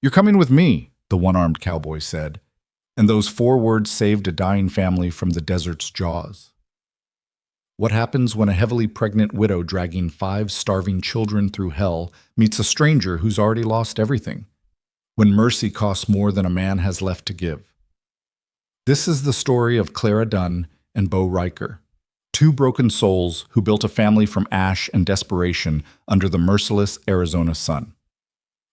"You're coming with me," the one-armed cowboy said, and those 4 words saved a dying family from the desert's jaws. What happens when a heavily pregnant widow dragging 5 starving children through hell meets a stranger who's already lost everything? When mercy costs more than a man has left to give. This is the story of Clara Dunn and Bo Riker, 2 broken souls who built a family from ash and desperation under the merciless Arizona sun.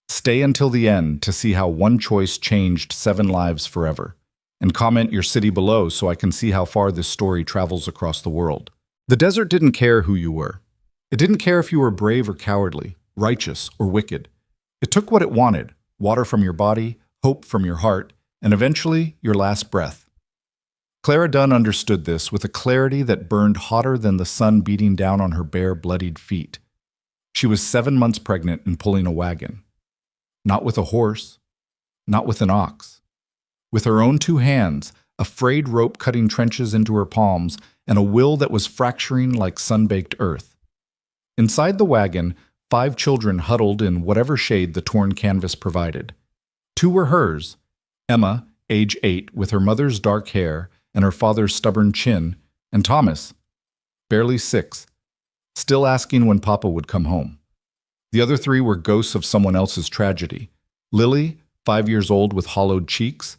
Stay until the end to see how one choice changed 7 lives forever. And comment your city below so I can see how far this story travels across the world. The desert didn't care who you were. It didn't care if you were brave or cowardly, righteous or wicked. It took what it wanted: water from your body, hope from your heart, and eventually your last breath. Clara Dunn understood this with a clarity that burned hotter than the sun beating down on her bare, bloodied feet. She was 7 months pregnant and pulling a wagon. Not with a horse, not with an ox. With her own 2 hands, a frayed rope cutting trenches into her palms, and a will that was fracturing like sun-baked earth. Inside the wagon, 5 children huddled in whatever shade the torn canvas provided. 2 were hers: Emma, age 8, with her mother's dark hair and her father's stubborn chin, and Thomas, barely 6, still asking when Papa would come home. The other 3 were ghosts of someone else's tragedy: Lily, 5 years old with hollowed cheeks;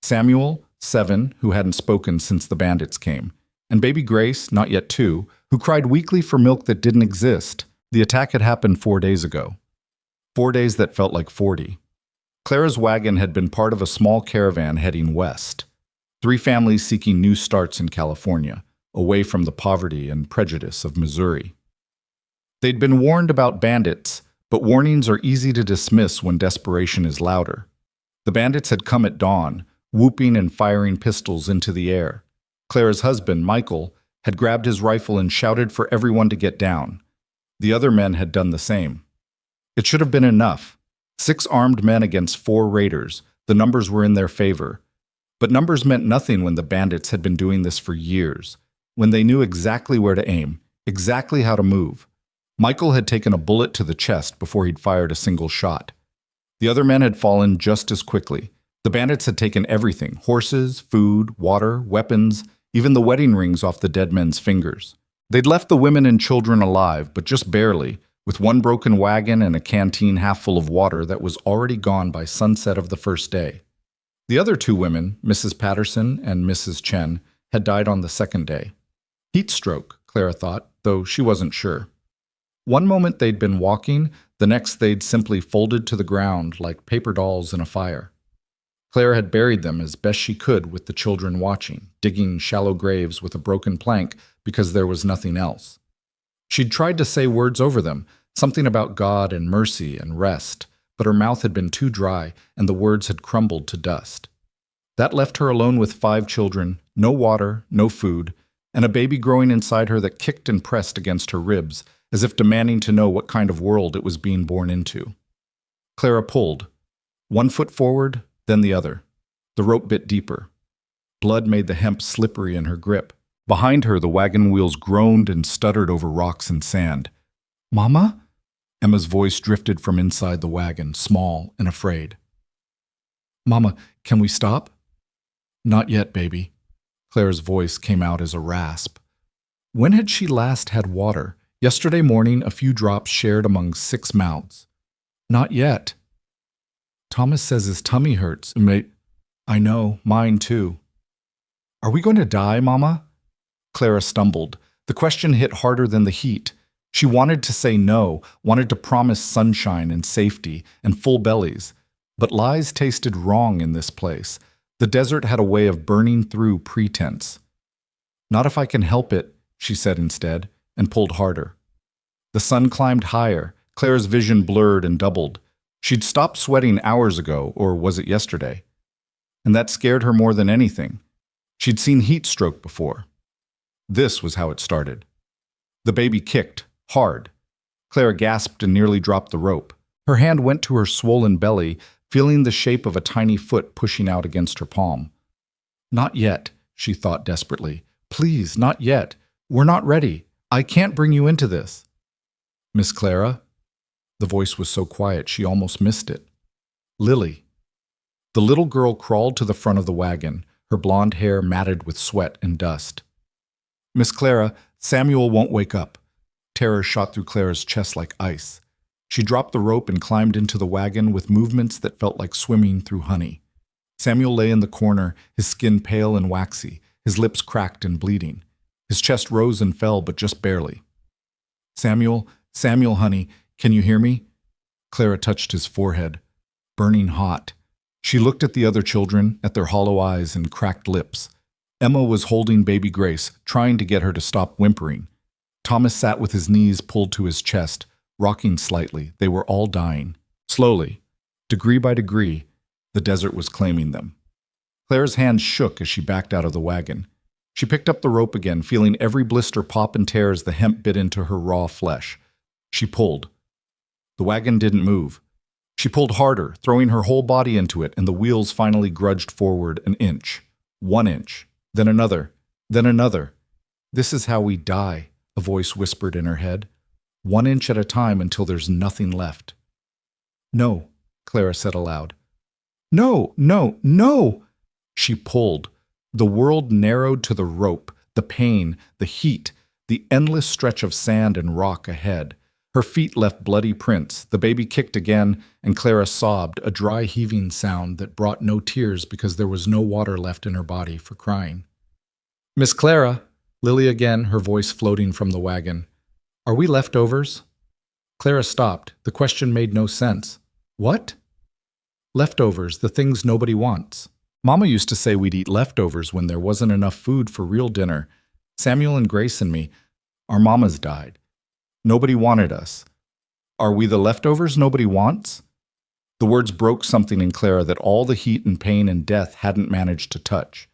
Samuel, 7, who hadn't spoken since the bandits came; and baby Grace, not yet 2, who cried weakly for milk that didn't exist. The attack had happened 4 days ago. 4 days that felt like 40. Clara's wagon had been part of a small caravan heading west. 3 families seeking new starts in California, away from the poverty and prejudice of Missouri. They'd been warned about bandits, but warnings are easy to dismiss when desperation is louder. The bandits had come at dawn, whooping and firing pistols into the air. Clara's husband, Michael, had grabbed his rifle and shouted for everyone to get down. The other men had done the same. It should have been enough. 6 armed men against 4 raiders. The numbers were in their favor. But numbers meant nothing when the bandits had been doing this for years, when they knew exactly where to aim, exactly how to move. Michael had taken a bullet to the chest before he'd fired a single shot. The other men had fallen just as quickly. The bandits had taken everything: horses, food, water, weapons, even the wedding rings off the dead men's fingers. They'd left the women and children alive, but just barely, with 1 broken wagon and a canteen half full of water that was already gone by sunset of the first day. The other 2 women, Mrs. Patterson and Mrs. Chen, had died on the second day. Heat stroke, Clara thought, though she wasn't sure. One moment they'd been walking, the next they'd simply folded to the ground like paper dolls in a fire. Clara had buried them as best she could with the children watching, digging shallow graves with a broken plank because there was nothing else. She'd tried to say words over them, something about God and mercy and rest, but her mouth had been too dry and the words had crumbled to dust. That left her alone with 5 children, no water, no food, and a baby growing inside her that kicked and pressed against her ribs, as if demanding to know what kind of world it was being born into. Clara pulled, 1 foot forward, then the other. The rope bit deeper. Blood made the hemp slippery in her grip. Behind her, the wagon wheels groaned and stuttered over rocks and sand. "Mama?" Emma's voice drifted from inside the wagon, small and afraid. "Mama, can we stop?" "Not yet, baby." Clara's voice came out as a rasp. When had she last had water? Yesterday morning, a few drops shared among 6 mouths. "Not yet." "Thomas says his tummy hurts. I know, mine too." "Are we going to die, Mama?" Clara stumbled. The question hit harder than the heat. She wanted to say no, wanted to promise sunshine and safety and full bellies. But lies tasted wrong in this place. The desert had a way of burning through pretense. "Not if I can help it," she said instead, and pulled harder. The sun climbed higher. Clara's vision blurred and doubled. She'd stopped sweating hours ago, or was it yesterday? And that scared her more than anything. She'd seen heat stroke before. This was how it started. The baby kicked, hard. Clara gasped and nearly dropped the rope. Her hand went to her swollen belly, feeling the shape of a tiny foot pushing out against her palm. "Not yet," she thought desperately. "Please, not yet. We're not ready. I can't bring you into this." "Miss Clara?" The voice was so quiet she almost missed it. Lily. The little girl crawled to the front of the wagon, her blonde hair matted with sweat and dust. Miss Clara, Samuel won't wake up. Terror shot through Clara's chest like ice. She dropped the rope and climbed into the wagon with movements that felt like swimming through honey. Samuel lay in the corner, his skin pale and waxy, his lips cracked and bleeding. His chest rose and fell, but just barely. Samuel, Samuel, honey, can you hear me? Clara touched his forehead, burning hot. She looked at the other children, at their hollow eyes and cracked lips. Emma was holding baby Grace, trying to get her to stop whimpering. Thomas sat with his knees pulled to his chest, rocking slightly. They were all dying. Slowly, degree by degree, the desert was claiming them. Clara's hands shook as she backed out of the wagon. She picked up the rope again, feeling every blister pop and tear as the hemp bit into her raw flesh. She pulled. The wagon didn't move. She pulled harder, throwing her whole body into it, and the wheels finally grudged forward an inch. 1 inch. Then another. Then another. This is how we die, a voice whispered in her head. 1 inch at a time until there's nothing left. No, Clara said aloud. No, no, no! She pulled. The world narrowed to the rope, the pain, the heat, the endless stretch of sand and rock ahead. Her feet left bloody prints. The baby kicked again, and Clara sobbed, a dry heaving sound that brought no tears because there was no water left in her body for crying. Miss Clara, Lily again, her voice floating from the wagon. Are we leftovers? Clara stopped. The question made no sense. What? Leftovers, the things nobody wants. Mama used to say we'd eat leftovers when there wasn't enough food for real dinner. Samuel and Grace and me, our mamas died. Nobody wanted us. Are we the leftovers nobody wants? The words broke something in Clara that all the heat and pain and death hadn't managed to touch.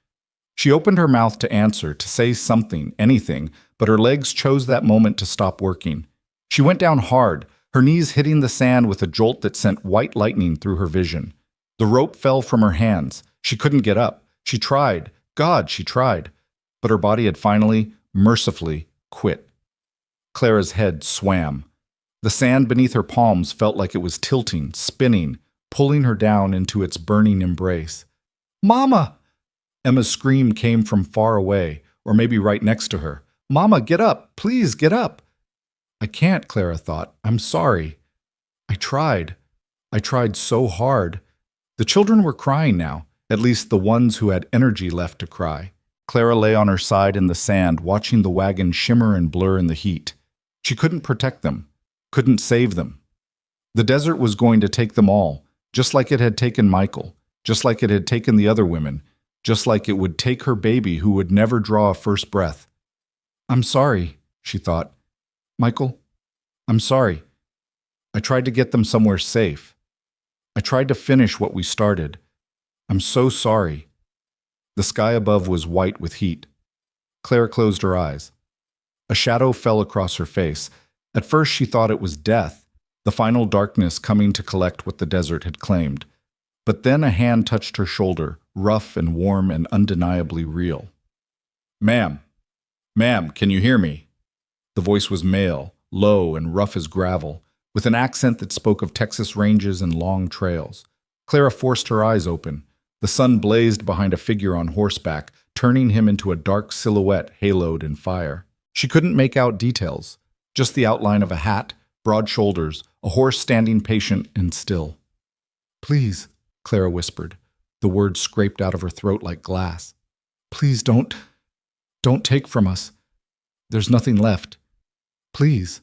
She opened her mouth to answer, to say something, anything, but her legs chose that moment to stop working. She went down hard, her knees hitting the sand with a jolt that sent white lightning through her vision. The rope fell from her hands. She couldn't get up. She tried. God, she tried. But her body had finally, mercifully, quit. Clara's head swam. The sand beneath her palms felt like it was tilting, spinning, pulling her down into its burning embrace. Mama! Emma's scream came from far away, or maybe right next to her. Mama, get up! Please, get up! I can't, Clara thought. I'm sorry. I tried. I tried so hard. The children were crying now, at least the ones who had energy left to cry. Clara lay on her side in the sand, watching the wagon shimmer and blur in the heat. She couldn't protect them, couldn't save them. The desert was going to take them all, just like it had taken Michael, just like it had taken the other women, just like it would take her baby who would never draw a first breath. I'm sorry, she thought. Michael, I'm sorry. I tried to get them somewhere safe. I tried to finish what we started. I'm so sorry. The sky above was white with heat. Clara closed her eyes. A shadow fell across her face. At first she thought it was death, the final darkness coming to collect what the desert had claimed. But then a hand touched her shoulder, rough and warm and undeniably real. Ma'am, can you hear me? The voice was male, low and rough as gravel, with an accent that spoke of Texas ranges and long trails. Clara forced her eyes open. The sun blazed behind a figure on horseback, turning him into a dark silhouette haloed in fire. She couldn't make out details, just the outline of a hat, broad shoulders, a horse standing patient and still. Please, Clara whispered. The words scraped out of her throat like glass. Please don't take from us. There's nothing left. Please.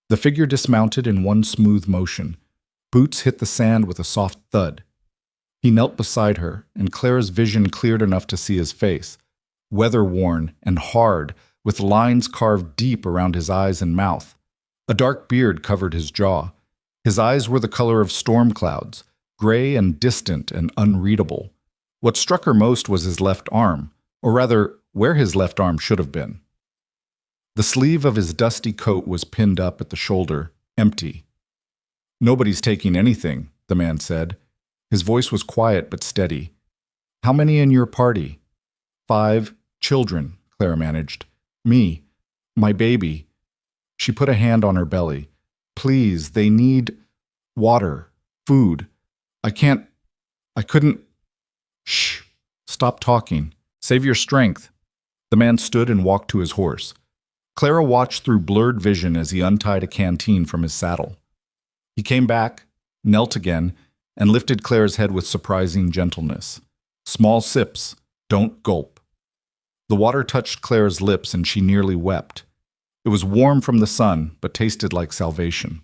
The figure dismounted in one smooth motion. Boots hit the sand with a soft thud. He knelt beside her, and Clara's vision cleared enough to see his face, weather-worn and hard, with lines carved deep around his eyes and mouth. A dark beard covered his jaw. His eyes were the color of storm clouds, gray and distant and unreadable. What struck her most was his left arm, or rather, where his left arm should have been. The sleeve of his dusty coat was pinned up at the shoulder, empty. Nobody's taking anything, the man said. His voice was quiet but steady. How many in your party? 5 children, Clara managed. Me. My baby. She put a hand on her belly. Please, they need water, food. I can't, I couldn't. Shh. Stop talking. Save your strength. The man stood and walked to his horse. Clara watched through blurred vision as he untied a canteen from his saddle. He came back, knelt again, and lifted Clara's head with surprising gentleness. Small sips, don't gulp. The water touched Clara's lips and she nearly wept. It was warm from the sun, but tasted like salvation.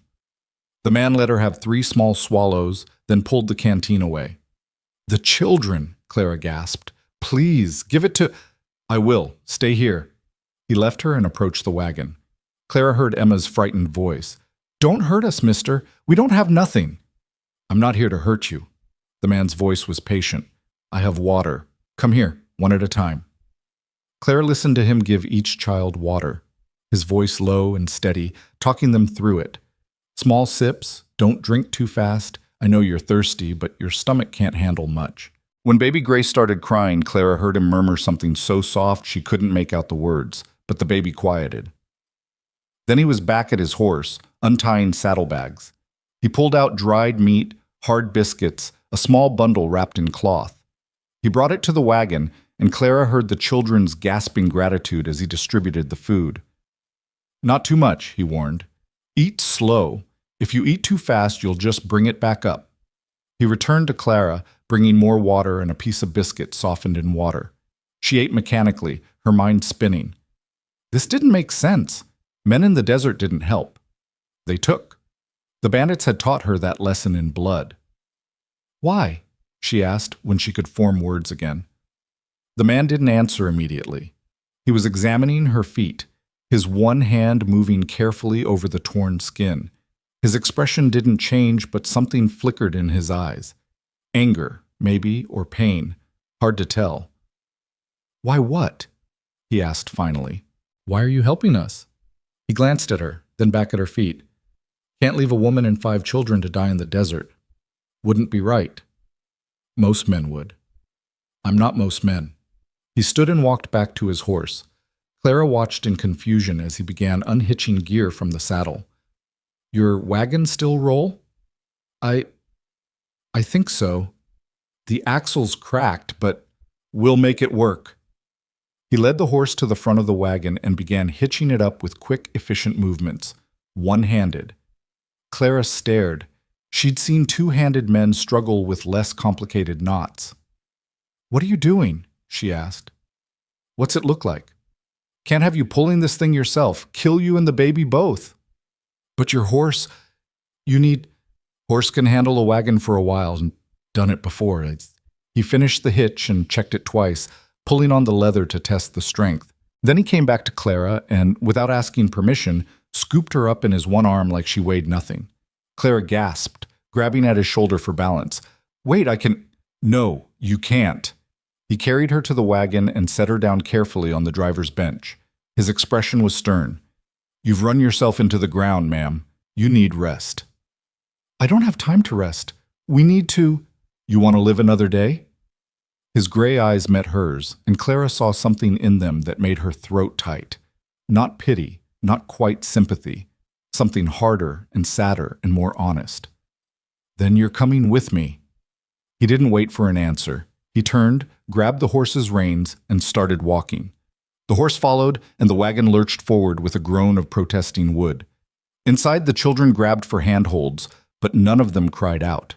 The man let her have 3 small swallows, then pulled the canteen away. The children, Clara gasped. Please, give it to... I will. Stay here. He left her and approached the wagon. Clara heard Emma's frightened voice. Don't hurt us, mister. We don't have nothing. I'm not here to hurt you. The man's voice was patient. I have water. Come here, one at a time. Clara listened to him give each child water, his voice low and steady, talking them through it. Small sips, don't drink too fast. I know you're thirsty, but your stomach can't handle much. When baby Grace started crying, Clara heard him murmur something so soft she couldn't make out the words, but the baby quieted. Then he was back at his horse, untying saddlebags. He pulled out dried meat, hard biscuits, a small bundle wrapped in cloth. He brought it to the wagon, and Clara heard the children's gasping gratitude as he distributed the food. Not too much, he warned. Eat slow. If you eat too fast, you'll just bring it back up. He returned to Clara, bringing more water and a piece of biscuit softened in water. She ate mechanically, her mind spinning. This didn't make sense. Men in the desert didn't help. They took. The bandits had taught her that lesson in blood. Why? She asked when she could form words again. The man didn't answer immediately. He was examining her feet, his one hand moving carefully over the torn skin. His expression didn't change, but something flickered in his eyes. Anger, maybe, or pain. Hard to tell. Why what? He asked finally. Why are you helping us? He glanced at her, then back at her feet. Can't leave a woman and 5 children to die in the desert. Wouldn't be right. Most men would. I'm not most men. He stood and walked back to his horse. Clara watched in confusion as he began unhitching gear from the saddle. Your wagon still roll? I think so. The axle's cracked, but we'll make it work. He led the horse to the front of the wagon and began hitching it up with quick, efficient movements, one-handed. Clara stared. She'd seen 2-handed men struggle with less complicated knots. What are you doing? She asked. What's it look like? Can't have you pulling this thing yourself. Kill you and the baby both. But your horse, you need... Horse can handle a wagon for a while and done it before. He finished the hitch and checked it twice, pulling on the leather to test the strength. Then he came back to Clara and, without asking permission, scooped her up in his one arm like she weighed nothing. Clara gasped, grabbing at his shoulder for balance. Wait, I can... No, you can't. He carried her to the wagon and set her down carefully on the driver's bench. His expression was stern. You've run yourself into the ground, ma'am. You need rest. I don't have time to rest. We need to... You want to live another day? His gray eyes met hers, and Clara saw something in them that made her throat tight. Not pity, not quite sympathy. Something harder and sadder and more honest. Then you're coming with me. He didn't wait for an answer. He turned, grabbed the horse's reins, and started walking. The horse followed, and the wagon lurched forward with a groan of protesting wood. Inside, the children grabbed for handholds, but none of them cried out.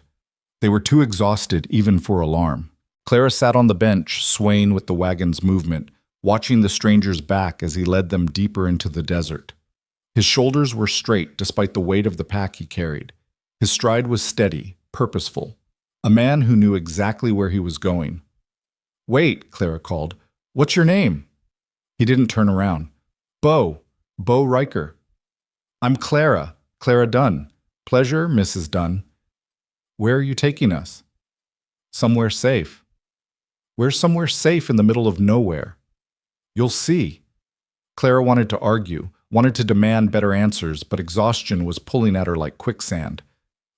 They were too exhausted even for alarm. Clara sat on the bench, swaying with the wagon's movement, watching the stranger's back as he led them deeper into the desert. His shoulders were straight despite the weight of the pack he carried. His stride was steady, purposeful. A man who knew exactly where he was going. Wait, Clara called. What's your name? He didn't turn around. Bo Riker. I'm Clara Dunn. Pleasure, Mrs. Dunn. Where are you taking us? Somewhere safe. Where's somewhere safe in the middle of nowhere? You'll see. Clara wanted to argue, wanted to demand better answers, but exhaustion was pulling at her like quicksand.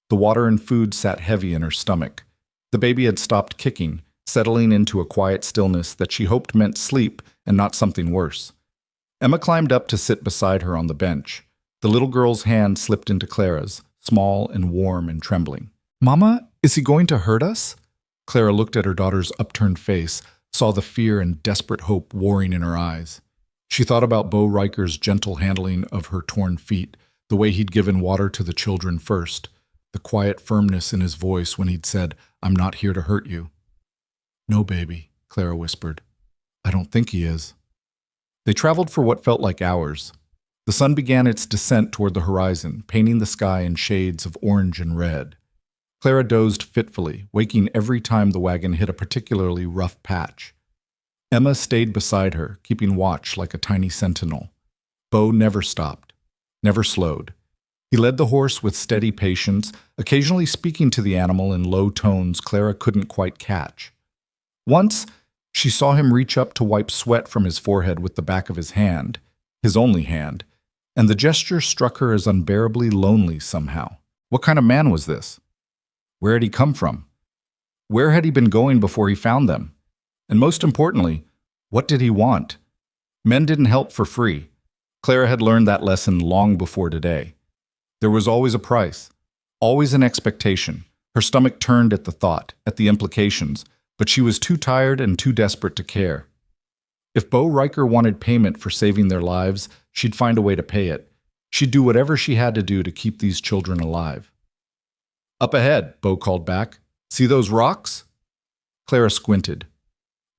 The water and food sat heavy in her stomach. The baby had stopped kicking, settling into a quiet stillness that she hoped meant sleep and not something worse. Emma climbed up to sit beside her on the bench. The little girl's hand slipped into Clara's, small and warm and trembling. Mama, is he going to hurt us? Clara looked at her daughter's upturned face, saw the fear and desperate hope warring in her eyes. She thought about Bo Riker's gentle handling of her torn feet, the way he'd given water to the children first, the quiet firmness in his voice when he'd said, "I'm not here to hurt you." "No, baby," Clara whispered. "I don't think he is." They traveled for what felt like hours. The sun began its descent toward the horizon, painting the sky in shades of orange and red. Clara dozed fitfully, waking every time the wagon hit a particularly rough patch. Emma stayed beside her, keeping watch like a tiny sentinel. Bo never stopped, never slowed. He led the horse with steady patience, occasionally speaking to the animal in low tones Clara couldn't quite catch. Once, she saw him reach up to wipe sweat from his forehead with the back of his hand, his only hand, and the gesture struck her as unbearably lonely somehow. What kind of man was this? Where had he come from? Where had he been going before he found them? And most importantly, what did he want? Men didn't help for free. Clara had learned that lesson long before today. There was always a price, always an expectation. Her stomach turned at the thought, at the implications, but she was too tired and too desperate to care. If Bo Riker wanted payment for saving their lives, she'd find a way to pay it. She'd do whatever she had to do to keep these children alive. "Up ahead," Bo called back. "See those rocks?" Clara squinted.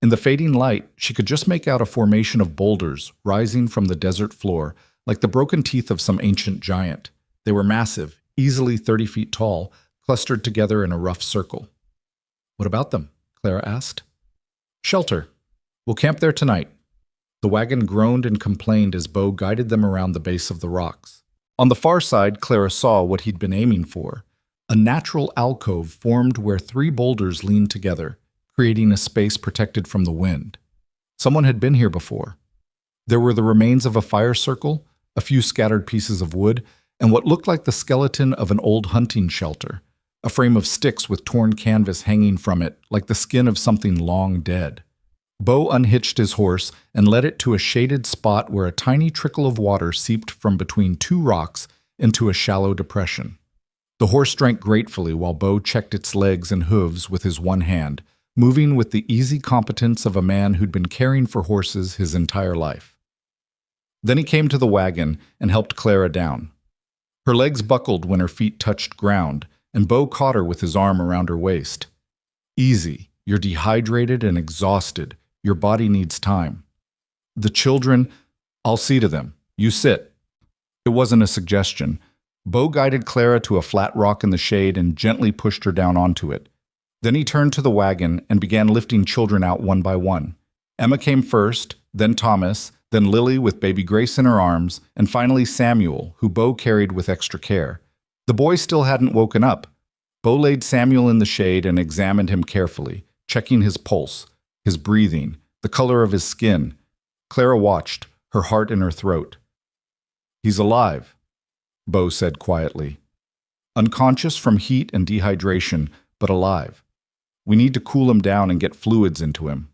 In the fading light, she could just make out a formation of boulders rising from the desert floor, like the broken teeth of some ancient giant. They were massive, easily 30 feet tall, clustered together in a rough circle. "What about them?" Clara asked. "Shelter. We'll camp there tonight." The wagon groaned and complained as Bo guided them around the base of the rocks. On the far side, Clara saw what he'd been aiming for. A natural alcove formed where 3 boulders leaned together, creating a space protected from the wind. Someone had been here before. There were the remains of a fire circle, a few scattered pieces of wood, and what looked like the skeleton of an old hunting shelter, a frame of sticks with torn canvas hanging from it, like the skin of something long dead. Bo unhitched his horse and led it to a shaded spot where a tiny trickle of water seeped from between 2 rocks into a shallow depression. The horse drank gratefully while Bo checked its legs and hooves with his one hand, moving with the easy competence of a man who'd been caring for horses his entire life. Then he came to the wagon and helped Clara down. Her legs buckled when her feet touched ground, and Bo caught her with his arm around her waist. "Easy. You're dehydrated and exhausted. Your body needs time. The children, I'll see to them. You sit." It wasn't a suggestion. Bo guided Clara to a flat rock in the shade and gently pushed her down onto it. Then he turned to the wagon and began lifting children out one by one. Emma came first, then Thomas, then Lily with baby Grace in her arms, and finally Samuel, who Bo carried with extra care. The boy still hadn't woken up. Bo laid Samuel in the shade and examined him carefully, checking his pulse, his breathing, the color of his skin. Clara watched, her heart in her throat. "He's alive," Bo said quietly. "Unconscious from heat and dehydration, but alive. We need to cool him down and get fluids into him."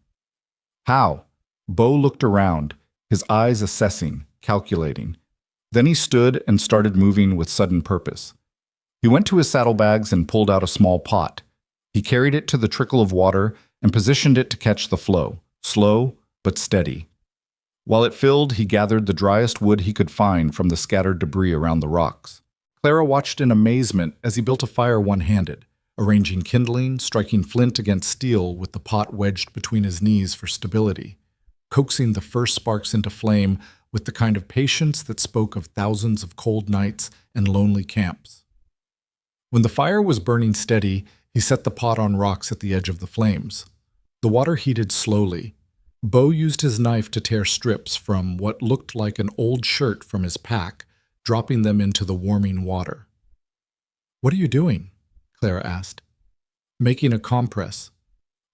"How?" Bo looked around, his eyes assessing, calculating. Then he stood and started moving with sudden purpose. He went to his saddlebags and pulled out a small pot. He carried it to the trickle of water and positioned it to catch the flow, slow but steady. While it filled, he gathered the driest wood he could find from the scattered debris around the rocks. Clara watched in amazement as he built a fire one-handed, arranging kindling, striking flint against steel with the pot wedged between his knees for stability, coaxing the first sparks into flame with the kind of patience that spoke of thousands of cold nights and lonely camps. When the fire was burning steady, he set the pot on rocks at the edge of the flames. The water heated slowly. Bo used his knife to tear strips from what looked like an old shirt from his pack, dropping them into the warming water. "What are you doing?" Clara asked. "Making a compress.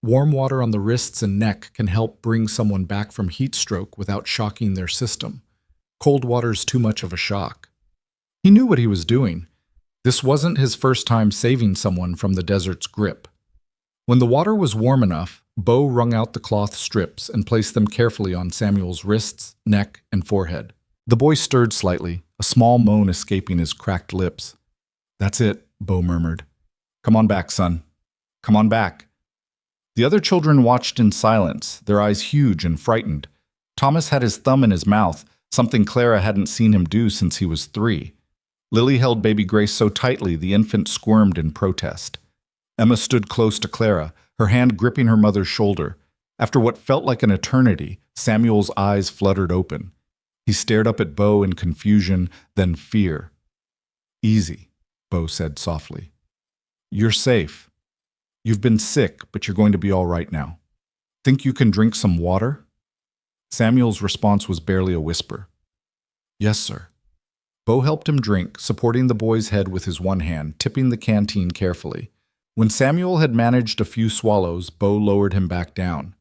Warm water on the wrists and neck can help bring someone back from heat stroke without shocking their system. Cold water's too much of a shock." He knew what he was doing. This wasn't his first time saving someone from the desert's grip. When the water was warm enough, Bo wrung out the cloth strips and placed them carefully on Samuel's wrists, neck, and forehead. The boy stirred slightly, a small moan escaping his cracked lips. "That's it," Bo murmured. Come on back, son. Come on back. The other children watched in silence, their eyes huge and frightened. Thomas had his thumb in his mouth, something Clara hadn't seen him do since he was 3. Lily held baby Grace so tightly the infant squirmed in protest. Emma stood close to Clara, her hand gripping her mother's shoulder. After what felt like an eternity, Samuel's eyes fluttered open. He stared up at Bo in confusion, then fear. "Easy," Bo said softly. "You're safe. You've been sick, but you're going to be all right now. Think you can drink some water?" Samuel's response was barely a whisper. "Yes, sir." Bo helped him drink, supporting the boy's head with his one hand, tipping the canteen carefully. When Samuel had managed a few swallows, Bo lowered him back down.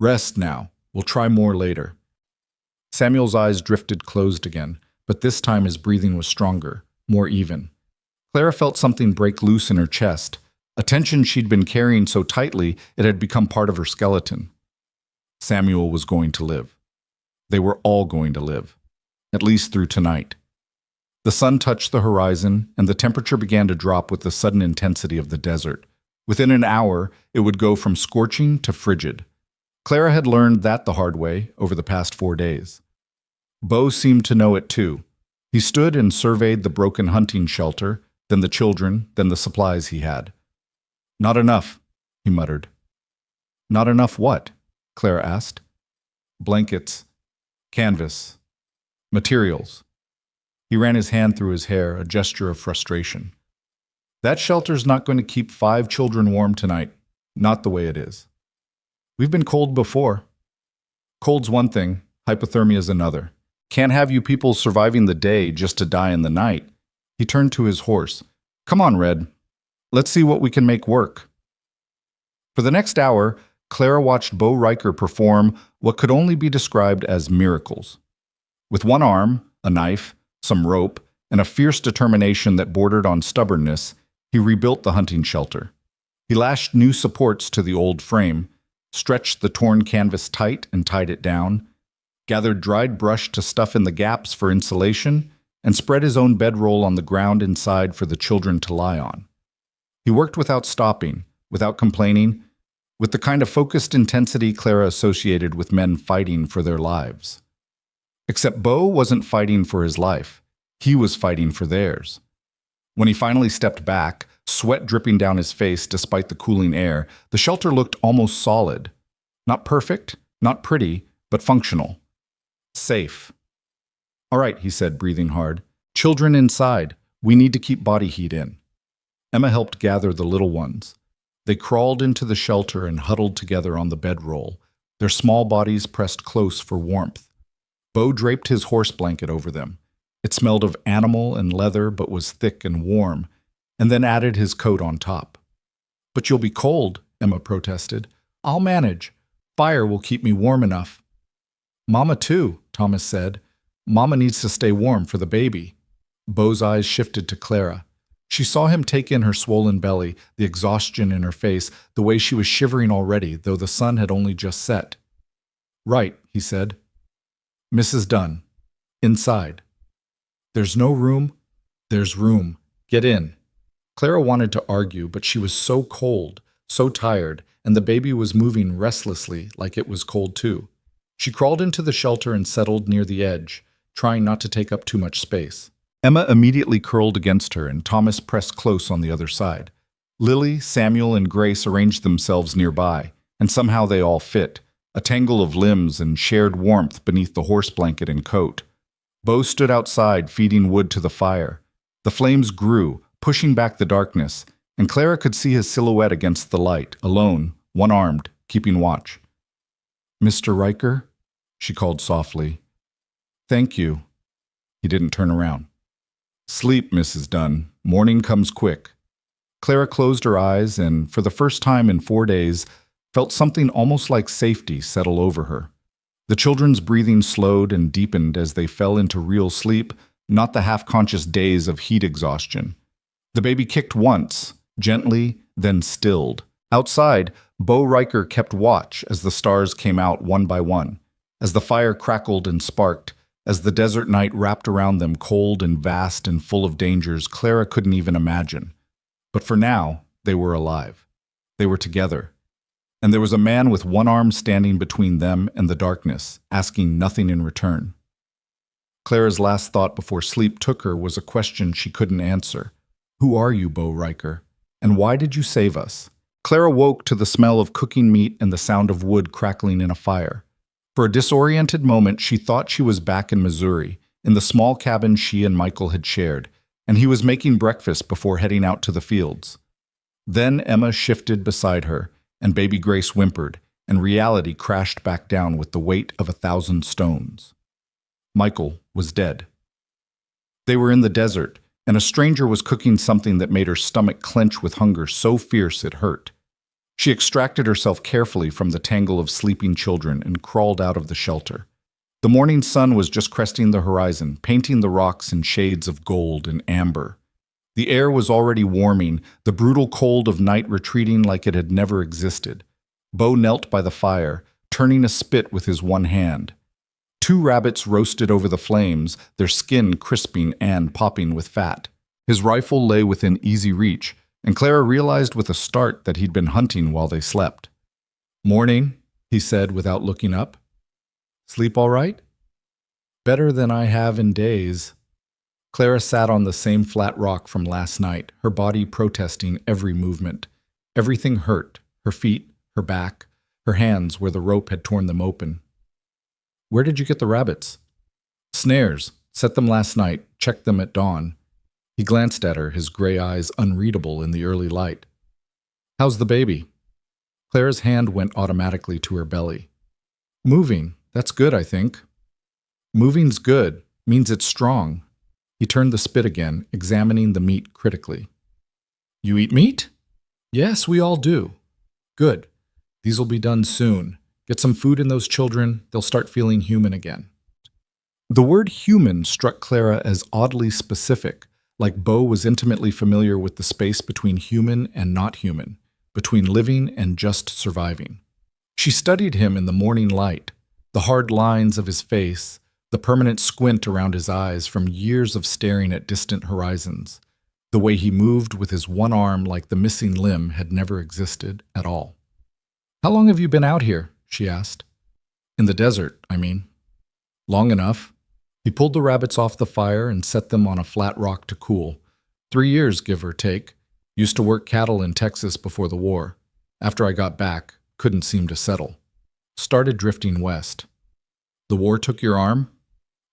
"Rest now. We'll try more later." Samuel's eyes drifted closed again, but this time his breathing was stronger, more even. Clara felt something break loose in her chest, a tension she'd been carrying so tightly it had become part of her skeleton. Samuel was going to live. They were all going to live, at least through tonight. The sun touched the horizon, and the temperature began to drop with the sudden intensity of the desert. Within an hour, it would go from scorching to frigid. Clara had learned that the hard way over the past 4 days. Bo seemed to know it too. He stood and surveyed the broken hunting shelter, then the children, then the supplies he had. "Not enough," he muttered. "Not enough what?" Clara asked. "Blankets, canvas, materials." He ran his hand through his hair, a gesture of frustration. "That shelter's not going to keep 5 children warm tonight. Not the way it is. We've been cold before. Cold's one thing, hypothermia's another. Can't have you people surviving the day just to die in the night." He turned to his horse. "Come on, Red. Let's see what we can make work." For the next hour, Clara watched Bo Riker perform what could only be described as miracles. With one arm, a knife, some rope, and a fierce determination that bordered on stubbornness, he rebuilt the hunting shelter. He lashed new supports to the old frame, stretched the torn canvas tight and tied it down, gathered dried brush to stuff in the gaps for insulation, and spread his own bedroll on the ground inside for the children to lie on. He worked without stopping, without complaining, with the kind of focused intensity Clara associated with men fighting for their lives. Except Bo wasn't fighting for his life. He was fighting for theirs. When he finally stepped back, sweat dripping down his face despite the cooling air, the shelter looked almost solid. Not perfect, not pretty, but functional. Safe. "All right," he said, breathing hard. "Children inside. We need to keep body heat in." Emma helped gather the little ones. They crawled into the shelter and huddled together on the bedroll, their small bodies pressed close for warmth. Bo draped his horse blanket over them. It smelled of animal and leather but was thick and warm, and then added his coat on top. "But you'll be cold," Emma protested. "I'll manage. Fire will keep me warm enough." "Mama too," Thomas said. "Mama needs to stay warm for the baby." Bo's eyes shifted to Clara. She saw him take in her swollen belly, the exhaustion in her face, the way she was shivering already, though the sun had only just set. "Right," he said. "Mrs. Dunn. Inside." "There's no room?" "There's room. Get in." Clara wanted to argue, but she was so cold, so tired, and the baby was moving restlessly like it was cold too. She crawled into the shelter and settled near the edge, trying not to take up too much space. Emma immediately curled against her, and Thomas pressed close on the other side. Lily, Samuel, and Grace arranged themselves nearby, and somehow they all fit, a tangle of limbs and shared warmth beneath the horse blanket and coat. Bo stood outside, feeding wood to the fire. The flames grew, pushing back the darkness, and Clara could see his silhouette against the light, alone, one-armed, keeping watch. "Mr. Riker?" she called softly. "Thank you." He didn't turn around. "Sleep, Mrs. Dunn. Morning comes quick." Clara closed her eyes and, for the first time in 4 days, felt something almost like safety settle over her. The children's breathing slowed and deepened as they fell into real sleep, not the half-conscious daze of heat exhaustion. The baby kicked once, gently, then stilled. Outside, Bo Riker kept watch as the stars came out one by one, as the fire crackled and sparked, as the desert night wrapped around them cold and vast and full of dangers Clara couldn't even imagine. But for now, They were alive. They were together. And there was a man with one arm standing between them and the darkness, asking nothing in return. Clara's last thought before sleep took her was a question she couldn't answer. Who are you, Bo Riker? And why did you save us? Clara woke to the smell of cooking meat and the sound of wood crackling in a fire. For a disoriented moment, she thought she was back in Missouri, in the small cabin she and Michael had shared, and he was making breakfast before heading out to the fields. Then Emma shifted beside her, and baby Grace whimpered, and reality crashed back down with the weight of 1,000 stones. Michael was dead. They were in the desert, and a stranger was cooking something that made her stomach clench with hunger so fierce it hurt. She extracted herself carefully from the tangle of sleeping children and crawled out of the shelter. The morning sun was just cresting the horizon, painting the rocks in shades of gold and amber. The air was already warming, the brutal cold of night retreating like it had never existed. Bo knelt by the fire, turning a spit with his one hand. 2 rabbits roasted over the flames, their skin crisping and popping with fat. His rifle lay within easy reach, and Clara realized with a start that he'd been hunting while they slept. "Morning," he said without looking up. "Sleep all right?" "Better than I have in days." Clara sat on the same flat rock from last night, her body protesting every movement. Everything hurt, her feet, her back, her hands where the rope had torn them open. "Where did you get the rabbits?" "Snares. Set them last night, checked them at dawn." He glanced at her, his gray eyes unreadable in the early light. "How's the baby?" Clara's hand went automatically to her belly. "Moving. That's good, I think." "Moving's good. Means it's strong." He turned the spit again, examining the meat critically. "You eat meat?" "Yes, we all do." "Good. These'll be done soon. Get some food in those children, they'll start feeling human again." The word human struck Clara as oddly specific, like Bo was intimately familiar with the space between human and not human, between living and just surviving. She studied him in the morning light, the hard lines of his face, the permanent squint around his eyes from years of staring at distant horizons. The way he moved with his one arm like the missing limb had never existed at all. "How long have you been out here?" she asked. "In the desert, I mean." "Long enough." He pulled the rabbits off the fire and set them on a flat rock to cool. 3 years, give or take. Used to work cattle in Texas before the war. After I got back, couldn't seem to settle. Started drifting west. "The war took your arm?"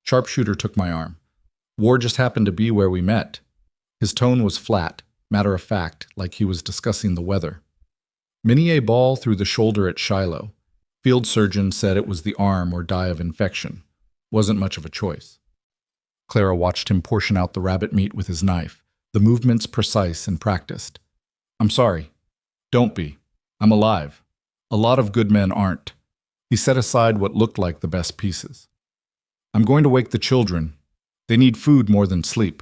"Sharpshooter took my arm. War just happened to be where we met." His tone was flat, matter of fact, like he was discussing the weather. "Mini a ball through the shoulder at Shiloh. Field surgeon said it was the arm or die of infection. Wasn't much of a choice." Clara watched him portion out the rabbit meat with his knife, the movements precise and practiced. "I'm sorry. Don't be. I'm alive. A lot of good men aren't." He set aside what looked like the best pieces. "I'm going to wake the children. They need food more than sleep."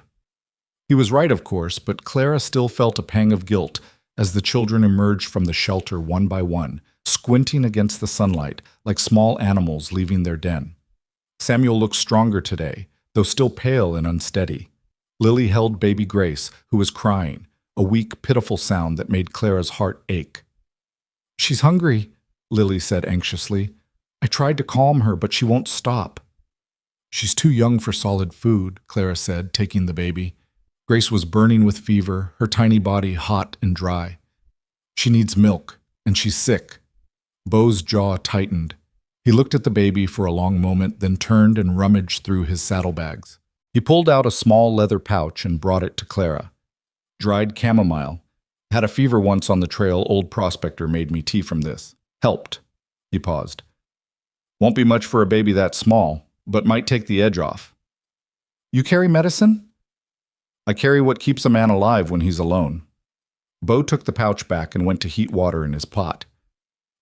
He was right, of course, but Clara still felt a pang of guilt as the children emerged from the shelter one by one, squinting against the sunlight like small animals leaving their den. Samuel looked stronger today, though still pale and unsteady. Lily held baby Grace, who was crying, a weak, pitiful sound that made Clara's heart ache. "She's hungry," Lily said anxiously. "I tried to calm her, but she won't stop." "She's too young for solid food," Clara said, taking the baby. Grace was burning with fever, her tiny body hot and dry. "She needs milk, and she's sick." Bo's jaw tightened. He looked at the baby for a long moment, then turned and rummaged through his saddlebags. He pulled out a small leather pouch and brought it to Clara. "Dried chamomile. Had a fever once on the trail, old prospector made me tea from this. Helped." He paused. "Won't be much for a baby that small, but might take the edge off." "You carry medicine?" "I carry what keeps a man alive when he's alone." Bo took the pouch back and went to heat water in his pot.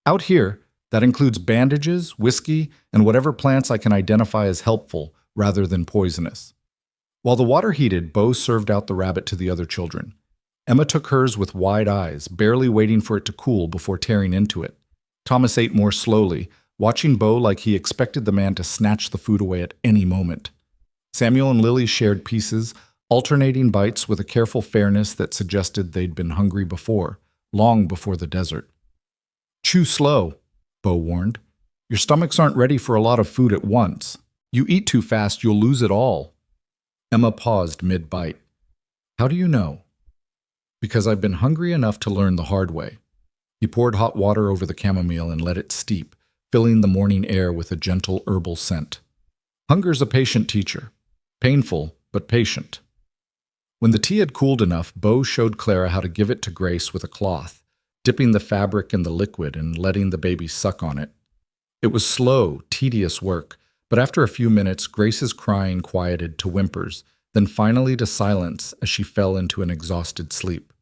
"Out here, that includes bandages, whiskey, and whatever plants I can identify as helpful rather than poisonous." While the water heated, Bo served out the rabbit to the other children. Emma took hers with wide eyes, barely waiting for it to cool before tearing into it. Thomas ate more slowly, watching Bo like he expected the man to snatch the food away at any moment. Samuel and Lily shared pieces, alternating bites with a careful fairness that suggested they'd been hungry before, long before the desert. Chew slow, Bo warned. Your stomachs aren't ready for a lot of food at once. You eat too fast, you'll lose it all. Emma paused mid-bite. How do you know? Because I've been hungry enough to learn the hard way. He poured hot water over the chamomile and let it steep, filling the morning air with a gentle herbal scent. Hunger's a patient teacher. Painful, but patient. When the tea had cooled enough, Bo showed Clara how to give it to Grace with a cloth, dipping the fabric in the liquid and letting the baby suck on it. It was slow, tedious work, but after a few minutes, Grace's crying quieted to whimpers, then finally to silence as she fell into an exhausted sleep.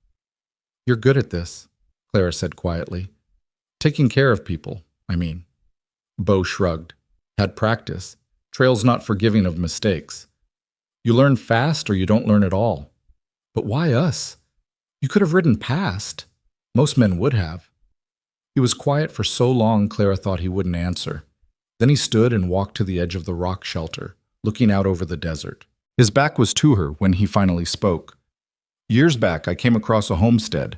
You're good at this, Clara said quietly. Taking care of people, I mean. Bo shrugged. Had practice. Trail's not forgiving of mistakes. You learn fast or you don't learn at all. But why us? You could have ridden past. Most men would have. He was quiet for so long Clara thought he wouldn't answer. Then he stood and walked to the edge of the rock shelter, looking out over the desert. His back was to her when he finally spoke. Years back, I came across a homestead.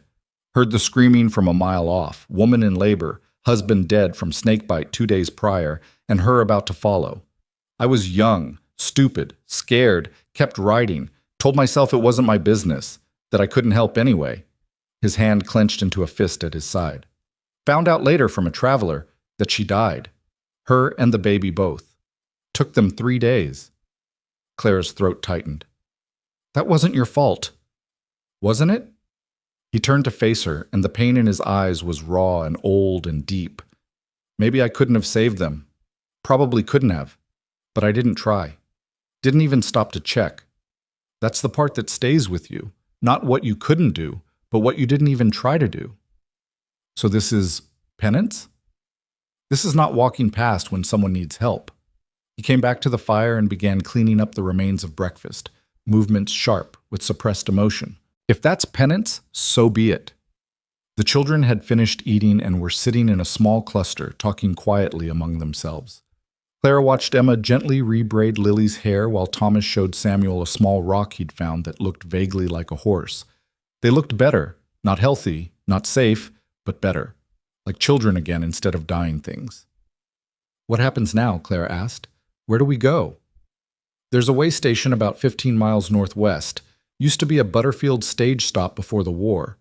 Heard the screaming from a mile off, woman in labor, husband dead from snakebite 2 days prior, and her about to follow. I was young, stupid, scared, kept riding, told myself it wasn't my business, that I couldn't help anyway. His hand clenched into a fist at his side. Found out later from a traveler that she died. Her and the baby both. Took them 3 days. Clara's throat tightened. That wasn't your fault. Wasn't it? He turned to face her, and the pain in his eyes was raw and old and deep. Maybe I couldn't have saved them. Probably couldn't have. But I didn't try. Didn't even stop to check. That's the part that stays with you. Not what you couldn't do, but what you didn't even try to do. So this is penance? This is not walking past when someone needs help. He came back to the fire and began cleaning up the remains of breakfast, movements sharp with suppressed emotion. If that's penance, so be it. The children had finished eating and were sitting in a small cluster, talking quietly among themselves. Clara watched Emma gently rebraid Lily's hair while Thomas showed Samuel a small rock he'd found that looked vaguely like a horse. They looked better, not healthy, not safe, but better. Like children again instead of dying things. What happens now? Clara asked. Where do we go? There's a way station about 15 miles northwest. Used to be a Butterfield stage stop before the war.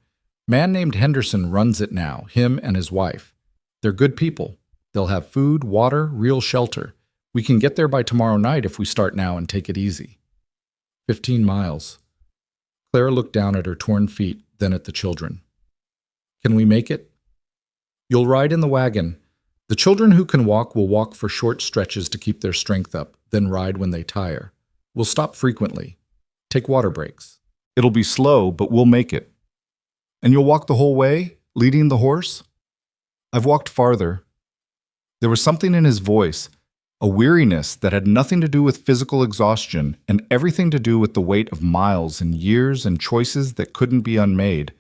Man named Henderson runs it now, him and his wife. They're good people. They'll have food, water, real shelter. We can get there by tomorrow night if we start now and take it easy. 15 miles. Clara looked down at her torn feet, then at the children. Can we make it? You'll ride in the wagon. The children who can walk will walk for short stretches to keep their strength up, then ride when they tire. We'll stop frequently. Take water breaks. It'll be slow, but we'll make it. And you'll walk the whole way, leading the horse? I've walked farther. There was something in his voice, a weariness that had nothing to do with physical exhaustion and everything to do with the weight of miles and years and choices that couldn't be unmade.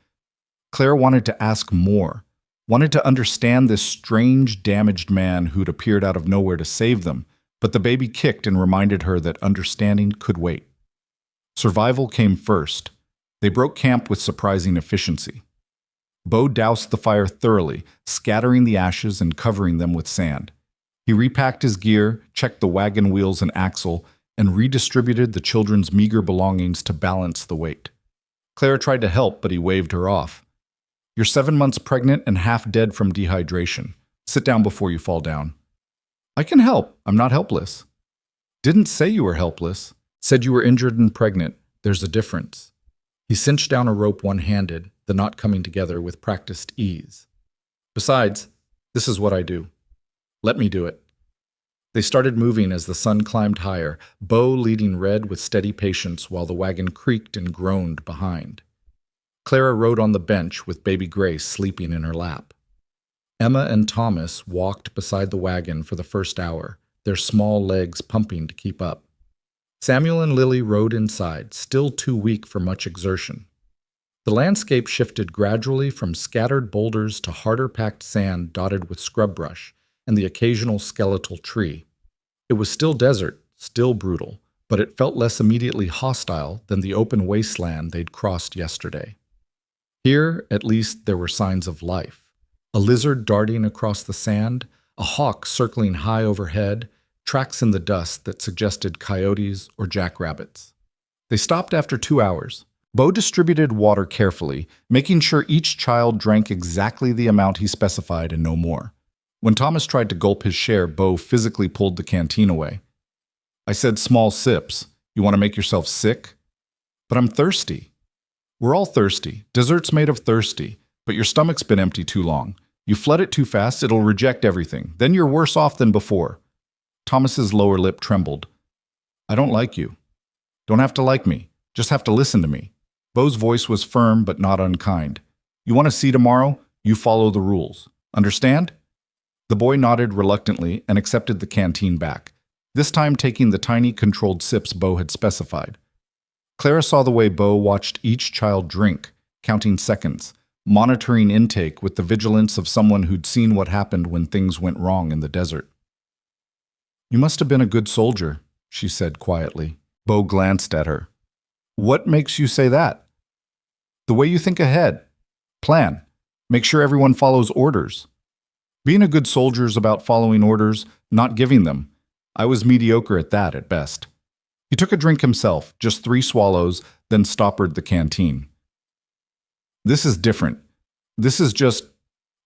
Claire wanted to ask more, wanted to understand this strange, damaged man who'd appeared out of nowhere to save them, but the baby kicked and reminded her that understanding could wait. Survival came first. They broke camp with surprising efficiency. Bo doused the fire thoroughly, scattering the ashes and covering them with sand. He repacked his gear, checked the wagon wheels and axle, and redistributed the children's meager belongings to balance the weight. Clara tried to help, but he waved her off. You're 7 months pregnant and half dead from dehydration. Sit down before you fall down. I can help. I'm not helpless. Didn't say you were helpless. Said you were injured and pregnant. There's a difference. He cinched down a rope one-handed, the knot coming together with practiced ease. Besides, this is what I do. Let me do it. They started moving as the sun climbed higher, Bo leading Red with steady patience while the wagon creaked and groaned behind. Clara rode on the bench with baby Grace sleeping in her lap. Emma and Thomas walked beside the wagon for the first hour, their small legs pumping to keep up. Samuel and Lily rode inside, still too weak for much exertion. The landscape shifted gradually from scattered boulders to harder-packed sand dotted with scrub brush and the occasional skeletal tree. It was still desert, still brutal, but it felt less immediately hostile than the open wasteland they'd crossed yesterday. Here, at least, there were signs of life. A lizard darting across the sand, a hawk circling high overhead, tracks in the dust that suggested coyotes or jackrabbits. They stopped after 2 hours. Bo distributed water carefully, making sure each child drank exactly the amount he specified and no more. When Thomas tried to gulp his share, Bo physically pulled the canteen away. I said small sips. You want to make yourself sick? But I'm thirsty. We're all thirsty. Dessert's made of thirsty, but your stomach's been empty too long. You flood it too fast, it'll reject everything. Then you're worse off than before. Thomas's lower lip trembled. I don't like you. Don't have to like me. Just have to listen to me. Bo's voice was firm but not unkind. You want to see tomorrow? You follow the rules. Understand? The boy nodded reluctantly and accepted the canteen back, this time taking the tiny controlled sips Bo had specified. Clara saw the way Bo watched each child drink, counting seconds, monitoring intake with the vigilance of someone who'd seen what happened when things went wrong in the desert. You must have been a good soldier, she said quietly. Bo glanced at her. What makes you say that? The way you think ahead. Plan. Make sure everyone follows orders. Being a good soldier is about following orders, not giving them. I was mediocre at that at best. He took a drink himself, just 3 swallows, then stoppered the canteen. This is different. This is just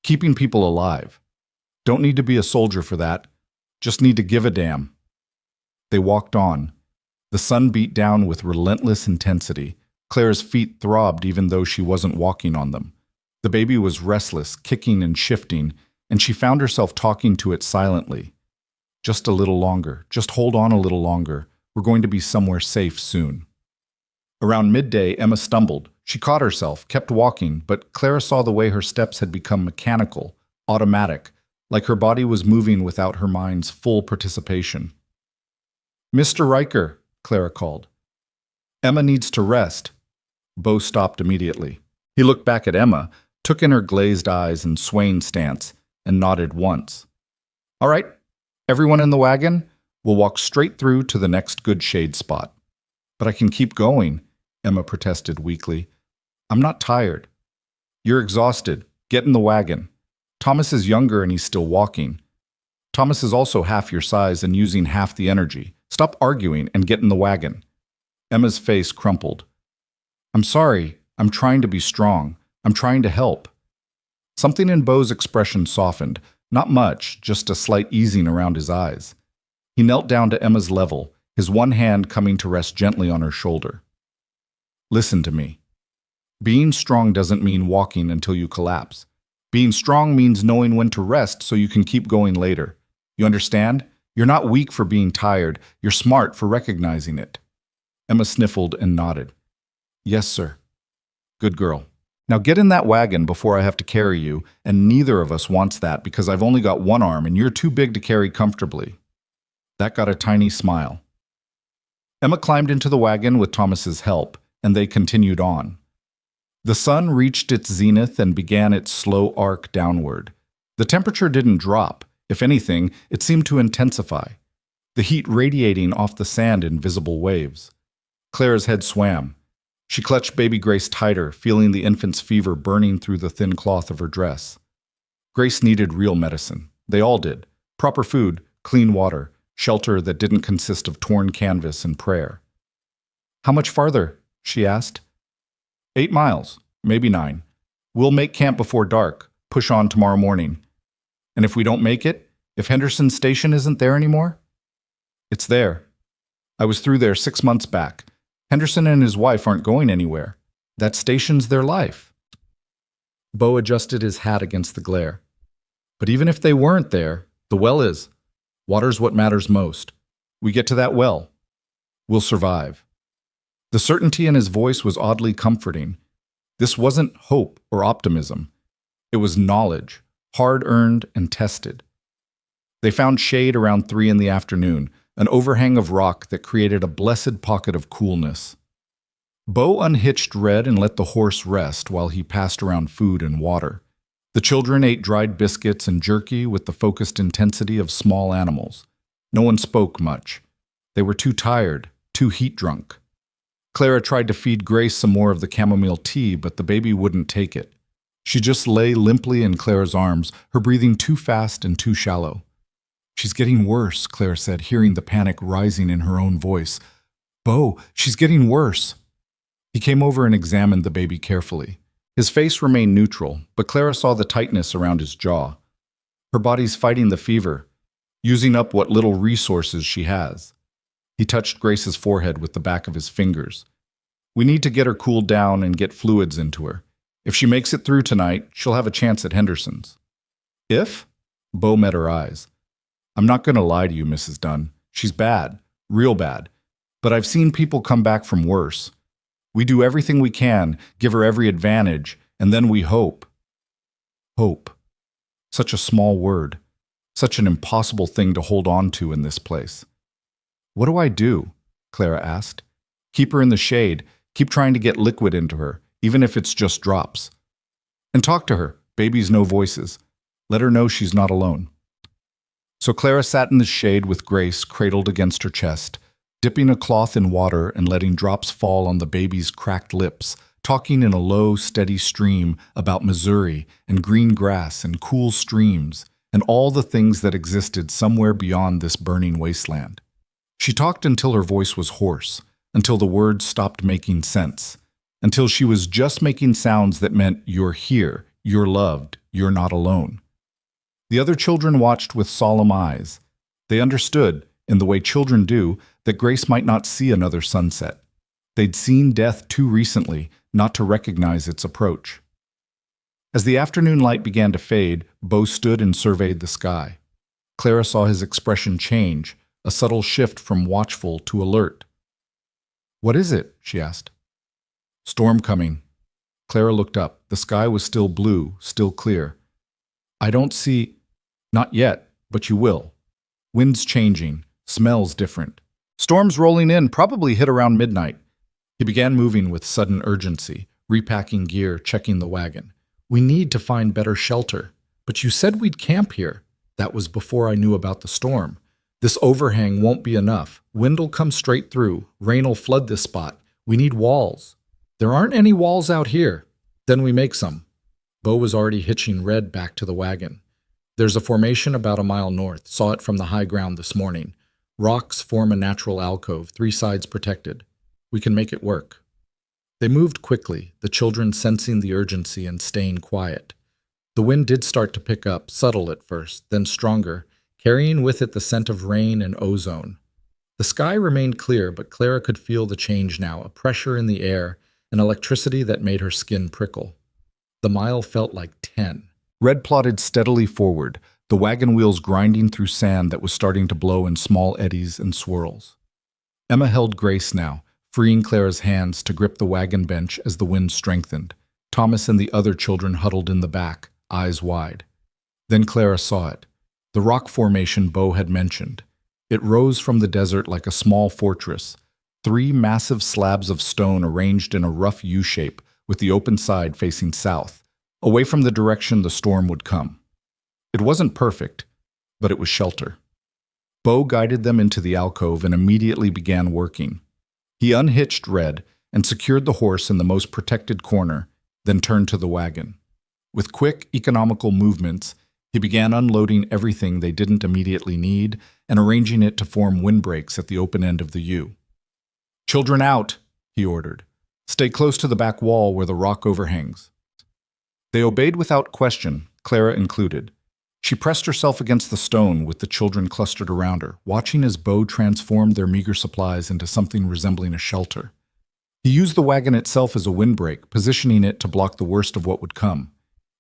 keeping people alive. Don't need to be a soldier for that. Just need to give a damn. They walked on. The sun beat down with relentless intensity. Clara's feet throbbed even though she wasn't walking on them. The baby was restless, kicking and shifting, and she found herself talking to it silently. Just a little longer. Just hold on a little longer. We're going to be somewhere safe soon. Around midday, Emma stumbled. She caught herself, kept walking, but Clara saw the way her steps had become mechanical, automatic, like her body was moving without her mind's full participation. Mr. Riker, Clara called. Emma needs to rest. Bo stopped immediately. He looked back at Emma, took in her glazed eyes and swaying stance, and nodded once. All right, everyone in the wagon? We'll walk straight through to the next good shade spot. But I can keep going, Emma protested weakly. I'm not tired. You're exhausted. Get in the wagon. Thomas is younger and he's still walking. Thomas is also half your size and using half the energy. Stop arguing and get in the wagon. Emma's face crumpled. I'm sorry. I'm trying to be strong. I'm trying to help. Something in Bo's expression softened. Not much, just a slight easing around his eyes. He knelt down to Emma's level, his one hand coming to rest gently on her shoulder. Listen to me. Being strong doesn't mean walking until you collapse. Being strong means knowing when to rest so you can keep going later. You understand? You're not weak for being tired. You're smart for recognizing it. Emma sniffled and nodded. Yes, sir. Good girl. Now get in that wagon before I have to carry you, and neither of us wants that because I've only got one arm and you're too big to carry comfortably. That got a tiny smile. Emma climbed into the wagon with Thomas's help, and they continued on. The sun reached its zenith and began its slow arc downward. The temperature didn't drop. If anything, it seemed to intensify, the heat radiating off the sand in visible waves. Clara's head swam. She clutched baby Grace tighter, feeling the infant's fever burning through the thin cloth of her dress. Grace needed real medicine. They all did. Proper food, clean water, shelter that didn't consist of torn canvas and prayer. How much farther? She asked. 8 miles, maybe 9. We'll make camp before dark, push on tomorrow morning. And if we don't make it, if Henderson Station isn't there anymore? It's there. I was through there 6 months back. Henderson and his wife aren't going anywhere. That station's their life. Bo adjusted his hat against the glare. But even if they weren't there, the well is. Water's what matters most. We get to that well. We'll survive. The certainty in his voice was oddly comforting. This wasn't hope or optimism. It was knowledge, hard-earned and tested. They found shade around 3 in the afternoon, an overhang of rock that created a blessed pocket of coolness. Bo unhitched Red and let the horse rest while he passed around food and water. The children ate dried biscuits and jerky with the focused intensity of small animals. No one spoke much. They were too tired, too heat-drunk. Clara tried to feed Grace some more of the chamomile tea, but the baby wouldn't take it. She just lay limply in Clara's arms, her breathing too fast and too shallow. "She's getting worse," Clara said, hearing the panic rising in her own voice. "Bo, she's getting worse." He came over and examined the baby carefully. His face remained neutral, but Clara saw the tightness around his jaw. Her body's fighting the fever, using up what little resources she has. He touched Grace's forehead with the back of his fingers. "We need to get her cooled down and get fluids into her. If she makes it through tonight, she'll have a chance at Henderson's." "If?" Bo met her eyes. "I'm not going to lie to you, Mrs. Dunn. She's bad, real bad. But I've seen people come back from worse. We do everything we can, give her every advantage, and then we hope." Hope. Such a small word. Such an impossible thing to hold on to in this place. "What do I do?" Clara asked. "Keep her in the shade. Keep trying to get liquid into her, even if it's just drops. And talk to her. Babies know voices. Let her know she's not alone." So Clara sat in the shade with Grace cradled against her chest, dipping a cloth in water and letting drops fall on the baby's cracked lips, talking in a low, steady stream about Missouri and green grass and cool streams and all the things that existed somewhere beyond this burning wasteland. She talked until her voice was hoarse, until the words stopped making sense, until she was just making sounds that meant you're here, you're loved, you're not alone. The other children watched with solemn eyes. They understood, in the way children do, that Grace might not see another sunset. They'd seen death too recently not to recognize its approach. As the afternoon light began to fade, Bo stood and surveyed the sky. Clara saw his expression change, a subtle shift from watchful to alert. "What is it?" she asked. "Storm coming." Clara looked up. The sky was still blue, still clear. "I don't see—" "Not yet, but you will. Wind's changing, smells different. Storm's rolling in, probably hit around midnight." He began moving with sudden urgency, repacking gear, checking the wagon. "We need to find better shelter. But you said we'd camp here." "That was before I knew about the storm. This overhang won't be enough. Wind'll come straight through. Rain'll flood this spot. We need walls." "There aren't any walls out here." "Then we make some." Bo was already hitching Red back to the wagon. "There's a formation about a mile north. Saw it from the high ground this morning. Rocks form a natural alcove, 3 sides protected. We can make it work." They moved quickly, the children sensing the urgency and staying quiet. The wind did start to pick up, subtle at first, then stronger, carrying with it the scent of rain and ozone. The sky remained clear, but Clara could feel the change now, a pressure in the air, an electricity that made her skin prickle. The mile felt like 10. Red plodded steadily forward, the wagon wheels grinding through sand that was starting to blow in small eddies and swirls. Emma held Grace now, freeing Clara's hands to grip the wagon bench as the wind strengthened. Thomas and the other children huddled in the back, eyes wide. Then Clara saw it, the rock formation Bo had mentioned. It rose from the desert like a small fortress, 3 massive slabs of stone arranged in a rough U-shape with the open side facing south, away from the direction the storm would come. It wasn't perfect, but it was shelter. Bo guided them into the alcove and immediately began working. He unhitched Red and secured the horse in the most protected corner, then turned to the wagon. With quick, economical movements, he began unloading everything they didn't immediately need and arranging it to form windbreaks at the open end of the U. "Children out," he ordered. "Stay close to the back wall where the rock overhangs." They obeyed without question, Clara included. She pressed herself against the stone with the children clustered around her, watching as Bo transformed their meager supplies into something resembling a shelter. He used the wagon itself as a windbreak, positioning it to block the worst of what would come.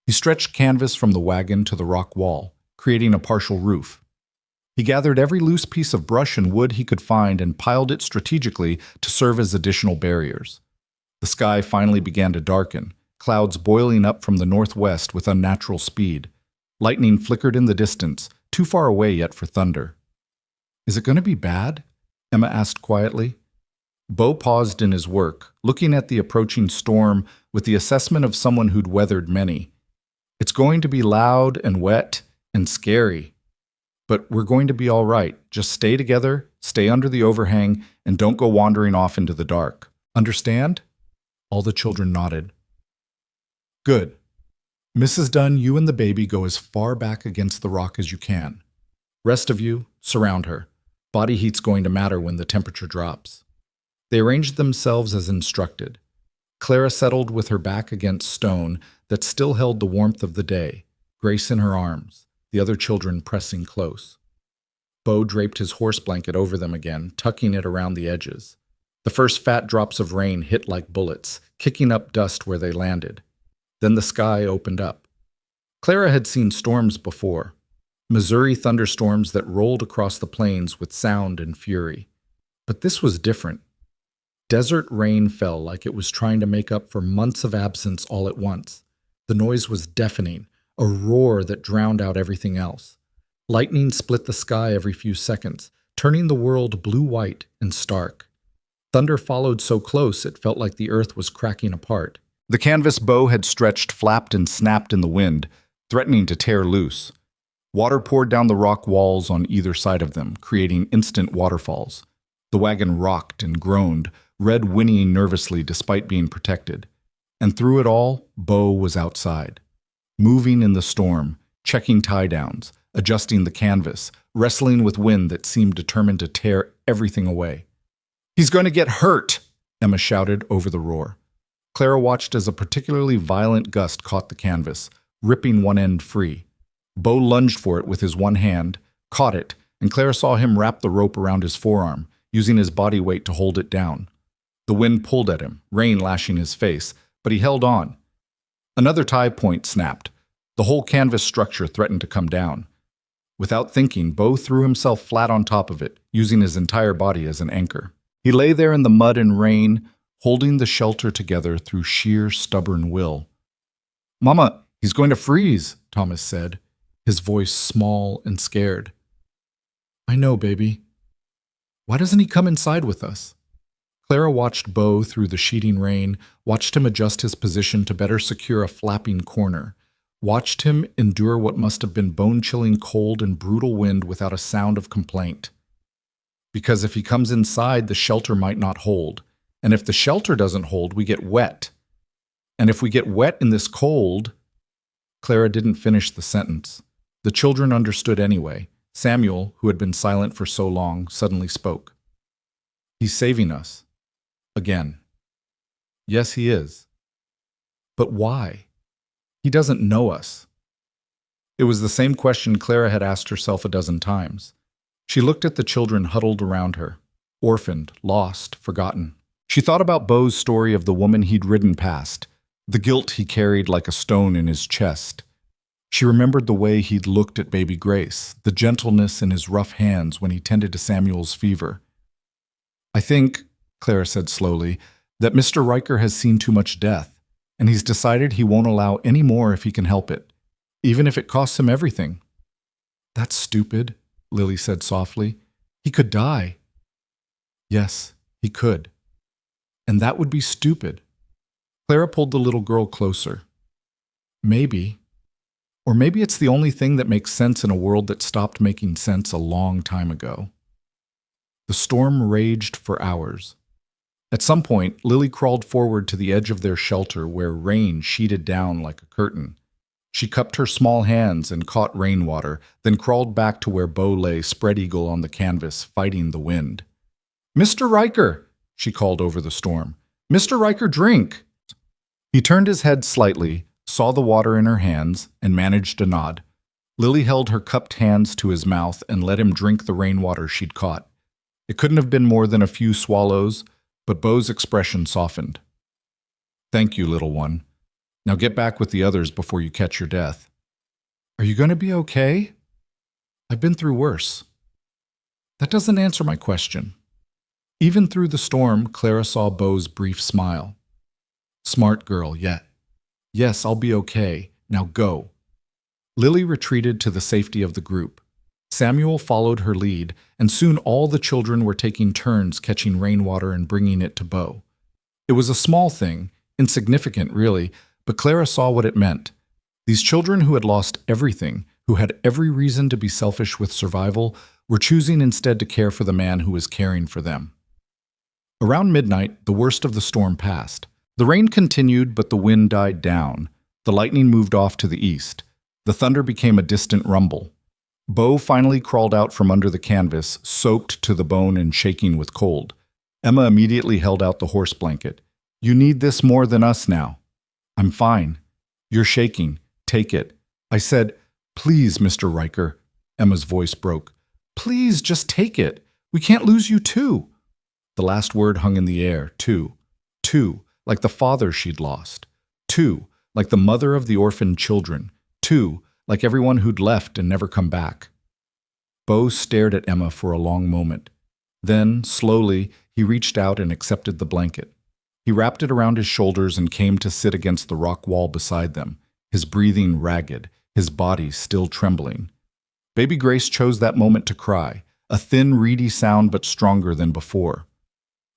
He stretched canvas from the wagon to the rock wall, creating a partial roof. He gathered every loose piece of brush and wood he could find and piled it strategically to serve as additional barriers. The sky finally began to darken, clouds boiling up from the northwest with unnatural speed. Lightning flickered in the distance, too far away yet for thunder. "Is it going to be bad?" Emma asked quietly. Bo paused in his work, looking at the approaching storm with the assessment of someone who'd weathered many. "It's going to be loud and wet and scary. But we're going to be all right. Just stay together, Stay under the overhang and don't go wandering off into the dark. Understand?" All the children nodded. "Good. Mrs. Dunn, you and the baby go as far back against the rock as you can. Rest of you, surround her. Body heat's going to matter when the temperature drops." They arranged themselves as instructed. Clara settled with her back against stone that still held the warmth of the day, Grace in her arms, the other children pressing close. Bo draped his horse blanket over them again, tucking it around the edges. The first fat drops of rain hit like bullets, kicking up dust where they landed. Then the sky opened up. Clara had seen storms before, Missouri thunderstorms that rolled across the plains with sound and fury. But this was different. Desert rain fell like it was trying to make up for months of absence all at once. The noise was deafening, a roar that drowned out everything else. Lightning split the sky every few seconds, turning the world blue-white and stark. Thunder followed so close it felt like the earth was cracking apart. The canvas bow had stretched, flapped, and snapped in the wind, threatening to tear loose. Water poured down the rock walls on either side of them, creating instant waterfalls. The wagon rocked and groaned, Red whinnying nervously despite being protected. And through it all, Bo was outside, moving in the storm, checking tie-downs, adjusting the canvas, wrestling with wind that seemed determined to tear everything away. "He's going to get hurt!" Emma shouted over the roar. Clara watched as a particularly violent gust caught the canvas, ripping one end free. Bo lunged for it with his one hand, caught it, and Clara saw him wrap the rope around his forearm, using his body weight to hold it down. The wind pulled at him, rain lashing his face, but he held on. Another tie point snapped. The whole canvas structure threatened to come down. Without thinking, Bo threw himself flat on top of it, using his entire body as an anchor. He lay there in the mud and rain, holding the shelter together through sheer stubborn will. "Mama, he's going to freeze," Thomas said, his voice small and scared. "I know, baby. Why doesn't he come inside with us?" Clara watched Bo through the sheeting rain, watched him adjust his position to better secure a flapping corner, watched him endure what must have been bone-chilling cold and brutal wind without a sound of complaint. Because if he comes inside, the shelter might not hold. And if the shelter doesn't hold, we get wet. And if we get wet in this cold... Clara didn't finish the sentence. The children understood anyway. Samuel, who had been silent for so long, suddenly spoke. "He's saving us. Again." "Yes, he is. But why? He doesn't know us." It was the same question Clara had asked herself a dozen times. She looked at the children huddled around her, orphaned, lost, forgotten. She thought about Bo's story of the woman he'd ridden past, the guilt he carried like a stone in his chest. She remembered the way he'd looked at baby Grace, the gentleness in his rough hands when he tended to Samuel's fever. "I think," Clara said slowly, "that Mr. Riker has seen too much death, and he's decided he won't allow any more if he can help it, even if it costs him everything." "That's stupid," Lily said softly. "He could die." "Yes, he could. And that would be stupid." Clara pulled the little girl closer. "Maybe. Or maybe it's the only thing that makes sense in a world that stopped making sense a long time ago." The storm raged for hours. At some point, Lily crawled forward to the edge of their shelter where rain sheeted down like a curtain. She cupped her small hands and caught rainwater, then crawled back to where Bo lay spread eagle on the canvas, fighting the wind. "Mr. Riker!" she called over the storm. "Mr. Riker, drink!" He turned his head slightly, saw the water in her hands, and managed a nod. Lily held her cupped hands to his mouth and let him drink the rainwater she'd caught. It couldn't have been more than a few swallows, but Bo's expression softened. "Thank you, little one. Now get back with the others before you catch your death." "Are you going to be okay?" "I've been through worse." "That doesn't answer my question." Even through the storm, Clara saw Bo's brief smile. "Smart girl, yet. Yes, I'll be okay. Now go." Lily retreated to the safety of the group. Samuel followed her lead, and soon all the children were taking turns catching rainwater and bringing it to Bo. It was a small thing, insignificant really, but Clara saw what it meant. These children who had lost everything, who had every reason to be selfish with survival, were choosing instead to care for the man who was caring for them. Around midnight, the worst of the storm passed. The rain continued, but the wind died down. The lightning moved off to the east. The thunder became a distant rumble. Bo finally crawled out from under the canvas, soaked to the bone and shaking with cold. Emma immediately held out the horse blanket. "You need this more than us now." "I'm fine." "You're shaking. Take it." I said, "Please, Mr. Riker." Emma's voice broke. "Please, just take it. We can't lose you too." The last word hung in the air, too. Too, like the father she'd lost. Too, like the mother of the orphaned children. Too, like everyone who'd left and never come back. Bo stared at Emma for a long moment. Then, slowly, he reached out and accepted the blanket. He wrapped it around his shoulders and came to sit against the rock wall beside them, his breathing ragged, his body still trembling. Baby Grace chose that moment to cry, a thin, reedy sound but stronger than before.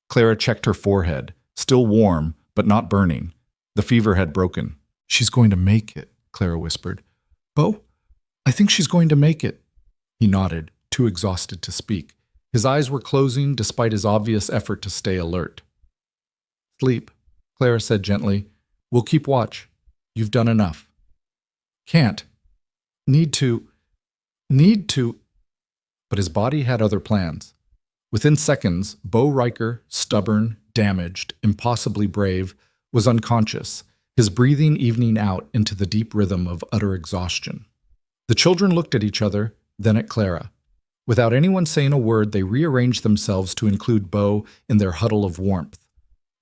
Clara checked her forehead, still warm, but not burning. The fever had broken. "She's going to make it," Clara whispered. "Bo, I think she's going to make it." He nodded, too exhausted to speak. His eyes were closing despite his obvious effort to stay alert. "Sleep," Clara said gently. "We'll keep watch. You've done enough." "Can't. Need to. But his body had other plans. Within seconds, Bo Riker, stubborn, damaged, impossibly brave, was unconscious, his breathing evening out into the deep rhythm of utter exhaustion. The children looked at each other, then at Clara. Without anyone saying a word, they rearranged themselves to include Bo in their huddle of warmth.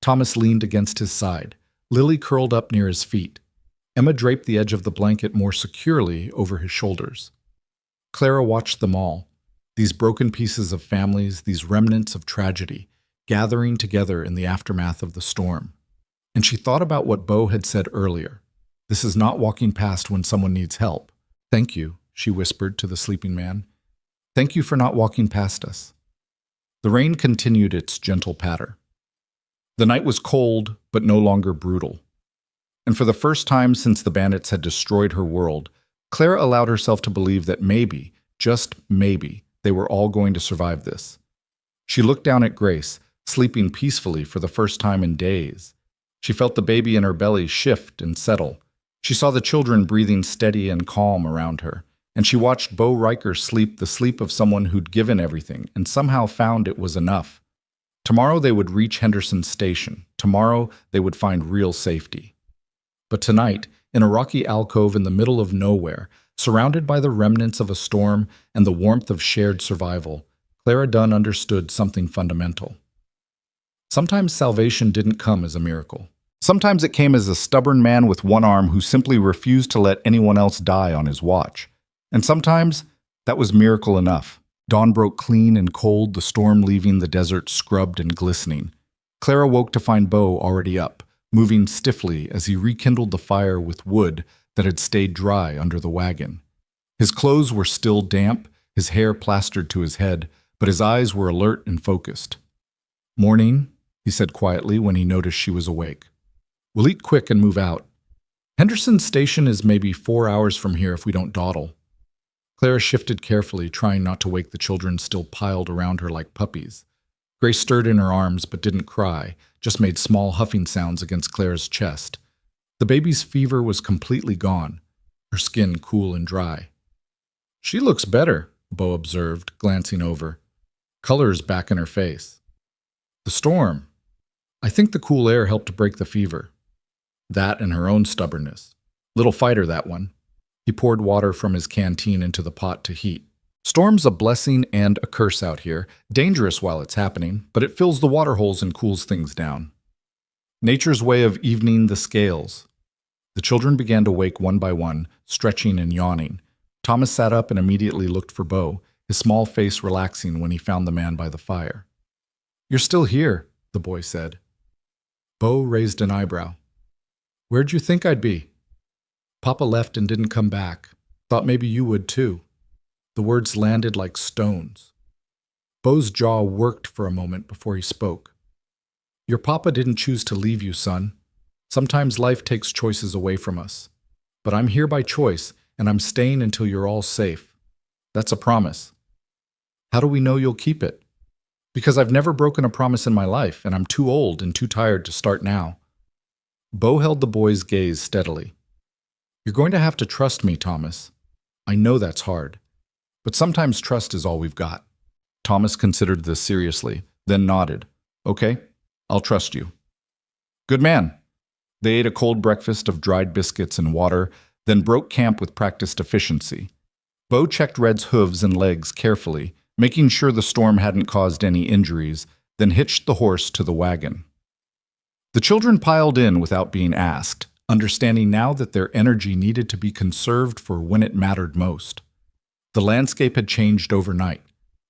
Thomas leaned against his side. Lily curled up near his feet. Emma draped the edge of the blanket more securely over his shoulders. Clara watched them all, these broken pieces of families, these remnants of tragedy, gathering together in the aftermath of the storm. And she thought about what Bo had said earlier. "This is not walking past when someone needs help." "Thank you," she whispered to the sleeping man. "Thank you for not walking past us." The rain continued its gentle patter. The night was cold, but no longer brutal. And for the first time since the bandits had destroyed her world, Clara allowed herself to believe that maybe, just maybe, they were all going to survive this. She looked down at Grace, sleeping peacefully for the first time in days. She felt the baby in her belly shift and settle. She saw the children breathing steady and calm around her, and she watched Bo Riker sleep the sleep of someone who'd given everything and somehow found it was enough. Tomorrow they would reach Henderson Station. Tomorrow they would find real safety. But tonight, in a rocky alcove in the middle of nowhere, surrounded by the remnants of a storm and the warmth of shared survival, Clara Dunn understood something fundamental. Sometimes salvation didn't come as a miracle. Sometimes it came as a stubborn man with one arm who simply refused to let anyone else die on his watch. And sometimes that was miracle enough. Dawn broke clean and cold, the storm leaving the desert scrubbed and glistening. Clara woke to find Bo already up, moving stiffly as he rekindled the fire with wood that had stayed dry under the wagon. His clothes were still damp, his hair plastered to his head, but his eyes were alert and focused. "Morning," he said quietly when he noticed she was awake. "We'll eat quick and move out. Henderson Station is maybe 4 hours from here if we don't dawdle." Clara shifted carefully, trying not to wake the children still piled around her like puppies. Grace stirred in her arms but didn't cry, just made small huffing sounds against Clara's chest. The baby's fever was completely gone, her skin cool and dry. "She looks better," Bo observed, glancing over. Color's back in her face. "The storm. I think the cool air helped break the fever. That and her own stubbornness. Little fighter, that one." He poured water from his canteen into the pot to heat. "Storm's a blessing and a curse out here, dangerous while it's happening, but it fills the water holes and cools things down. Nature's way of evening the scales." The children began to wake one by one, stretching and yawning. Thomas sat up and immediately looked for Bo, his small face relaxing when he found the man by the fire. "You're still here," the boy said. Bo raised an eyebrow. "Where'd you think I'd be?" "Papa left and didn't come back. Thought maybe you would too." The words landed like stones. Bo's jaw worked for a moment before he spoke. "Your papa didn't choose to leave you, son. Sometimes life takes choices away from us. But I'm here by choice, and I'm staying until you're all safe. That's a promise." How do we know you'll keep it? Because I've never broken a promise in my life, and I'm too old and too tired to start now. Bo held the boy's gaze steadily. You're going to have to trust me, Thomas. I know that's hard, but sometimes trust is all we've got. Thomas considered this seriously, then nodded. Okay, I'll trust you. Good man. They ate a cold breakfast of dried biscuits and water, then broke camp with practiced efficiency. Bo checked Red's hooves and legs carefully, making sure the storm hadn't caused any injuries, then hitched the horse to the wagon. The children piled in without being asked, understanding now that their energy needed to be conserved for when it mattered most. The landscape had changed overnight.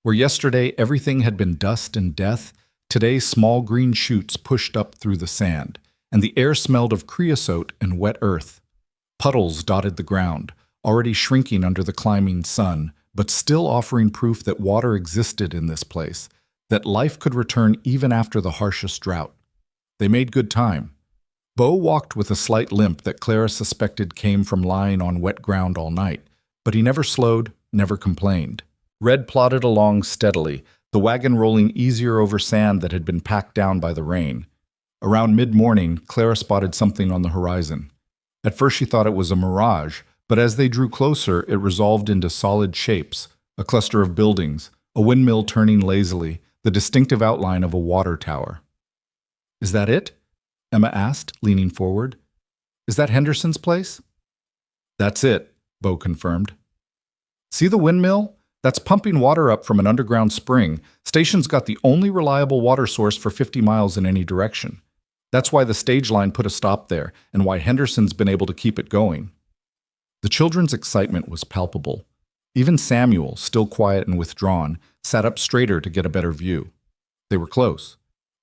Where yesterday everything had been dust and death, today small green shoots pushed up through the sand, and the air smelled of creosote and wet earth. Puddles dotted the ground, already shrinking under the climbing sun, but still offering proof that water existed in this place, that life could return even after the harshest drought. They made good time. Bo walked with a slight limp that Clara suspected came from lying on wet ground all night, but he never slowed, never complained. Red plodded along steadily, the wagon rolling easier over sand that had been packed down by the rain. Around mid-morning, Clara spotted something on the horizon. At first she thought it was a mirage, but as they drew closer, it resolved into solid shapes, a cluster of buildings, a windmill turning lazily, the distinctive outline of a water tower. Is that it? Emma asked, leaning forward. Is that Henderson's place? That's it, Bo confirmed. See the windmill? That's pumping water up from an underground spring. Station's got the only reliable water source for 50 miles in any direction. That's why the stage line put a stop there, and why Henderson's been able to keep it going. The children's excitement was palpable. Even Samuel, still quiet and withdrawn, sat up straighter to get a better view. They were close.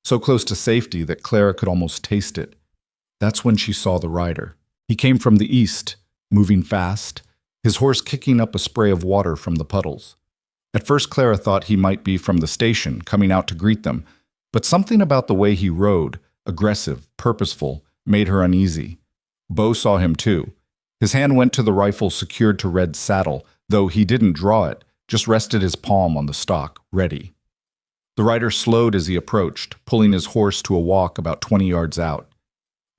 So close to safety that Clara could almost taste it. That's when she saw the rider. He came from the east, moving fast, his horse kicking up a spray of water from the puddles. At first Clara thought he might be from the station, coming out to greet them, but something about the way he rode, aggressive, purposeful, made her uneasy. Bo saw him too. His hand went to the rifle secured to Red's saddle, though he didn't draw it, just rested his palm on the stock, ready. The rider slowed as he approached, pulling his horse to a walk about 20 yards out.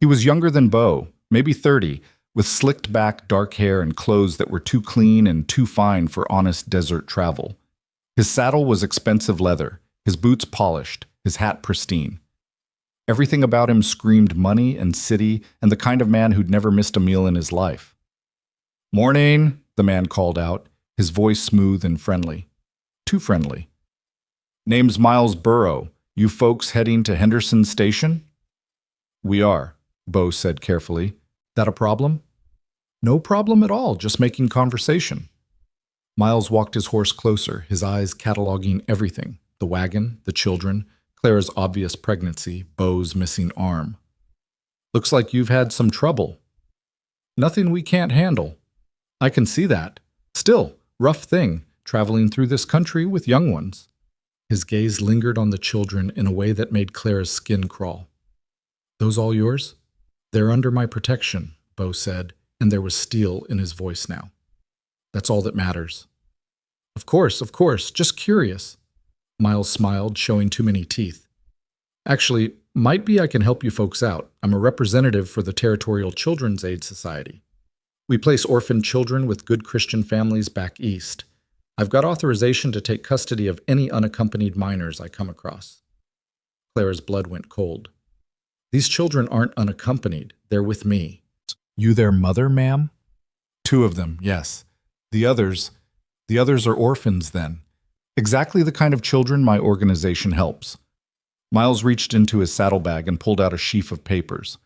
He was younger than Bo, maybe 30, with slicked back dark hair and clothes that were too clean and too fine for honest desert travel. His saddle was expensive leather, his boots polished, his hat pristine. Everything about him screamed money and city and the kind of man who'd never missed a meal in his life. "Morning," the man called out, his voice smooth and friendly. Too friendly. "Name's Miles Burrow. You folks heading to Henderson Station?" "We are," Bo said carefully. "That a problem?" "No problem at all, just making conversation." Miles walked his horse closer, his eyes cataloging everything, the wagon, the children, Clara's obvious pregnancy, Bo's missing arm. "Looks like you've had some trouble." "Nothing we can't handle." "I can see that. Still, rough thing, traveling through this country with young ones." His gaze lingered on the children in a way that made Clara's skin crawl. "Those all yours?" "They're under my protection," Bo said, and there was steel in his voice now. "That's all that matters." Of course, just curious." Miles smiled, showing too many teeth. "Actually, might be I can help you folks out. I'm a representative for the Territorial Children's Aid Society. We place orphaned children with good Christian families back east. I've got authorization to take custody of any unaccompanied minors I come across." Clara's blood went cold. "These children aren't unaccompanied. They're with me." "You their mother, ma'am?" "2 of them, yes. The others are orphans then. Exactly the kind of children my organization helps." Miles reached into his saddlebag and pulled out a sheaf of papers.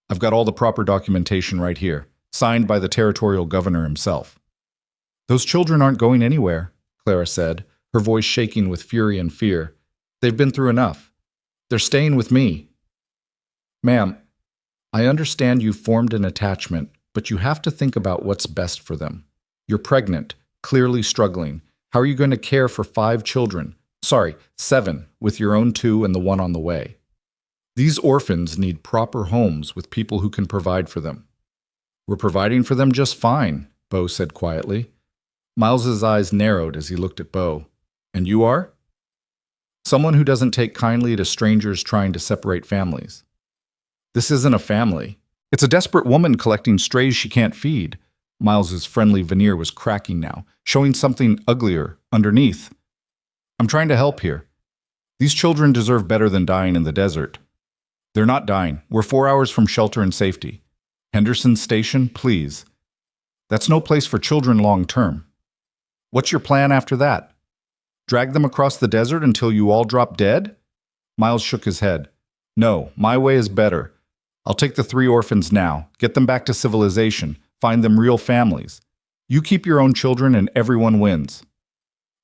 "I've got all the proper documentation right here, signed by the territorial governor himself." "Those children aren't going anywhere," Clara said, her voice shaking with fury and fear. "They've been through enough. They're staying with me." "Ma'am, I understand you've formed an attachment, but you have to think about what's best for them. You're pregnant, clearly struggling. How are you going to care for 5 children? 7, with your own 2 and the one on the way? These orphans need proper homes with people who can provide for them." "We're providing for them just fine," Bo said quietly. Miles's eyes narrowed as he looked at Bo. And you are? Someone who doesn't take kindly to strangers trying to separate families. This isn't a family. It's a desperate woman collecting strays she can't feed. Miles's friendly veneer was cracking now, showing something uglier underneath. I'm trying to help here. These children deserve better than dying in the desert. They're not dying. We're 4 hours from shelter and safety. Henderson Station, please. That's no place for children long term. What's your plan after that? Drag them across the desert until you all drop dead? Miles shook his head. No, my way is better. I'll take the 3 orphans now, get them back to civilization, find them real families. You keep your own children and everyone wins.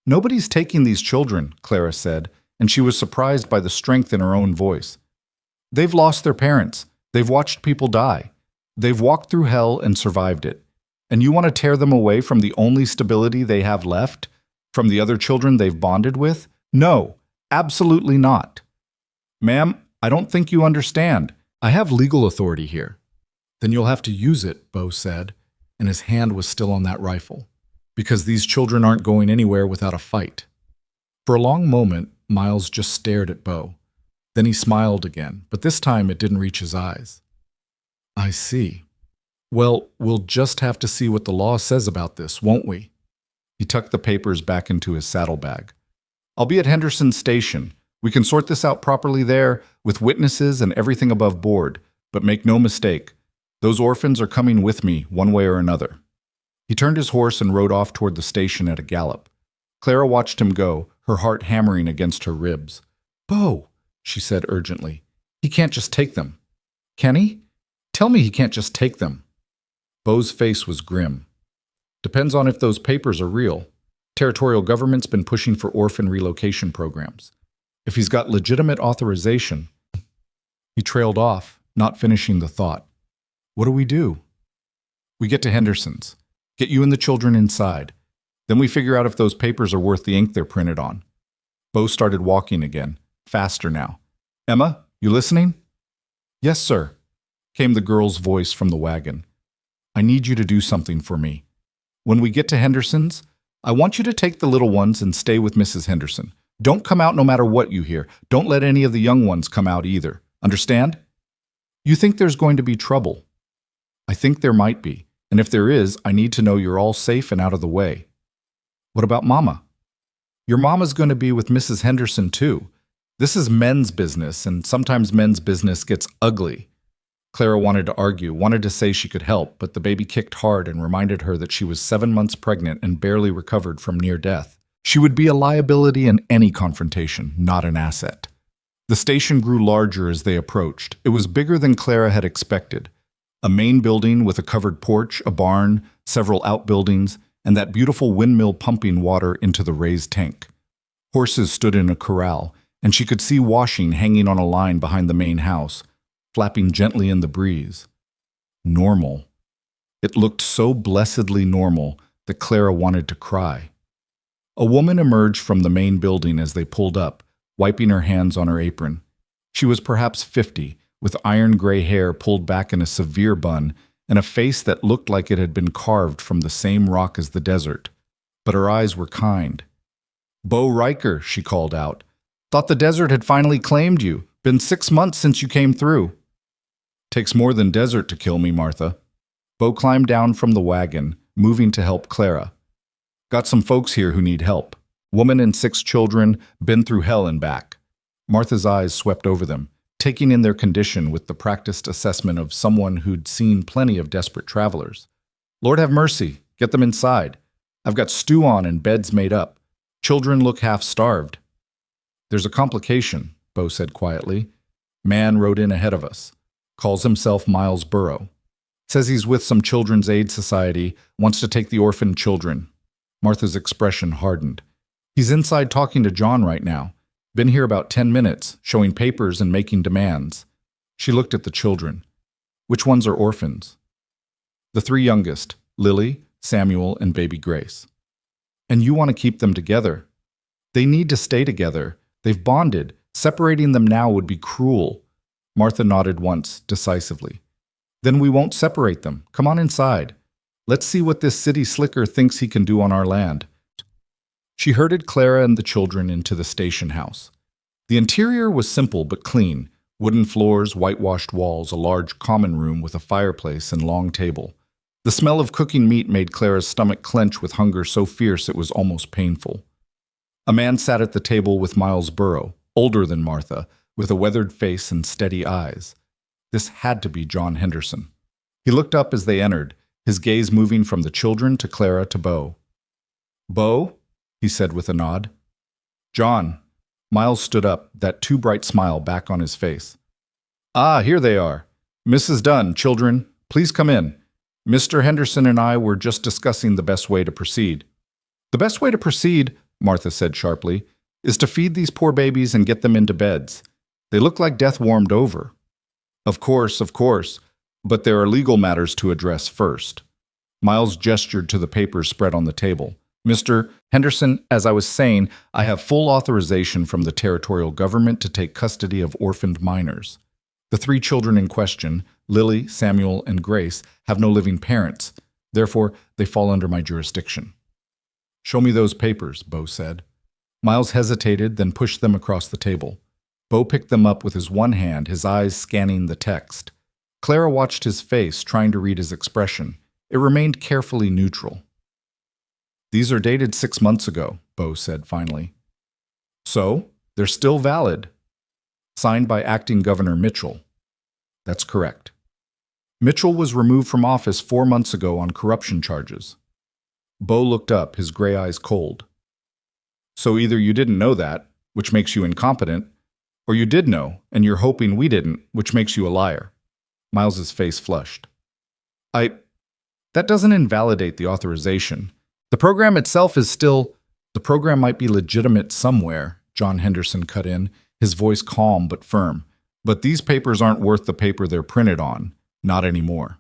Nobody's taking these children, Clara said, and she was surprised by the strength in her own voice. They've lost their parents. They've watched people die. They've walked through hell and survived it. And you want to tear them away from the only stability they have left? From the other children they've bonded with? No, absolutely not. Ma'am, I don't think you understand. I have legal authority here. Then you'll have to use it, Bo said, and his hand was still on that rifle. Because these children aren't going anywhere without a fight. For a long moment, Miles just stared at Bo. Then he smiled again, but this time it didn't reach his eyes. I see. Well, we'll just have to see what the law says about this, won't we? He tucked the papers back into his saddlebag. I'll be at Henderson Station. We can sort this out properly there, with witnesses and everything above board. But make no mistake, those orphans are coming with me, one way or another. He turned his horse and rode off toward the station at a gallop. Clara watched him go, her heart hammering against her ribs. Bo, she said urgently, he can't just take them. Can he? Tell me he can't just take them. Bo's face was grim. Depends on if those papers are real. Territorial government's been pushing for orphan relocation programs. If he's got legitimate authorization... He trailed off, not finishing the thought. What do we do? We get to Henderson's. Get you and the children inside. Then we figure out if those papers are worth the ink they're printed on. Bo started walking again, faster now. Emma, you listening? Yes, sir, came the girl's voice from the wagon. I need you to do something for me. When we get to Henderson's, I want you to take the little ones and stay with Mrs. Henderson. Don't come out no matter what you hear. Don't let any of the young ones come out either. Understand? You think there's going to be trouble. I think there might be. And if there is, I need to know you're all safe and out of the way. What about Mama? Your Mama's going to be with Mrs. Henderson too. This is men's business, and sometimes men's business gets ugly. Clara wanted to argue, wanted to say she could help, but the baby kicked hard and reminded her that she was 7 months pregnant and barely recovered from near death. She would be a liability in any confrontation, not an asset. The station grew larger as they approached. It was bigger than Clara had expected. A main building with a covered porch, a barn, several outbuildings, and that beautiful windmill pumping water into the raised tank. Horses stood in a corral, and she could see washing hanging on a line behind the main house, flapping gently in the breeze. Normal. It looked so blessedly normal that Clara wanted to cry. A woman emerged from the main building as they pulled up, wiping her hands on her apron. She was perhaps 50, with iron gray hair pulled back in a severe bun and a face that looked like it had been carved from the same rock as the desert. But her eyes were kind. Bo Riker, she called out. Thought the desert had finally claimed you. Been 6 months since you came through. Takes more than desert to kill me, Martha. Bo climbed down from the wagon, moving to help Clara. Got some folks here who need help. Woman and 6 children, been through hell and back. Martha's eyes swept over them, taking in their condition with the practiced assessment of someone who'd seen plenty of desperate travelers. Lord have mercy, get them inside. I've got stew on and beds made up. Children look half-starved. There's a complication, Bo said quietly. Man rode in ahead of us. Calls himself Miles Burrow. Says he's with some Children's Aid Society, wants to take the orphaned children. Martha's expression hardened. He's inside talking to John right now. Been here about 10 minutes, showing papers and making demands. She looked at the children. Which ones are orphans? The 3 youngest, Lily, Samuel, and baby Grace. And you want to keep them together. They need to stay together. They've bonded. Separating them now would be cruel. Martha nodded once, decisively. Then we won't separate them. Come on inside. Let's see what this city slicker thinks he can do on our land. She herded Clara and the children into the station house. The interior was simple but clean: wooden floors, whitewashed walls, a large common room with a fireplace and long table. The smell of cooking meat made Clara's stomach clench with hunger so fierce it was almost painful. A man sat at the table with Miles Burrow, older than Martha, with a weathered face and steady eyes. This had to be John Henderson. He looked up as they entered, his gaze moving from the children to Clara to Bo. "Bo?" he said with a nod. "John." Miles stood up, that too bright smile back on his face. "Ah, here they are. Mrs. Dunn, children, please come in. Mr. Henderson and I were just discussing the best way to proceed." "The best way to proceed," Martha said sharply, "is to feed these poor babies and get them into beds. They look like death warmed over." Of course, but there are legal matters to address first." Miles gestured to the papers spread on the table. "Mr. Henderson, as I was saying, I have full authorization from the territorial government to take custody of orphaned minors. The 3 children in question, Lily, Samuel, and Grace, have no living parents. Therefore, they fall under my jurisdiction." "Show me those papers," Bo said. Miles hesitated, then pushed them across the table. Bo picked them up with his one hand, his eyes scanning the text. Clara watched his face, trying to read his expression. It remained carefully neutral. "These are dated 6 months ago," Bo said finally. "So, they're still valid." "Signed by Acting Governor Mitchell." "That's correct." "Mitchell was removed from office 4 months ago on corruption charges." Bo looked up, his gray eyes cold. "So either you didn't know that, which makes you incompetent, or you did know, and you're hoping we didn't, which makes you a liar." Miles's face flushed. That doesn't invalidate the authorization. The program itself is still— The program might be legitimate somewhere," John Henderson cut in, his voice calm but firm. "But these papers aren't worth the paper they're printed on. Not anymore."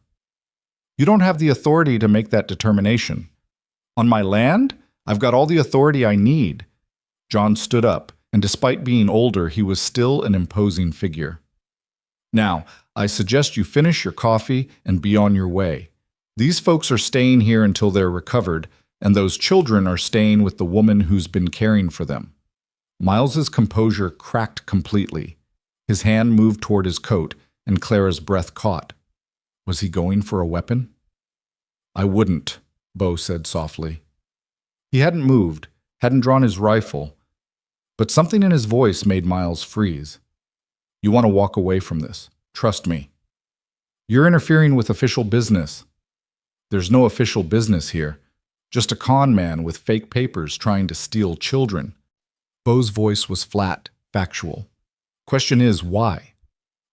"You don't have the authority to make that determination." "On my land? I've got all the authority I need." John stood up, and despite being older, he was still an imposing figure. "Now, I suggest you finish your coffee and be on your way. These folks are staying here until they're recovered, and those children are staying with the woman who's been caring for them." Miles's composure cracked completely. His hand moved toward his coat, and Clara's breath caught. Was he going for a weapon? "I wouldn't," Bo said softly. He hadn't moved, hadn't drawn his rifle, but something in his voice made Miles freeze. "You want to walk away from this. Trust me. You're interfering with official business." "There's no official business here. Just a con man with fake papers trying to steal children." Bo's voice was flat, factual. "Question is, why?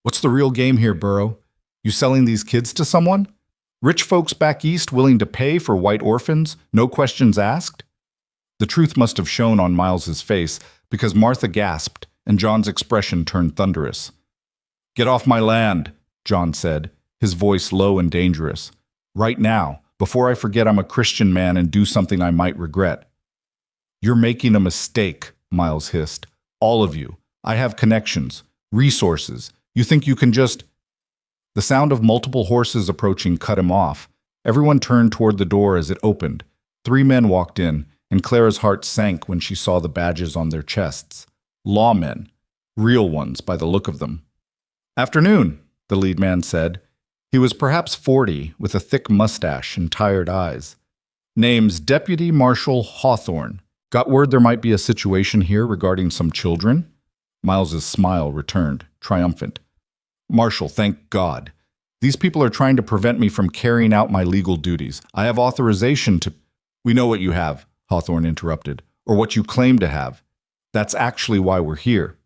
What's the real game here, Burrow? You selling these kids to someone? Rich folks back east willing to pay for white orphans, no questions asked?" The truth must have shown on Miles's face, because Martha gasped, and John's expression turned thunderous. "Get off my land," John said, his voice low and dangerous. "Right now, before I forget I'm a Christian man and do something I might regret." "You're making a mistake," Miles hissed. "All of you. I have connections, resources. You think you can just—" The sound of multiple horses approaching cut him off. Everyone turned toward the door as it opened. 3 men walked in, and Clara's heart sank when she saw the badges on their chests. Lawmen. Real ones, by the look of them. "Afternoon," the lead man said. He was perhaps 40, with a thick mustache and tired eyes. "Name's Deputy Marshal Hawthorne. Got word there might be a situation here regarding some children?" Miles's smile returned, triumphant. "Marshal, thank God. These people are trying to prevent me from carrying out my legal duties. I have authorization to—" "We know what you have," Hawthorne interrupted, "or what you claim to have. That's actually why we're here."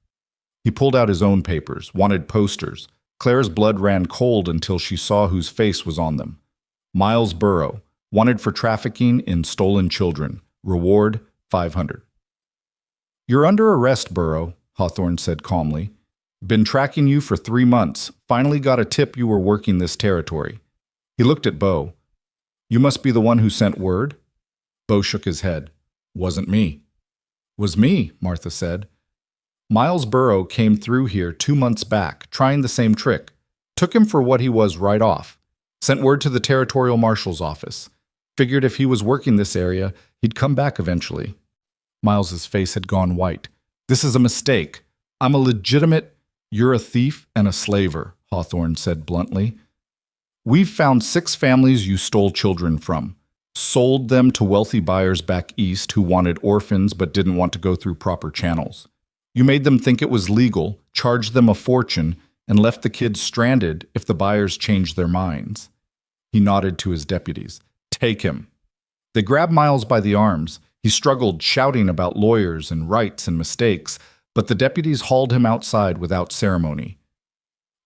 He pulled out his own papers, wanted posters. Clara's blood ran cold until she saw whose face was on them. Miles Burrow, wanted for trafficking in stolen children. Reward, 500. "You're under arrest, Burrow," Hawthorne said calmly. "Been tracking you for 3 months. Finally got a tip you were working this territory." He looked at Bo. "You must be the one who sent word?" Bo shook his head. "Wasn't me." "Was me," Martha said. "Miles Burrow came through here 2 months back, trying the same trick. Took him for what he was right off. Sent word to the territorial marshal's office. Figured if he was working this area, he'd come back eventually." Miles's face had gone white. This is a mistake. I'm a legitimate— You're a thief and a slaver, Hawthorne said bluntly. We've found 6 families you stole children from, sold them to wealthy buyers back east who wanted orphans but didn't want to go through proper channels. You made them think it was legal, charged them a fortune, and left the kids stranded if the buyers changed their minds. He nodded to his deputies. Take him. They grabbed Miles by the arms. He struggled, shouting about lawyers and rights and mistakes, but the deputies hauled him outside without ceremony.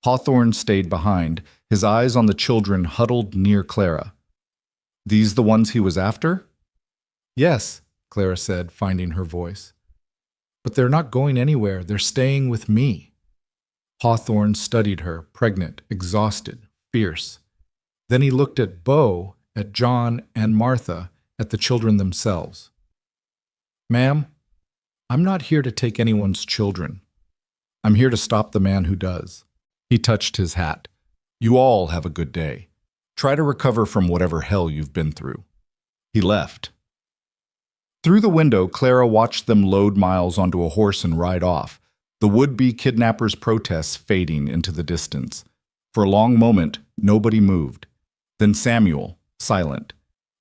Hawthorne stayed behind, his eyes on the children huddled near Clara. These the ones he was after? Yes, Clara said, finding her voice. But they're not going anywhere. They're staying with me. Hawthorne studied her, pregnant, exhausted, fierce. Then he looked at Bo, at John and Martha, at the children themselves. Ma'am, I'm not here to take anyone's children. I'm here to stop the man who does. He touched his hat. You all have a good day. Try to recover from whatever hell you've been through. He left. Through the window, Clara watched them load Miles onto a horse and ride off, the would-be kidnappers' protests fading into the distance. For a long moment, nobody moved. Then Samuel, silent.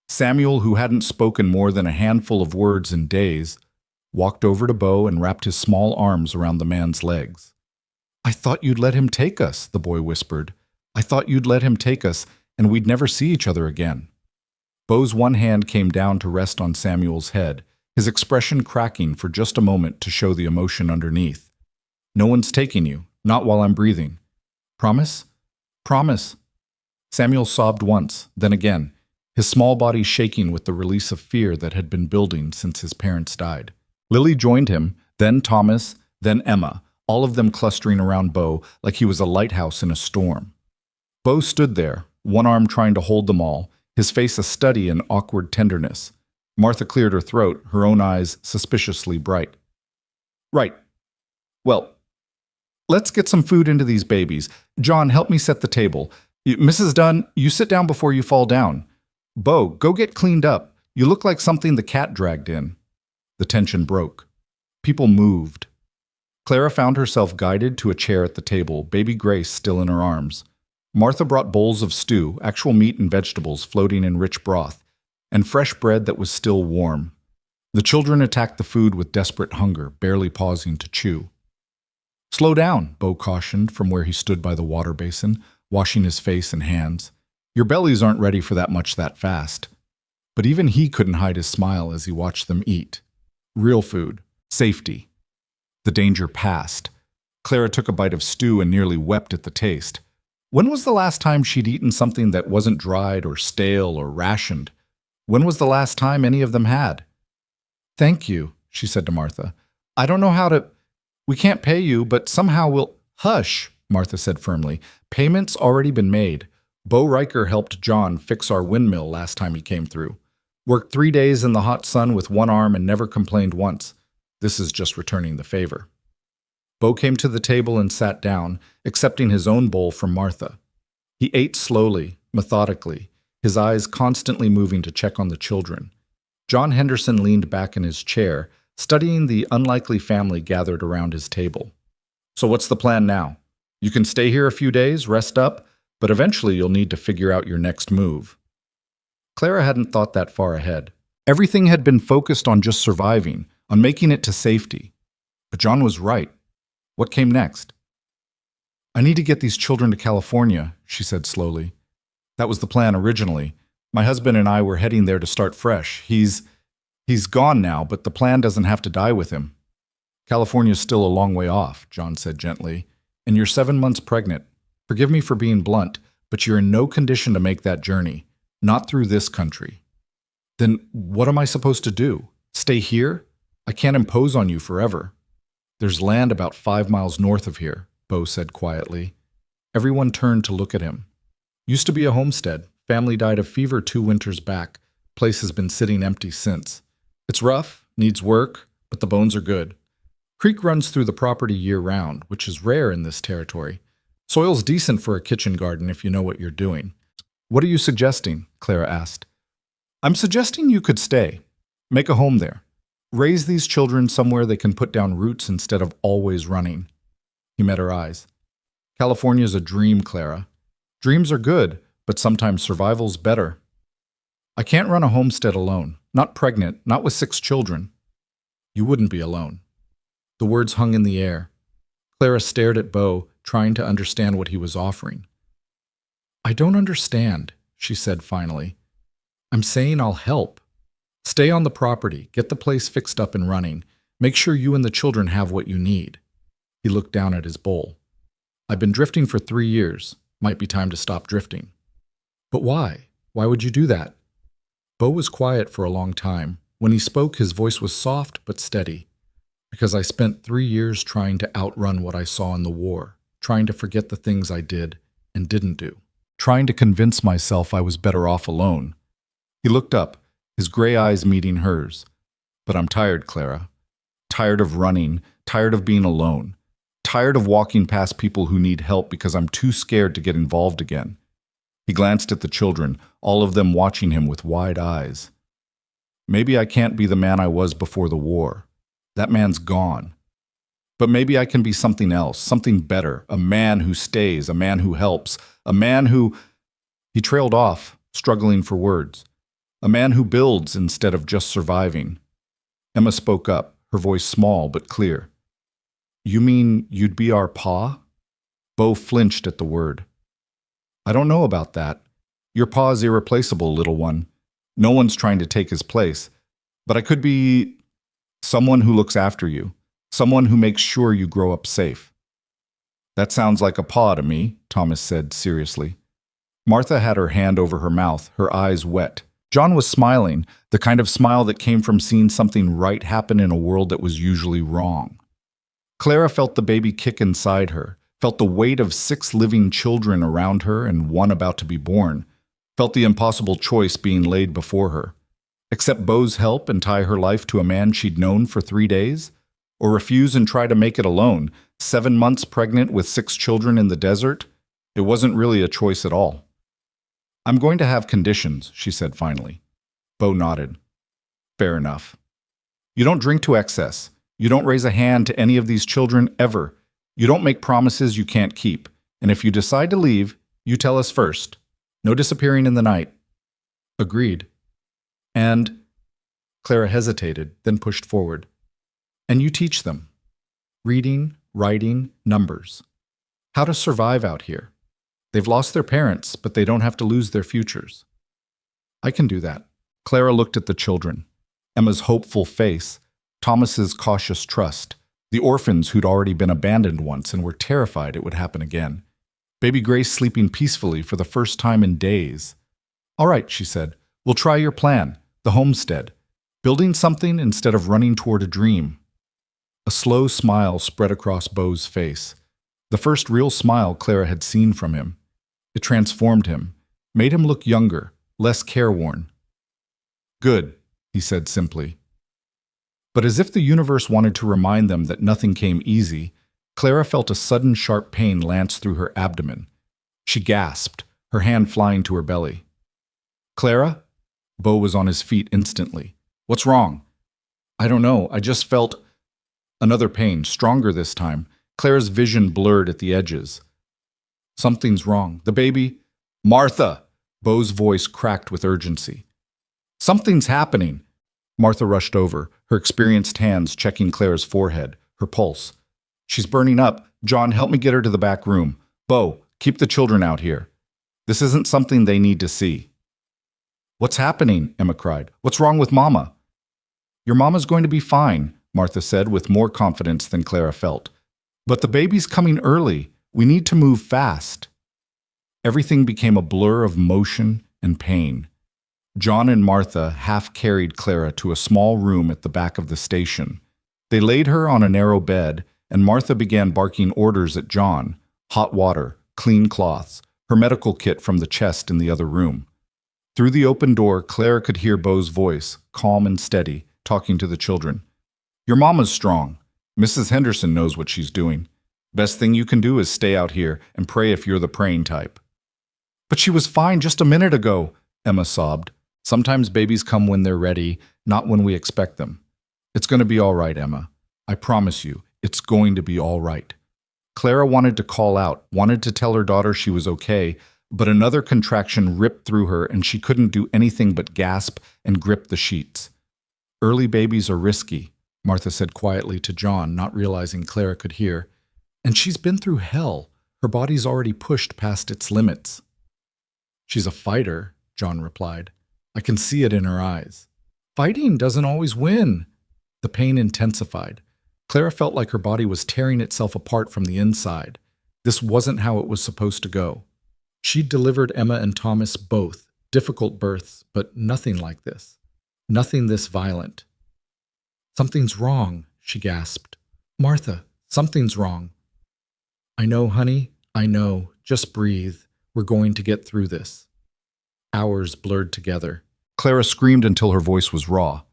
Samuel, who hadn't spoken more than a handful of words in days, walked over to Bo and wrapped his small arms around the man's legs. I thought you'd let him take us, the boy whispered. I thought you'd let him take us, and we'd never see each other again. Bo's one hand came down to rest on Samuel's head, his expression cracking for just a moment to show the emotion underneath. No one's taking you, not while I'm breathing. Promise? Promise. Samuel sobbed once, then again, his small body shaking with the release of fear that had been building since his parents died. Lily joined him, then Thomas, then Emma, all of them clustering around Bo like he was a lighthouse in a storm. Bo stood there, one arm trying to hold them all, his face a study in awkward tenderness. Martha cleared her throat, her own eyes suspiciously bright. Right. Well, let's get some food into these babies. John, help me set the table. Mrs. Dunn, you sit down before you fall down. Bo, go get cleaned up. You look like something the cat dragged in. The tension broke. People moved. Clara found herself guided to a chair at the table, baby Grace still in her arms. Martha brought bowls of stew, actual meat and vegetables floating in rich broth, and fresh bread that was still warm. The children attacked the food with desperate hunger, barely pausing to chew. Slow down, Bo cautioned from where he stood by the water basin, washing his face and hands. Your bellies aren't ready for that much that fast. But even he couldn't hide his smile as he watched them eat. Real food. Safety. The danger passed. Clara took a bite of stew and nearly wept at the taste. When was the last time she'd eaten something that wasn't dried or stale or rationed? When was the last time any of them had? Thank you, she said to Martha. I don't know how to— We can't pay you, but somehow we'll— Hush, Martha said firmly. Payment's already been made. Bo Riker helped John fix our windmill last time he came through. Worked 3 days in the hot sun with one arm and never complained once. This is just returning the favor. Bo came to the table and sat down, accepting his own bowl from Martha. He ate slowly, methodically, his eyes constantly moving to check on the children. John Henderson leaned back in his chair, studying the unlikely family gathered around his table. So what's the plan now? You can stay here a few days, rest up, but eventually you'll need to figure out your next move. Clara hadn't thought that far ahead. Everything had been focused on just surviving, on making it to safety. But John was right. What came next? I need to get these children to California, she said slowly. That was the plan originally. My husband and I were heading there to start fresh. He's gone now, but the plan doesn't have to die with him. California's still a long way off, John said gently. And you're 7 months pregnant. Forgive me for being blunt, but you're in no condition to make that journey. Not through this country. Then what am I supposed to do? Stay here? I can't impose on you forever. There's land about 5 miles north of here, Bo said quietly. Everyone turned to look at him. Used to be a homestead. Family died of fever 2 winters back. Place has been sitting empty since. It's rough, needs work, but the bones are good. Creek runs through the property year-round, which is rare in this territory. Soil's decent for a kitchen garden if you know what you're doing. What are you suggesting? Clara asked. I'm suggesting you could stay. Make a home there. Raise these children somewhere they can put down roots instead of always running. He met her eyes. California's a dream, Clara. Dreams are good, but sometimes survival's better. I can't run a homestead alone. Not pregnant, not with 6 children. You wouldn't be alone. The words hung in the air. Clara stared at Bo, trying to understand what he was offering. I don't understand, she said finally. I'm saying I'll help. Stay on the property, get the place fixed up and running. Make sure you and the children have what you need. He looked down at his bowl. I've been drifting for 3 years. Might be time to stop drifting. But why? Why would you do that? Bo was quiet for a long time. When he spoke, his voice was soft but steady. Because I spent 3 years trying to outrun what I saw in the war, trying to forget the things I did and didn't do, trying to convince myself I was better off alone. He looked up, his gray eyes meeting hers. But I'm tired, Clara. Tired of running, tired of being alone. Tired of walking past people who need help because I'm too scared to get involved again. He glanced at the children, all of them watching him with wide eyes. Maybe I can't be the man I was before the war. That man's gone. But maybe I can be something else, something better, a man who stays, a man who helps, a man who... He trailed off, struggling for words. A man who builds instead of just surviving. Emma spoke up, her voice small but clear. You mean you'd be our pa? Bo flinched at the word. I don't know about that. Your pa's irreplaceable, little one. No one's trying to take his place. But I could be someone who looks after you, someone who makes sure you grow up safe. That sounds like a pa to me, Thomas said seriously. Martha had her hand over her mouth, her eyes wet. John was smiling, the kind of smile that came from seeing something right happen in a world that was usually wrong. Clara felt the baby kick inside her, felt the weight of 6 living children around her and one about to be born, felt the impossible choice being laid before her. Accept Bo's help and tie her life to a man she'd known for 3 days? Or refuse and try to make it alone, 7 months pregnant with 6 children in the desert? It wasn't really a choice at all. I'm going to have conditions, she said finally. Bo nodded. Fair enough. You don't drink to excess. You don't raise a hand to any of these children ever. You don't make promises you can't keep. And if you decide to leave, you tell us first. No disappearing in the night. Agreed. And Clara hesitated, then pushed forward. And you teach them. Reading, writing, numbers. How to survive out here. They've lost their parents, but they don't have to lose their futures. I can do that. Clara looked at the children. Emma's hopeful face, Thomas's cautious trust, the orphans who'd already been abandoned once and were terrified it would happen again. Baby Grace sleeping peacefully for the first time in days. All right, she said, we'll try your plan, the homestead. Building something instead of running toward a dream. A slow smile spread across Bo's face. The first real smile Clara had seen from him. It transformed him, made him look younger, less careworn. Good, he said simply. But as if the universe wanted to remind them that nothing came easy, Clara felt a sudden sharp pain lance through her abdomen. She gasped, her hand flying to her belly. Clara? Bo was on his feet instantly. What's wrong? I don't know, I just felt... Another pain, stronger this time. Clara's vision blurred at the edges. Something's wrong. The baby... Martha! Bo's voice cracked with urgency. Something's happening. Martha rushed over, her experienced hands checking Clara's forehead, her pulse. She's burning up. John, help me get her to the back room. Bo, keep the children out here. This isn't something they need to see. What's happening? Emma cried. What's wrong with Mama? Your Mama's going to be fine, Martha said with more confidence than Clara felt. But the baby's coming early. We need to move fast. Everything became a blur of motion and pain. John and Martha half-carried Clara to a small room at the back of the station. They laid her on a narrow bed, and Martha began barking orders at John. Hot water, clean cloths, her medical kit from the chest in the other room. Through the open door, Clara could hear Bo's voice, calm and steady, talking to the children. Your Mama's strong. Mrs. Henderson knows what she's doing. Best thing you can do is stay out here and pray if you're the praying type. But she was fine just a minute ago, Emma sobbed. Sometimes babies come when they're ready, not when we expect them. It's going to be all right, Emma. I promise you, it's going to be all right. Clara wanted to call out, wanted to tell her daughter she was okay, but another contraction ripped through her and she couldn't do anything but gasp and grip the sheets. Early babies are risky, Martha said quietly to John, not realizing Clara could hear. And she's been through hell. Her body's already pushed past its limits. She's a fighter, John replied. I can see it in her eyes. Fighting doesn't always win. The pain intensified. Clara felt like her body was tearing itself apart from the inside. This wasn't how it was supposed to go. She'd delivered Emma and Thomas both, difficult births, but nothing like this. Nothing this violent. Something's wrong, she gasped. Martha, something's wrong. I know, honey, I know. Just breathe. We're going to get through this. Hours blurred together. Clara screamed until her voice was raw.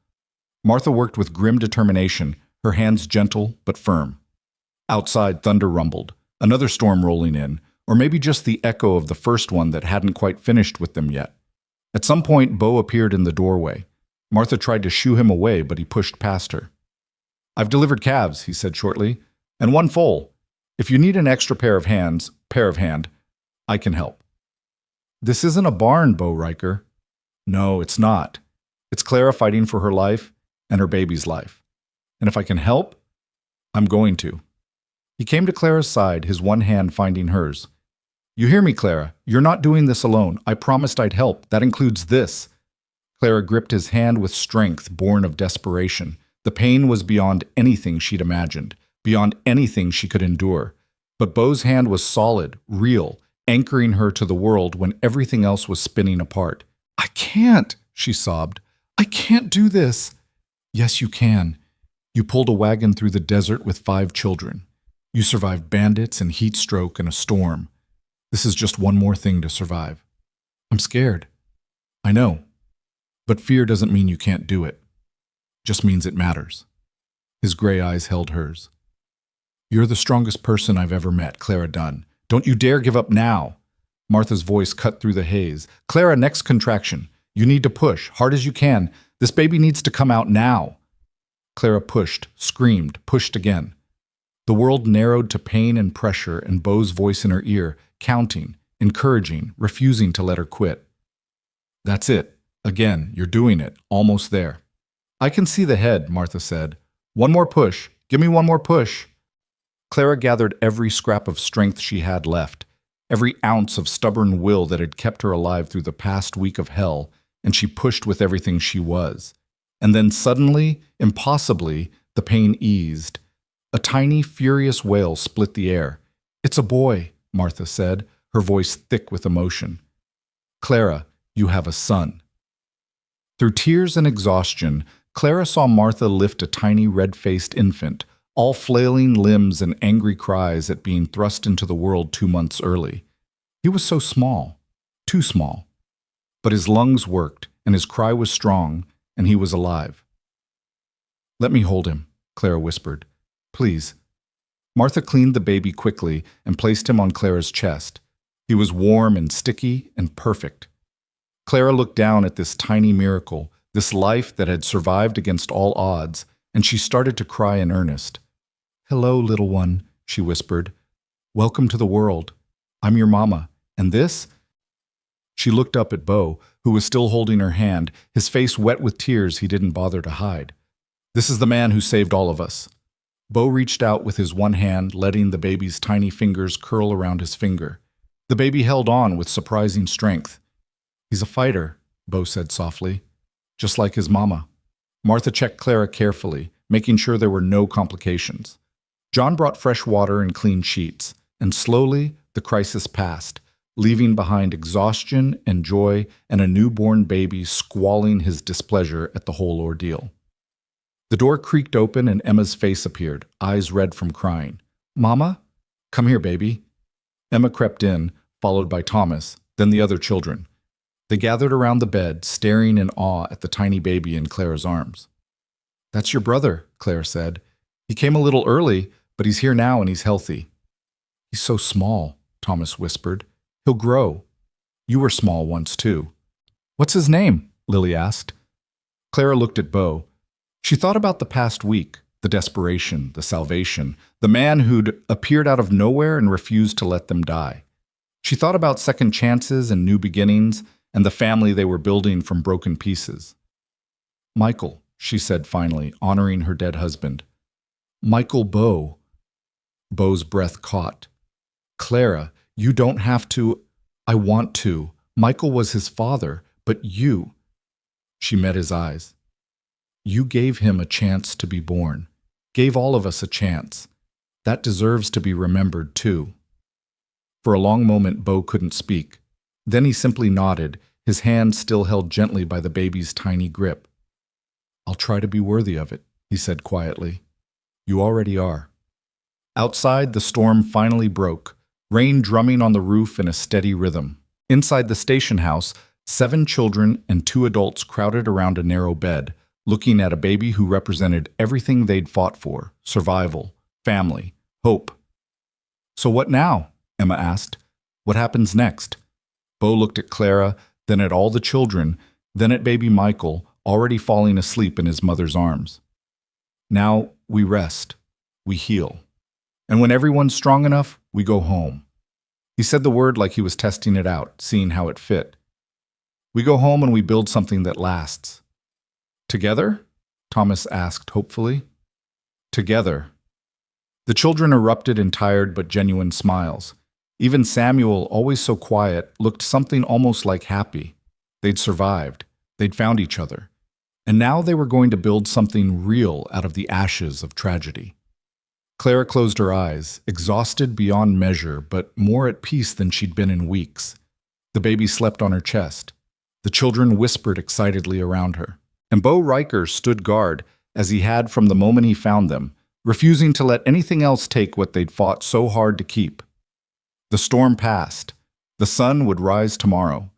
Martha worked with grim determination, her hands gentle but firm. Outside, thunder rumbled, another storm rolling in, or maybe just the echo of the first one that hadn't quite finished with them yet. At some point, Bo appeared in the doorway. Martha tried to shoo him away, but he pushed past her. I've delivered calves, he said shortly, and one foal. If you need an extra pair of hand, I can help. This isn't a barn, Bo Riker. No, it's not. It's Clara fighting for her life and her baby's life. And if I can help, I'm going to. He came to Clara's side, his one hand finding hers. You hear me, Clara? You're not doing this alone. I promised I'd help. That includes this. Clara gripped his hand with strength born of desperation. The pain was beyond anything she'd imagined, beyond anything she could endure. But Bo's hand was solid, real, anchoring her to the world when everything else was spinning apart. I can't, she sobbed. I can't do this. Yes, you can. You pulled a wagon through the desert with 5 children. You survived bandits and heat stroke and a storm. This is just one more thing to survive. I'm scared. I know. But fear doesn't mean you can't do it. Just means it matters. His gray eyes held hers. You're the strongest person I've ever met, Clara Dunn. Don't you dare give up now. Martha's voice cut through the haze. Clara, next contraction. You need to push, hard as you can. This baby needs to come out now. Clara pushed, screamed, pushed again. The world narrowed to pain and pressure and Bo's voice in her ear, counting, encouraging, refusing to let her quit. That's it. Again, you're doing it. Almost there. I can see the head, Martha said. One more push. Give me one more push. Clara gathered every scrap of strength she had left, every ounce of stubborn will that had kept her alive through the past week of hell, and she pushed with everything she was. And then suddenly, impossibly, the pain eased. A tiny, furious wail split the air. It's a boy, Martha said, her voice thick with emotion. Clara, you have a son. Through tears and exhaustion, Clara saw Martha lift a tiny red-faced infant, all flailing limbs and angry cries at being thrust into the world 2 months early. He was so small, too small. But his lungs worked, and his cry was strong, and he was alive. Let me hold him, Clara whispered. Please. Martha cleaned the baby quickly and placed him on Clara's chest. He was warm and sticky and perfect. Clara looked down at this tiny miracle, this life that had survived against all odds, and she started to cry in earnest. Hello, little one, she whispered. Welcome to the world. I'm your mama. And this? She looked up at Bo, who was still holding her hand, his face wet with tears he didn't bother to hide. This is the man who saved all of us. Bo reached out with his one hand, letting the baby's tiny fingers curl around his finger. The baby held on with surprising strength. He's a fighter, Bo said softly, just like his mama. Martha checked Clara carefully, making sure there were no complications. John brought fresh water and clean sheets, and slowly the crisis passed, leaving behind exhaustion and joy and a newborn baby squalling his displeasure at the whole ordeal. The door creaked open and Emma's face appeared, eyes red from crying. Mama? Come here, baby. Emma crept in, followed by Thomas, then the other children. They gathered around the bed, staring in awe at the tiny baby in Clara's arms. That's your brother, Claire said. He came a little early, but he's here now and he's healthy. He's so small, Thomas whispered. He'll grow. You were small once, too. What's his name? Lily asked. Clara looked at Bo. She thought about the past week, the desperation, the salvation, the man who'd appeared out of nowhere and refused to let them die. She thought about second chances and new beginnings and the family they were building from broken pieces. Michael, she said finally, honoring her dead husband. Michael Bow. Beau's breath caught. Clara, you don't have to. I want to. Michael was his father, but you. She met his eyes. You gave him a chance to be born. Gave all of us a chance. That deserves to be remembered, too. For a long moment, Beau couldn't speak. Then he simply nodded, his hand still held gently by the baby's tiny grip. I'll try to be worthy of it, he said quietly. You already are. Outside, the storm finally broke, rain drumming on the roof in a steady rhythm. Inside the station house, 7 children and 2 adults crowded around a narrow bed, looking at a baby who represented everything they'd fought for: survival, family, hope. So what now? Emma asked. What happens next? Beau looked at Clara, then at all the children, then at baby Michael, already falling asleep in his mother's arms. Now we rest, we heal. And when everyone's strong enough, we go home. He said the word like he was testing it out, seeing how it fit. We go home and we build something that lasts. Together? Thomas asked hopefully. Together. The children erupted in tired but genuine smiles. Even Samuel, always so quiet, looked something almost like happy. They'd survived. They'd found each other. And now they were going to build something real out of the ashes of tragedy. Clara closed her eyes, exhausted beyond measure, but more at peace than she'd been in weeks. The baby slept on her chest. The children whispered excitedly around her. And Beau Riker stood guard, as he had from the moment he found them, refusing to let anything else take what they'd fought so hard to keep. The storm passed. The sun would rise tomorrow.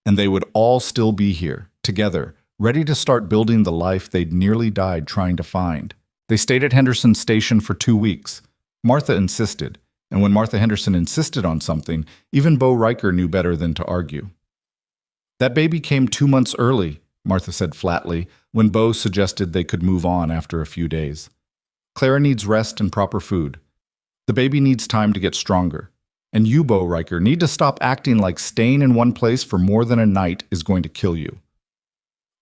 And they would all still be here, together, ready to start building the life they'd nearly died trying to find. They stayed at Henderson Station for 2 weeks. Martha insisted, and when Martha Henderson insisted on something, even Beau Riker knew better than to argue. That baby came 2 months early, Martha said flatly, when Beau suggested they could move on after a few days. Clara needs rest and proper food. The baby needs time to get stronger. And you, Beau Riker, need to stop acting like staying in one place for more than a night is going to kill you.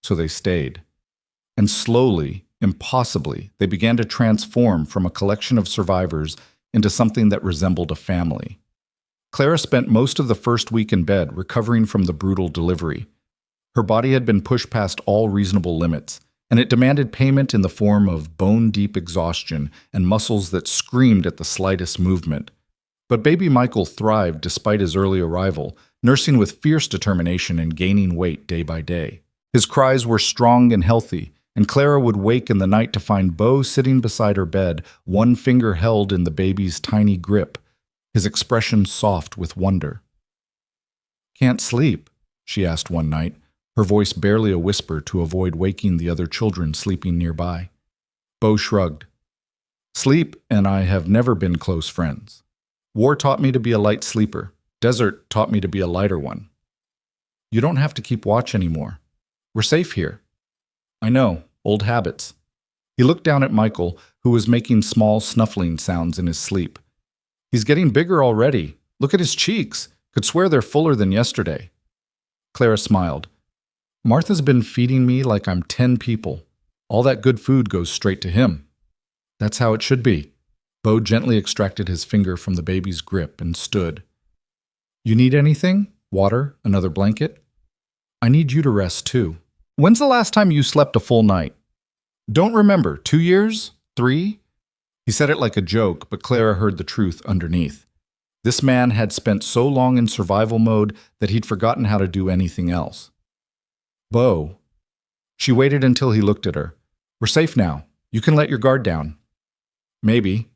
So they stayed. And slowly, impossibly, they began to transform from a collection of survivors into something that resembled a family. Clara spent most of the first week in bed recovering from the brutal delivery. Her body had been pushed past all reasonable limits, and it demanded payment in the form of bone-deep exhaustion and muscles that screamed at the slightest movement. But baby Michael thrived despite his early arrival, nursing with fierce determination and gaining weight day by day. His cries were strong and healthy, and Clara would wake in the night to find Beau sitting beside her bed, one finger held in the baby's tiny grip, his expression soft with wonder. "Can't sleep?" she asked one night, her voice barely a whisper to avoid waking the other children sleeping nearby. Beau shrugged. "Sleep and I have never been close friends. War taught me to be a light sleeper. Desert taught me to be a lighter one. You don't have to keep watch anymore. We're safe here." "I know, old habits." He looked down at Michael, who was making small snuffling sounds in his sleep. "He's getting bigger already. Look at his cheeks. Could swear they're fuller than yesterday." Clara smiled. "Martha's been feeding me like I'm 10 people. All that good food goes straight to him. That's how it should be." Beau gently extracted his finger from the baby's grip and stood. "You need anything? Water? Another blanket? I need you to rest too. When's the last time you slept a full night? Don't remember. 2 years? 3? He said it like a joke, but Clara heard the truth underneath. This man had spent so long in survival mode that he'd forgotten how to do anything else. "Beau." She waited until he looked at her. "We're safe now. You can let your guard down." "Maybe."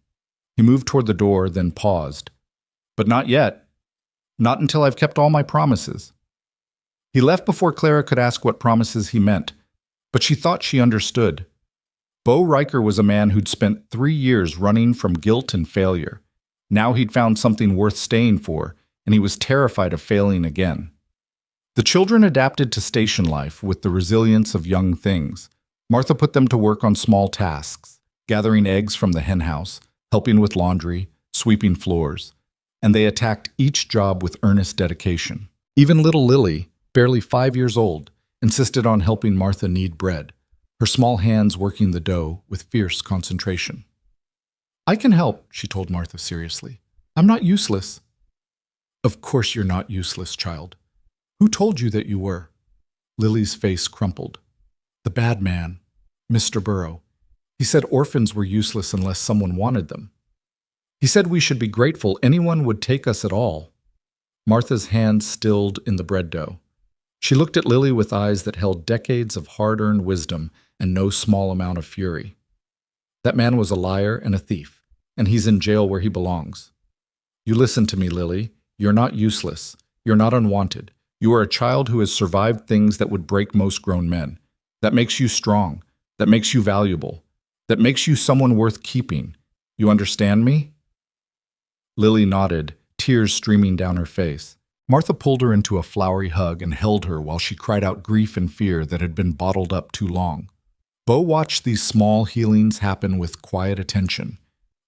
He moved toward the door, then paused. "But not yet. Not until I've kept all my promises." He left before Clara could ask what promises he meant, but she thought she understood. Beau Riker was a man who'd spent 3 years running from guilt and failure. Now he'd found something worth staying for, and he was terrified of failing again. The children adapted to station life with the resilience of young things. Martha put them to work on small tasks, gathering eggs from the henhouse, helping with laundry, sweeping floors, and they attacked each job with earnest dedication. Even little Lily, barely 5 years old, insisted on helping Martha knead bread, her small hands working the dough with fierce concentration. "I can help," she told Martha seriously. "I'm not useless." "Of course you're not useless, child. Who told you that you were?" Lily's face crumpled. "The bad man, Mr. Burrow. He said orphans were useless unless someone wanted them. He said we should be grateful anyone would take us at all." Martha's hands stilled in the bread dough. She looked at Lily with eyes that held decades of hard-earned wisdom and no small amount of fury. "That man was a liar and a thief, and he's in jail where he belongs. You listen to me, Lily. You're not useless. You're not unwanted. You are a child who has survived things that would break most grown men. That makes you strong. That makes you valuable. That makes you someone worth keeping. You understand me?" Lily nodded, tears streaming down her face. Martha pulled her into a flowery hug and held her while she cried out grief and fear that had been bottled up too long. Bo watched these small healings happen with quiet attention.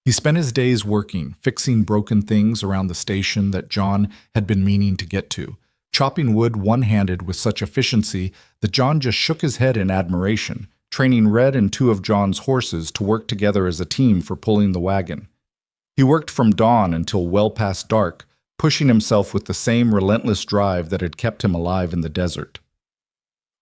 He spent his days working, fixing broken things around the station that John had been meaning to get to, chopping wood one-handed with such efficiency that John just shook his head in admiration, training Red and 2 of John's horses to work together as a team for pulling the wagon. He worked from dawn until well past dark, pushing himself with the same relentless drive that had kept him alive in the desert.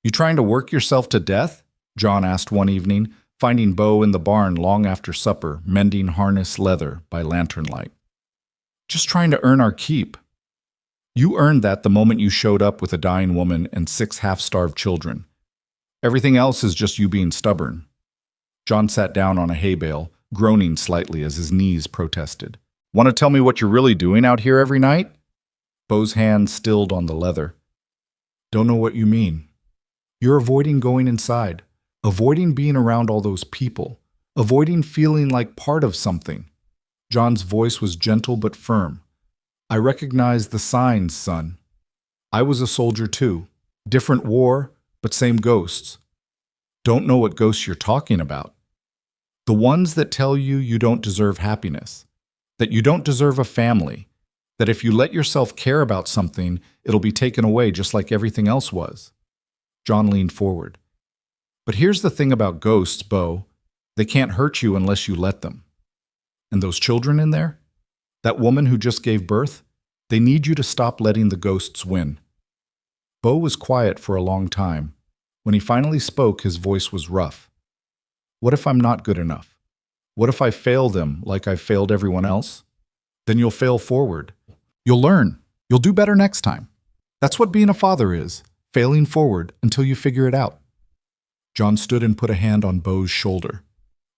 "You trying to work yourself to death?" John asked one evening, finding Bo in the barn long after supper, mending harness leather by lantern light. "Just trying to earn our keep." "You earned that the moment you showed up with a dying woman and 6 half-starved children. Everything else is just you being stubborn." John sat down on a hay bale, groaning slightly as his knees protested. "Want to tell me what you're really doing out here every night?" Bo's hand stilled on the leather. "Don't know what you mean." "You're avoiding going inside, avoiding being around all those people, avoiding feeling like part of something." John's voice was gentle but firm. "I recognize the signs, son. I was a soldier too. Different war, but same ghosts." "Don't know what ghosts you're talking about." "The ones that tell you you don't deserve happiness, that you don't deserve a family, that if you let yourself care about something, it'll be taken away just like everything else was." John leaned forward. "But here's the thing about ghosts, Bo. They can't hurt you unless you let them. And those children in there? That woman who just gave birth? They need you to stop letting the ghosts win." Bo was quiet for a long time. When he finally spoke, his voice was rough. "What if I'm not good enough? What if I fail them like I've failed everyone else? Then you'll fail forward. You'll learn. You'll do better next time. That's what being a father is, failing forward until you figure it out." John stood and put a hand on Bo's shoulder.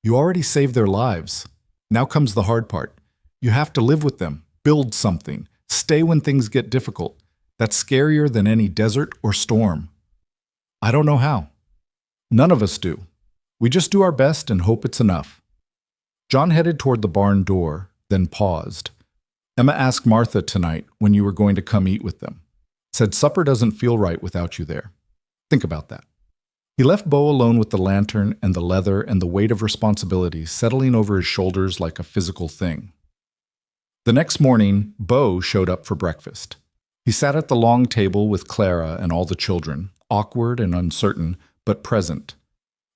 "You already saved their lives. Now comes the hard part. You have to live with them, build something, stay when things get difficult. That's scarier than any desert or storm." "I don't know how." "None of us do. We just do our best and hope it's enough." John headed toward the barn door, then paused. "Emma asked Martha tonight when you were going to come eat with them. Said supper doesn't feel right without you there. Think about that." He left Bo alone with the lantern and the leather and the weight of responsibility settling over his shoulders like a physical thing. The next morning, Bo showed up for breakfast. He sat at the long table with Clara and all the children, awkward and uncertain, but present.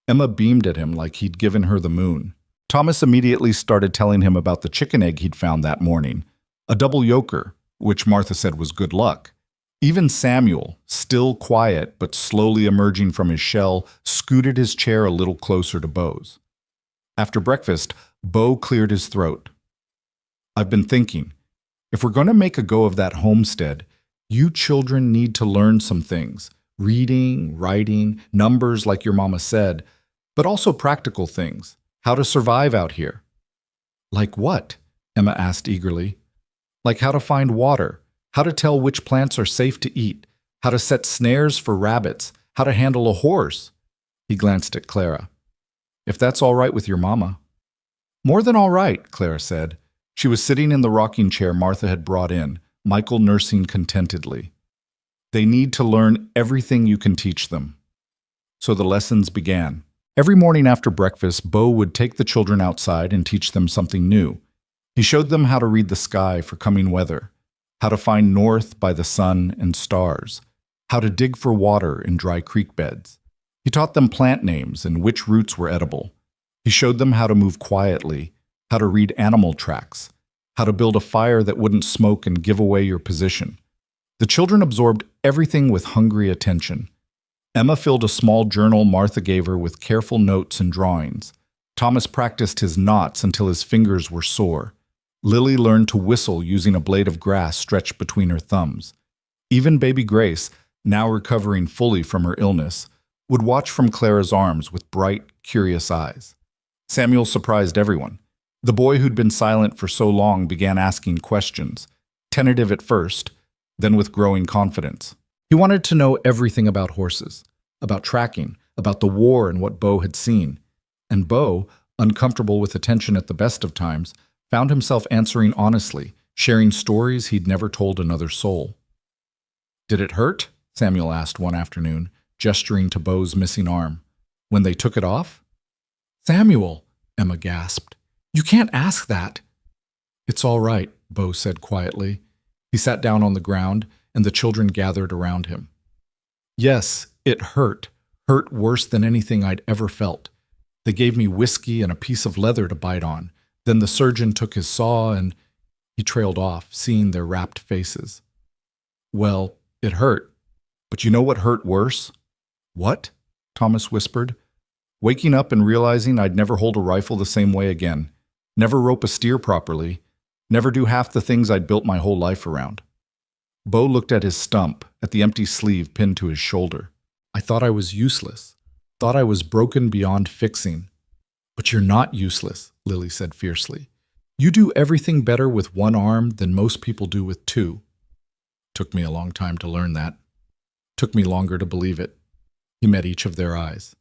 Emma beamed at him like he'd given her the moon. Thomas immediately started telling him about the chicken egg he'd found that morning, a double yoker, which Martha said was good luck. Even Samuel, still quiet but slowly emerging from his shell, scooted his chair a little closer to Bo's. After breakfast, Bo cleared his throat. "I've been thinking, if we're going to make a go of that homestead, you children need to learn some things. Reading, writing, numbers like your mama said, but also practical things. How to survive out here." "Like what?" Emma asked eagerly. "Like how to find water, how to tell which plants are safe to eat, how to set snares for rabbits, how to handle a horse." He glanced at Clara. "If that's all right with your mama." "More than all right," Clara said. She was sitting in the rocking chair Martha had brought in, Michael nursing contentedly. "They need to learn everything you can teach them." So the lessons began. Every morning after breakfast, Bo would take the children outside and teach them something new. He showed them how to read the sky for coming weather, how to find north by the sun and stars, how to dig for water in dry creek beds. He taught them plant names and which roots were edible. He showed them how to move quietly, how to read animal tracks, how to build a fire that wouldn't smoke and give away your position. The children absorbed everything with hungry attention. Emma filled a small journal Martha gave her with careful notes and drawings. Thomas practiced his knots until his fingers were sore. Lily learned to whistle using a blade of grass stretched between her thumbs. Even baby Grace, now recovering fully from her illness, would watch from Clara's arms with bright, curious eyes. Samuel surprised everyone. The boy who'd been silent for so long began asking questions, tentative at first, then with growing confidence. He wanted to know everything about horses, about tracking, about the war and what Bo had seen. And Bo, uncomfortable with attention at the best of times, found himself answering honestly, sharing stories he'd never told another soul. "Did it hurt?" Samuel asked one afternoon, gesturing to Bo's missing arm. "When they took it off?" "Samuel," Emma gasped, "you can't ask that." "It's all right," Bo said quietly. He sat down on the ground, and the children gathered around him. "Yes, it hurt worse than anything I'd ever felt. They gave me whiskey and a piece of leather to bite on. Then the surgeon took his saw and—" He trailed off, seeing their rapt faces. "Well, it hurt. But you know what hurt worse?" "What?" Thomas whispered. "Waking up and realizing I'd never hold a rifle the same way again, never rope a steer properly, never do half the things I'd built my whole life around." Bo looked at his stump, at the empty sleeve pinned to his shoulder. "I thought I was useless. Thought I was broken beyond fixing." "But you're not useless," Lily said fiercely. "You do everything better with one arm than most people do with two." Took me a long time to learn that. Took me longer to believe it. He met each of their eyes.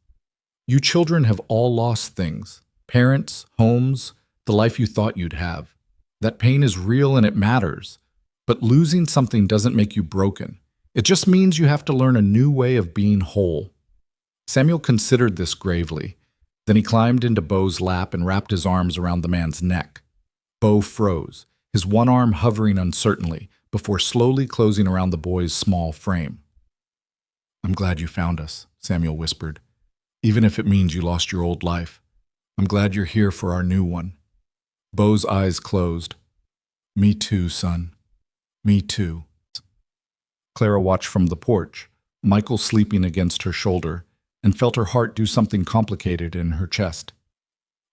"You children have all lost things. Parents, homes, the life you thought you'd have. That pain is real and it matters. But losing something doesn't make you broken. It just means you have to learn a new way of being whole." Samuel considered this gravely. Then he climbed into Bo's lap and wrapped his arms around the man's neck. Bo froze, his one arm hovering uncertainly, before slowly closing around the boy's small frame. "I'm glad you found us," Samuel whispered. "Even if it means you lost your old life. I'm glad you're here for our new one." Bo's eyes closed. "Me too, son. Me too." Clara watched from the porch, Michael sleeping against her shoulder, and felt her heart do something complicated in her chest.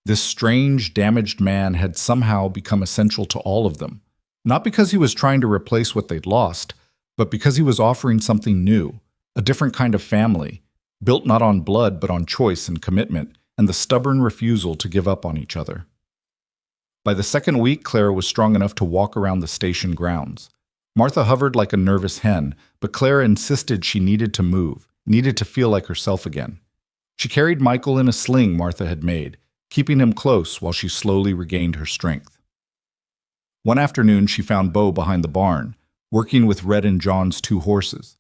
This strange, damaged man had somehow become essential to all of them, not because he was trying to replace what they'd lost, but because he was offering something new, a different kind of family, built not on blood but on choice and commitment, and the stubborn refusal to give up on each other. By the second week, Clara was strong enough to walk around the station grounds. Martha hovered like a nervous hen, but Clara insisted she needed to move, needed to feel like herself again. She carried Michael in a sling Martha had made, keeping him close while she slowly regained her strength. One afternoon, she found Bo behind the barn, working with Red and John's two horses.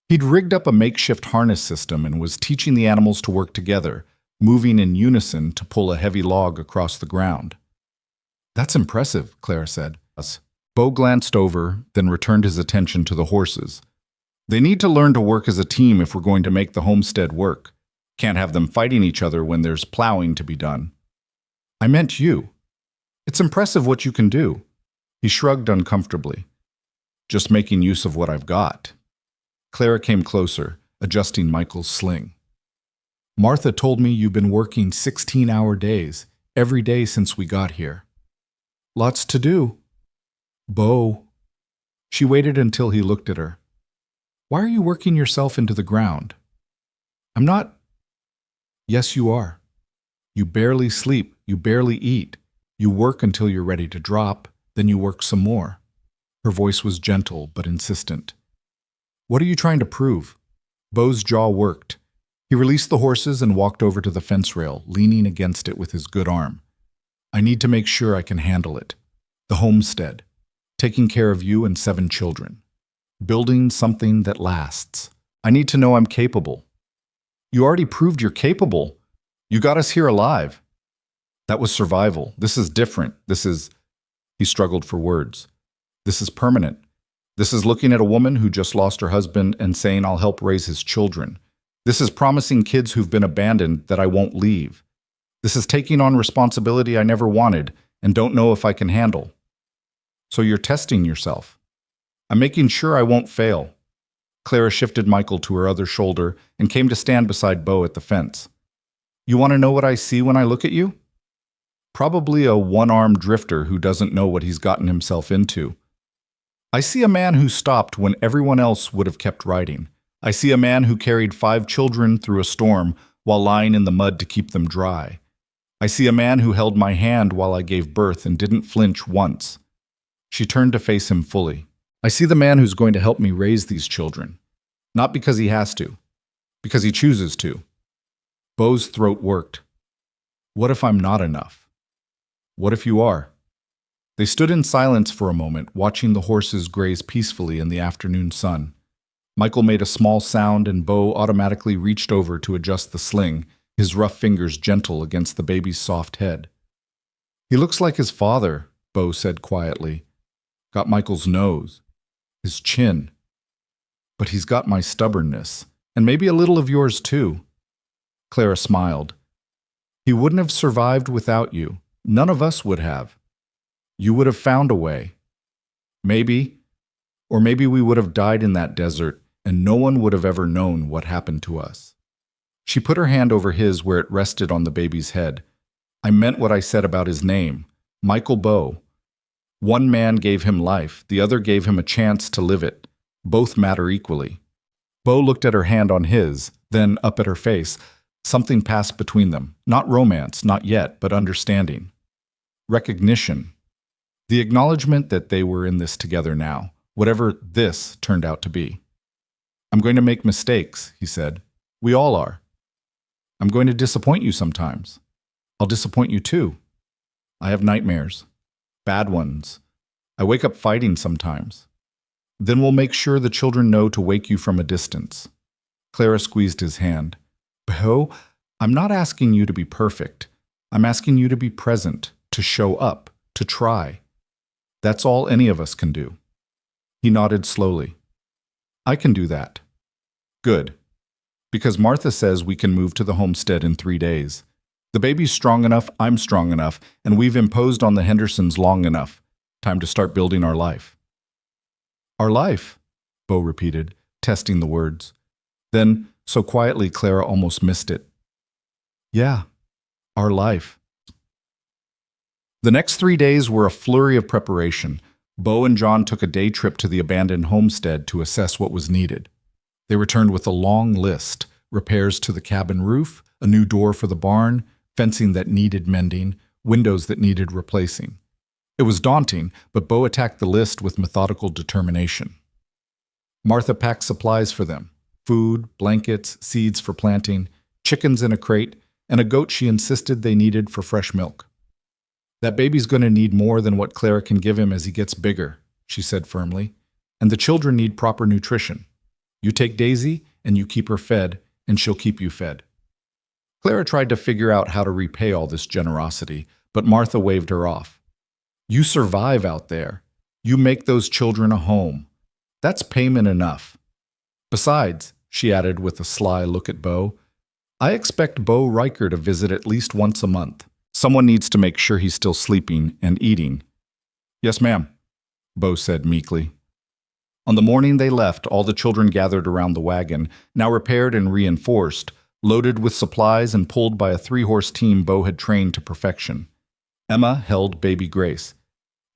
He'd rigged up a makeshift harness system and was teaching the animals to work together, moving in unison to pull a heavy log across the ground. "That's impressive," Clara said. Bo glanced over, then returned his attention to the horses. "They need to learn to work as a team if we're going to make the homestead work. Can't have them fighting each other when there's plowing to be done." "I meant you. It's impressive what you can do." He shrugged uncomfortably. "Just making use of what I've got." Clara came closer, adjusting Michael's sling. "Martha told me you've been working 16-hour days, every day since we got here." "Lots to do." "Bo." She waited until he looked at her. "Why are you working yourself into the ground?" "I'm not." "Yes, you are. You barely sleep, you barely eat. You work until you're ready to drop, then you work some more." Her voice was gentle but insistent. "What are you trying to prove?" Bo's jaw worked. He released the horses and walked over to the fence rail, leaning against it with his good arm. "I need to make sure I can handle it. The homestead. Taking care of you and 7 children. Building something that lasts. I need to know I'm capable." "You already proved you're capable." You got us here alive. That was survival. This is different. He struggled for words. This is permanent. This is looking at a woman who just lost her husband and saying I'll help raise his children. This is promising kids who've been abandoned that I won't leave. This is taking on responsibility I never wanted and don't know if I can handle. So you're testing yourself. I'm making sure I won't fail. Clara shifted Michael to her other shoulder and came to stand beside Bo at the fence. You want to know what I see when I look at you? Probably a one-armed drifter who doesn't know what he's gotten himself into. I see a man who stopped when everyone else would have kept riding. I see a man who carried 5 children through a storm while lying in the mud to keep them dry. I see a man who held my hand while I gave birth and didn't flinch once. She turned to face him fully. I see the man who's going to help me raise these children. Not because he has to, because he chooses to. Bo's throat worked. What if I'm not enough? What if you are? They stood in silence for a moment, watching the horses graze peacefully in the afternoon sun. Michael made a small sound and Bo automatically reached over to adjust the sling, his rough fingers gentle against the baby's soft head. He looks like his father, Bo said quietly. Got Michael's nose, his chin. But he's got my stubbornness, and maybe a little of yours too. Clara smiled. He wouldn't have survived without you. None of us would have. You would have found a way. Maybe, or maybe we would have died in that desert and no one would have ever known what happened to us. She put her hand over his where it rested on the baby's head. I meant what I said about his name, Michael Bo. One man gave him life, the other gave him a chance to live it. Both matter equally. Bo looked at her hand on his, then up at her face. Something passed between them. Not romance, not yet, but understanding. Recognition. The acknowledgement that they were in this together now, whatever this turned out to be. I'm going to make mistakes, he said. We all are. I'm going to disappoint you sometimes. I'll disappoint you too. I have nightmares. Bad ones. I wake up fighting sometimes. Then we'll make sure the children know to wake you from a distance. Clara squeezed his hand. Bo, I'm not asking you to be perfect. I'm asking you to be present, to show up, to try. That's all any of us can do. He nodded slowly. I can do that. Good. Because Martha says we can move to the homestead in 3 days. The baby's strong enough, I'm strong enough, and we've imposed on the Hendersons long enough. Time to start building our life. Our life, Bo repeated, testing the words. Then, so quietly Clara almost missed it. Yeah, our life. The next 3 days were a flurry of preparation. Bo and John took a day trip to the abandoned homestead to assess what was needed. They returned with a long list: repairs to the cabin roof, a new door for the barn, fencing that needed mending, windows that needed replacing. It was daunting, but Bo attacked the list with methodical determination. Martha packed supplies for them: food, blankets, seeds for planting, chickens in a crate, and a goat she insisted they needed for fresh milk. That baby's going to need more than what Clara can give him as he gets bigger, she said firmly, and the children need proper nutrition. You take Daisy, and you keep her fed, and she'll keep you fed. Clara tried to figure out how to repay all this generosity, but Martha waved her off. You survive out there. You make those children a home. That's payment enough. Besides, she added with a sly look at Bo, I expect Bo Riker to visit at least once a month. Someone needs to make sure he's still sleeping and eating. Yes, ma'am, Bo said meekly. On the morning they left, all the children gathered around the wagon, now repaired and reinforced, loaded with supplies and pulled by a 3-horse team Bo had trained to perfection. Emma held baby Grace.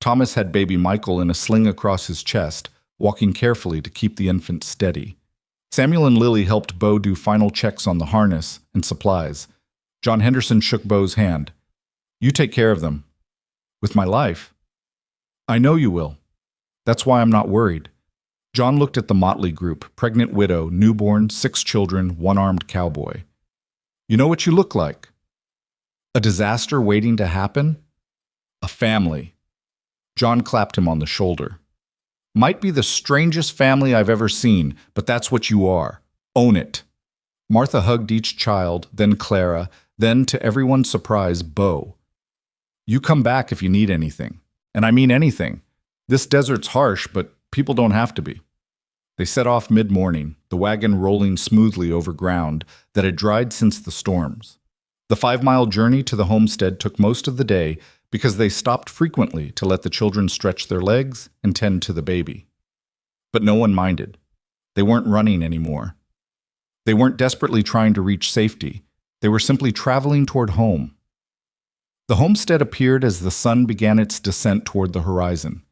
Thomas had baby Michael in a sling across his chest, walking carefully to keep the infant steady. Samuel and Lily helped Bo do final checks on the harness and supplies. John Henderson shook Bo's hand. You take care of them. With my life. I know you will. That's why I'm not worried. John looked at the motley group: pregnant widow, newborn, 6 children, one-armed cowboy. You know what you look like? A disaster waiting to happen? A family. John clapped him on the shoulder. Might be the strangest family I've ever seen, but that's what you are. Own it. Martha hugged each child, then Clara, Then, to everyone's surprise, Bo. You come back if you need anything. And I mean anything. This desert's harsh, but people don't have to be. They set off mid-morning, the wagon rolling smoothly over ground that had dried since the storms. The 5-mile journey to the homestead took most of the day because they stopped frequently to let the children stretch their legs and tend to the baby. But no one minded. They weren't running anymore. They weren't desperately trying to reach safety. They were simply traveling toward home. The homestead appeared as the sun began its descent toward the horizon.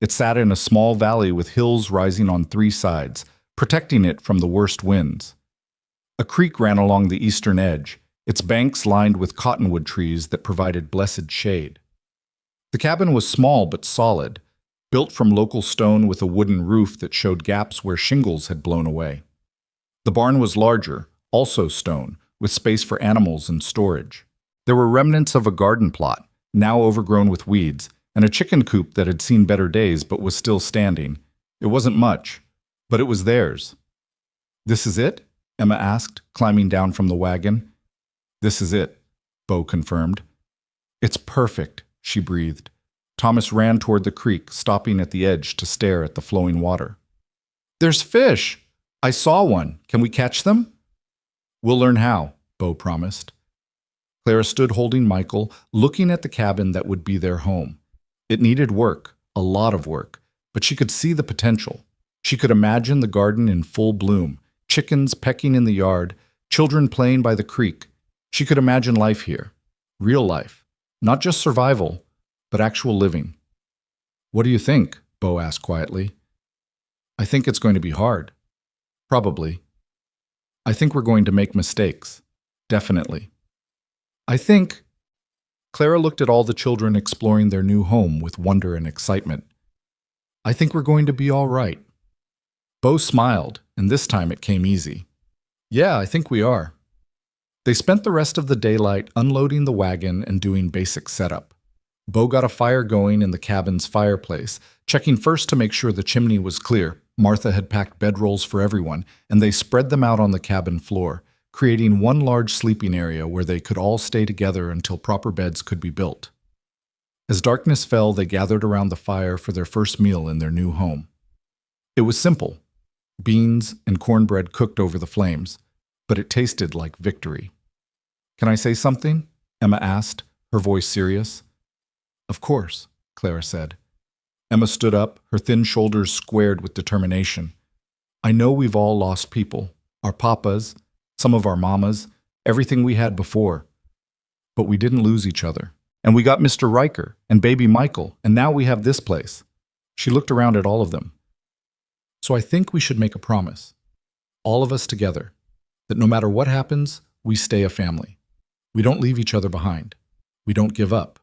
It sat in a small valley with hills rising on 3 sides, protecting it from the worst winds. A creek ran along the eastern edge, its banks lined with cottonwood trees that provided blessed shade. The cabin was small but solid, built from local stone with a wooden roof that showed gaps where shingles had blown away. The barn was larger, also stone, with space for animals and storage. There were remnants of a garden plot, now overgrown with weeds, and a chicken coop that had seen better days but was still standing. It wasn't much, but it was theirs. "This is it?" Emma asked, climbing down from the wagon. "This is it," Bo confirmed. "It's perfect," she breathed. Thomas ran toward the creek, stopping at the edge to stare at the flowing water. "There's fish! I saw one. Can we catch them?" "We'll learn how," Bo promised. Clara stood holding Michael, looking at the cabin that would be their home. It needed work, a lot of work, but she could see the potential. She could imagine the garden in full bloom, chickens pecking in the yard, children playing by the creek. She could imagine life here, real life, not just survival, but actual living. "What do you think?" Bo asked quietly. "I think it's going to be hard. Probably. I think we're going to make mistakes. Definitely. I think—" Clara looked at all the children exploring their new home with wonder and excitement. "I think we're going to be all right." Bo smiled, and this time it came easy. "Yeah, I think we are." They spent the rest of the daylight unloading the wagon and doing basic setup. Bo got a fire going in the cabin's fireplace, checking first to make sure the chimney was clear. Martha had packed bedrolls for everyone, and they spread them out on the cabin floor, creating one large sleeping area where they could all stay together until proper beds could be built. As darkness fell, they gathered around the fire for their first meal in their new home. It was simple: beans and cornbread cooked over the flames, but it tasted like victory. "Can I say something?" Emma asked, her voice serious. "Of course," Clara said. Emma stood up, her thin shoulders squared with determination. "I know we've all lost people, our papas, some of our mamas, everything we had before. But we didn't lose each other. And we got Mr. Riker and baby Michael, and now we have this place." She looked around at all of them. "So I think we should make a promise, all of us together, that no matter what happens, we stay a family. We don't leave each other behind. We don't give up.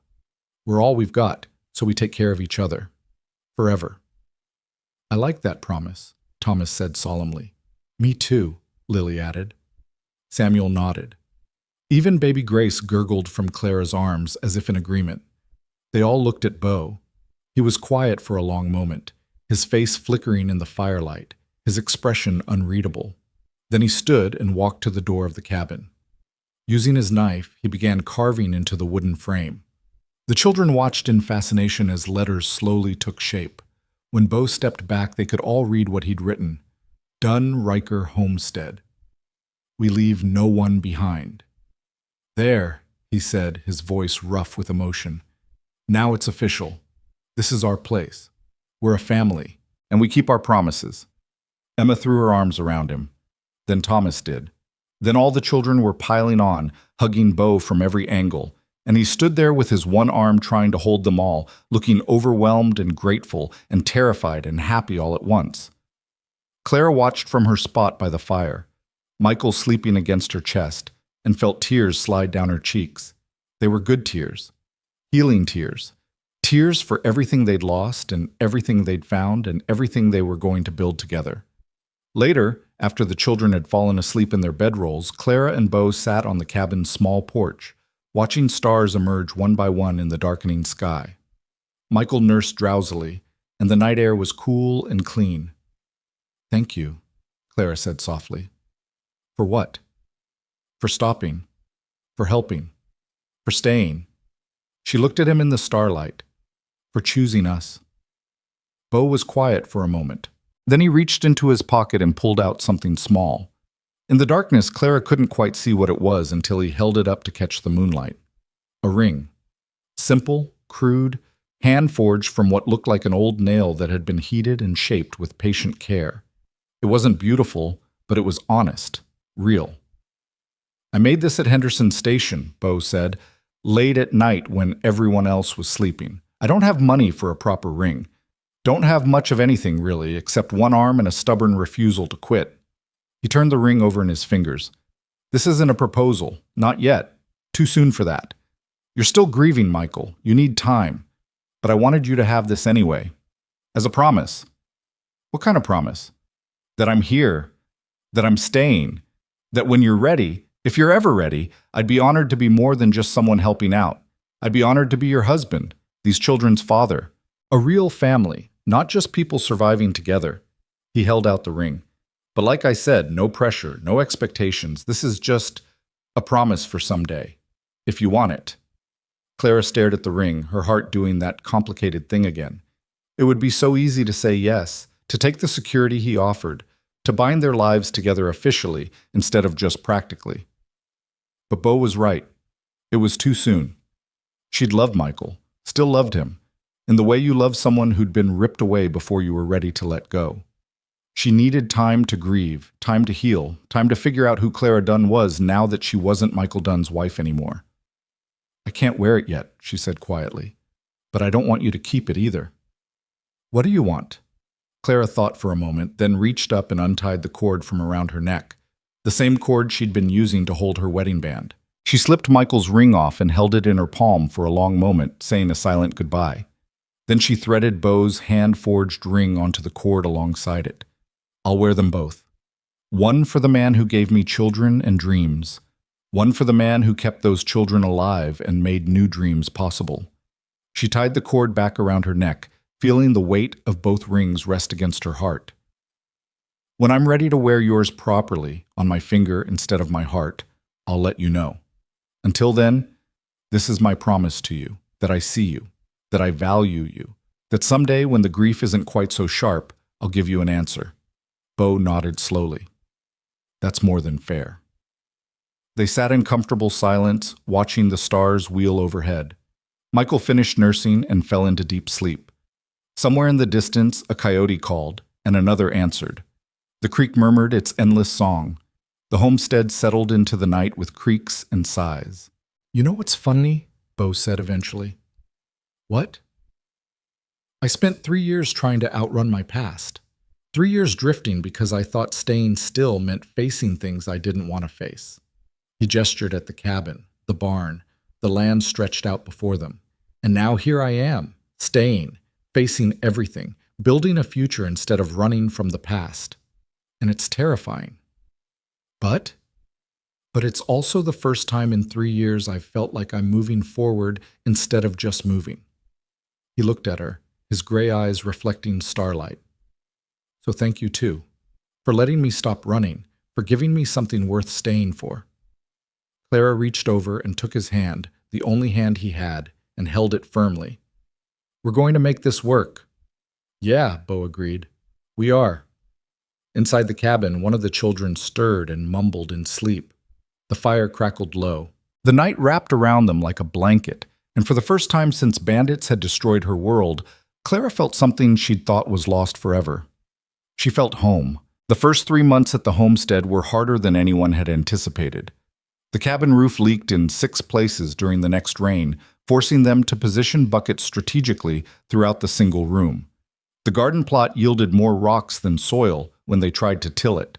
We're all we've got, so we take care of each other. Forever." "I like that promise," Thomas said solemnly. "Me too," Lily added. Samuel nodded. Even baby Grace gurgled from Clara's arms as if in agreement. They all looked at Bo. He was quiet for a long moment, his face flickering in the firelight, his expression unreadable. Then he stood and walked to the door of the cabin. Using his knife, he began carving into the wooden frame. The children watched in fascination as letters slowly took shape. When Bo stepped back, they could all read what he'd written. "Dunn Riker Homestead. We leave no one behind." "There," he said, his voice rough with emotion. "Now it's official. This is our place. We're a family, and we keep our promises." Emma threw her arms around him. Then Thomas did. Then all the children were piling on, hugging Bo from every angle, and he stood there with his one arm trying to hold them all, looking overwhelmed and grateful and terrified and happy all at once. Clara watched from her spot by the fire, Michael sleeping against her chest, and felt tears slide down her cheeks. They were good tears, healing tears, tears for everything they'd lost and everything they'd found and everything they were going to build together. Later, after the children had fallen asleep in their bedrolls, Clara and Bo sat on the cabin's small porch, watching stars emerge one by one in the darkening sky. Michael nursed drowsily, and the night air was cool and clean. "Thank you," Clara said softly. "For what?" "For stopping. for helping, for staying. She looked at him in the starlight, for choosing us. Bo was quiet for a moment. Then he reached into his pocket and pulled out something small. In the darkness, Clara couldn't quite see what it was until he held it up to catch the moonlight. A ring. Simple, crude, hand-forged from what looked like an old nail that had been heated and shaped with patient care. It wasn't beautiful, but it was honest, real. "I made this at Henderson Station," Bo said, "late at night when everyone else was sleeping. I don't have money for a proper ring. Don't have much of anything, really, except one arm and a stubborn refusal to quit." He turned the ring over in his fingers. "This isn't a proposal. Not yet. Too soon for that. You're still grieving, Michael. You need time. But I wanted you to have this anyway. As a promise." "What kind of promise?" "That I'm here. That I'm staying. That when you're ready, if you're ever ready, I'd be honored to be more than just someone helping out. I'd be honored to be your husband, these children's father. A real family, not just people surviving together." He held out the ring. "But like I said, no pressure, no expectations. This is just a promise for someday, if you want it." Clara stared at the ring, her heart doing that complicated thing again. It would be so easy to say yes, to take the security he offered, to bind their lives together officially instead of just practically. But Bo was right. It was too soon. She'd loved Michael, still loved him, in the way you love someone who'd been ripped away before you were ready to let go. She needed time to grieve, time to heal, time to figure out who Clara Dunn was now that she wasn't Michael Dunn's wife anymore. "I can't wear it yet," she said quietly, "but I don't want you to keep it either." "What do you want?" Clara thought for a moment, then reached up and untied the cord from around her neck, the same cord she'd been using to hold her wedding band. She slipped Michael's ring off and held it in her palm for a long moment, saying a silent goodbye. Then she threaded Bo's hand-forged ring onto the cord alongside it. "I'll wear them both. One for the man who gave me children and dreams. One for the man who kept those children alive and made new dreams possible." She tied the cord back around her neck, feeling the weight of both rings rest against her heart. "When I'm ready to wear yours properly, on my finger instead of my heart, I'll let you know. Until then, this is my promise to you, that I see you, that I value you, that someday when the grief isn't quite so sharp, I'll give you an answer." Bo nodded slowly. "That's more than fair." They sat in comfortable silence, watching the stars wheel overhead. Michael finished nursing and fell into deep sleep. Somewhere in the distance, a coyote called, and another answered. The creek murmured its endless song. The homestead settled into the night with creaks and sighs. "You know what's funny?" Bo said eventually. "What?" "I spent 3 years trying to outrun my past. 3 years drifting because I thought staying still meant facing things I didn't want to face." He gestured at the cabin, the barn, the land stretched out before them. "And now here I am, staying, facing everything, building a future instead of running from the past. And it's terrifying. But it's also the first time in 3 years I've felt like I'm moving forward instead of just moving." He looked at her, his gray eyes reflecting starlight. "So thank you too, for letting me stop running, for giving me something worth staying for." Clara reached over and took his hand, the only hand he had, and held it firmly. "We're going to make this work." "Yeah," Bo agreed. "We are." Inside the cabin, one of the children stirred and mumbled in sleep. The fire crackled low. The night wrapped around them like a blanket, and for the first time since bandits had destroyed her world, Clara felt something she'd thought was lost forever. She felt home. The first 3 months at the homestead were harder than anyone had anticipated. The cabin roof leaked in 6 places during the next rain, forcing them to position buckets strategically throughout the single room. The garden plot yielded more rocks than soil when they tried to till it.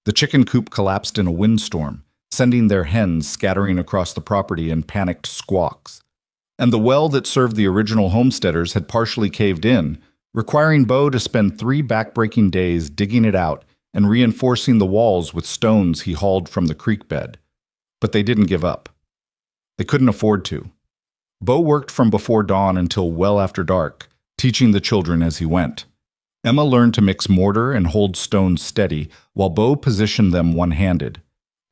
The chicken coop collapsed in a windstorm, sending their hens scattering across the property in panicked squawks. And the well that served the original homesteaders had partially caved in, requiring Bo to spend 3 backbreaking days digging it out and reinforcing the walls with stones he hauled from the creek bed. But they didn't give up. They couldn't afford to. Bo worked from before dawn until well after dark, teaching the children as he went. Emma learned to mix mortar and hold stones steady, while Bo positioned them one-handed.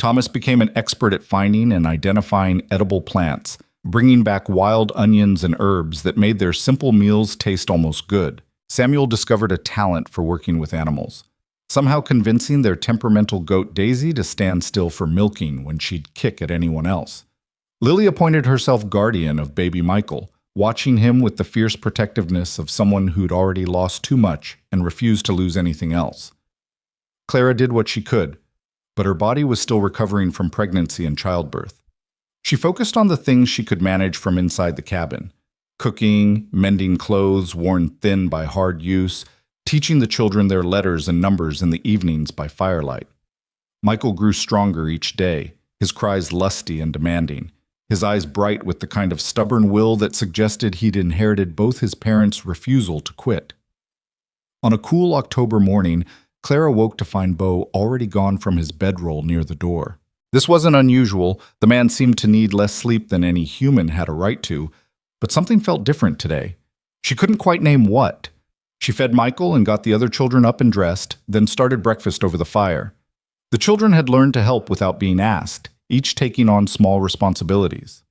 Thomas became an expert at finding and identifying edible plants, bringing back wild onions and herbs that made their simple meals taste almost good. Samuel discovered a talent for working with animals, somehow convincing their temperamental goat Daisy to stand still for milking when she'd kick at anyone else. Lily appointed herself guardian of baby Michael, watching him with the fierce protectiveness of someone who'd already lost too much and refused to lose anything else. Clara did what she could, but her body was still recovering from pregnancy and childbirth. She focused on the things she could manage from inside the cabin: cooking, mending clothes worn thin by hard use, teaching the children their letters and numbers in the evenings by firelight. Michael grew stronger each day, his cries lusty and demanding, his eyes bright with the kind of stubborn will that suggested he'd inherited both his parents' refusal to quit. On a cool October morning, Clara woke to find Beau already gone from his bedroll near the door. This wasn't unusual. The man seemed to need less sleep than any human had a right to, but something felt different today. She couldn't quite name what. She fed Michael and got the other children up and dressed, then started breakfast over the fire. The children had learned to help without being asked, each taking on small responsibilities.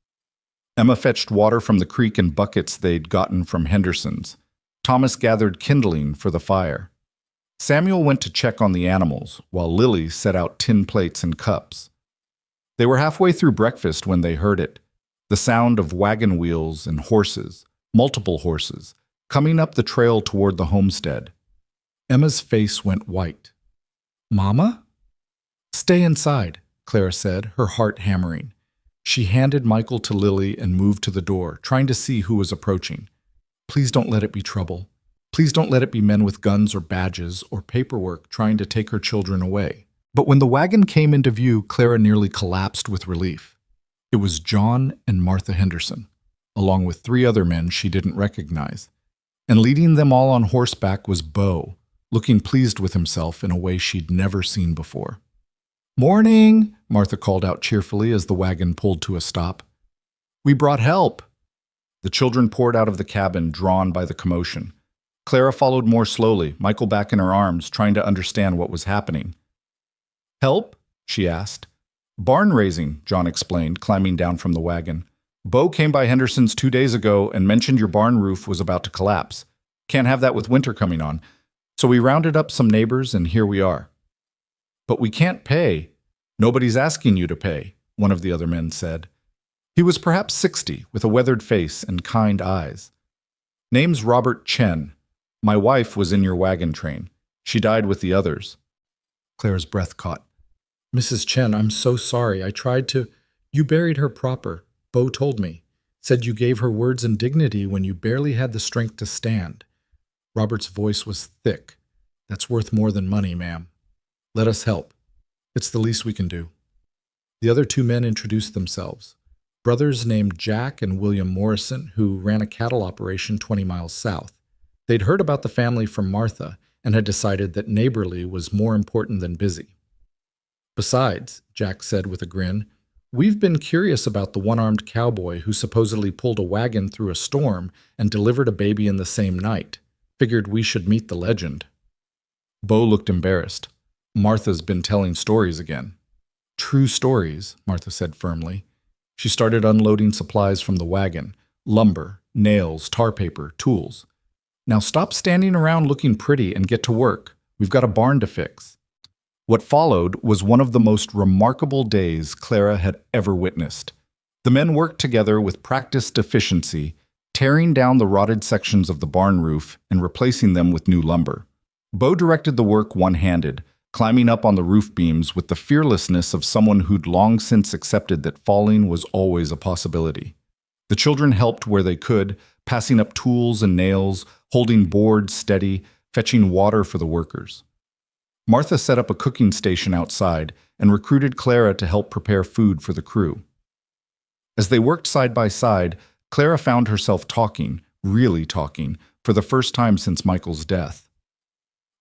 Emma fetched water from the creek in buckets they'd gotten from Henderson's. Thomas gathered kindling for the fire. Samuel went to check on the animals, while Lily set out tin plates and cups. They were halfway through breakfast when they heard it, the sound of wagon wheels and horses, multiple horses, coming up the trail toward the homestead. Emma's face went white. "Mama?" "Stay inside," Clara said, her heart hammering. She handed Michael to Lily and moved to the door, trying to see who was approaching. "Please don't let it be trouble. Please don't let it be men with guns or badges or paperwork trying to take her children away." But when the wagon came into view, Clara nearly collapsed with relief. It was John and Martha Henderson, along with 3 other men she didn't recognize. And leading them all on horseback was Beau, looking pleased with himself in a way she'd never seen before. "Morning," Martha called out cheerfully as the wagon pulled to a stop. "We brought help." The children poured out of the cabin, drawn by the commotion. Clara followed more slowly, Michael back in her arms, trying to understand what was happening. "Help?" she asked. "Barn raising," John explained, climbing down from the wagon. "Beau came by Henderson's 2 days ago and mentioned your barn roof was about to collapse. Can't have that with winter coming on. So we rounded up some neighbors and here we are." "But we can't pay." "Nobody's asking you to pay," one of the other men said. He was perhaps 60, with a weathered face and kind eyes. "Name's Robert Chen. My wife was in your wagon train. She died with the others." Clara's breath caught. "Mrs. Chen, I'm so sorry. I tried to—" "You buried her proper. Beau told me. Said you gave her words and dignity when you barely had the strength to stand." Robert's voice was thick. "That's worth more than money, ma'am. Let us help. It's the least we can do." The other 2 men introduced themselves. Brothers named Jack and William Morrison, who ran a cattle operation 20 miles south. They'd heard about the family from Martha and had decided that neighborly was more important than busy. "Besides," Jack said with a grin, "we've been curious about the one-armed cowboy who supposedly pulled a wagon through a storm and delivered a baby in the same night. Figured we should meet the legend." Beau looked embarrassed. "Martha's been telling stories again." "True stories," Martha said firmly. She started unloading supplies from the wagon: lumber, nails, tar paper, tools. "Now stop standing around looking pretty and get to work. We've got a barn to fix." What followed was one of the most remarkable days Clara had ever witnessed. The men worked together with practiced efficiency, tearing down the rotted sections of the barn roof and replacing them with new lumber. Beau directed the work one-handed, climbing up on the roof beams with the fearlessness of someone who'd long since accepted that falling was always a possibility. The children helped where they could, passing up tools and nails, holding boards steady, fetching water for the workers. Martha set up a cooking station outside and recruited Clara to help prepare food for the crew. As they worked side by side, Clara found herself talking, really talking, for the first time since Michael's death.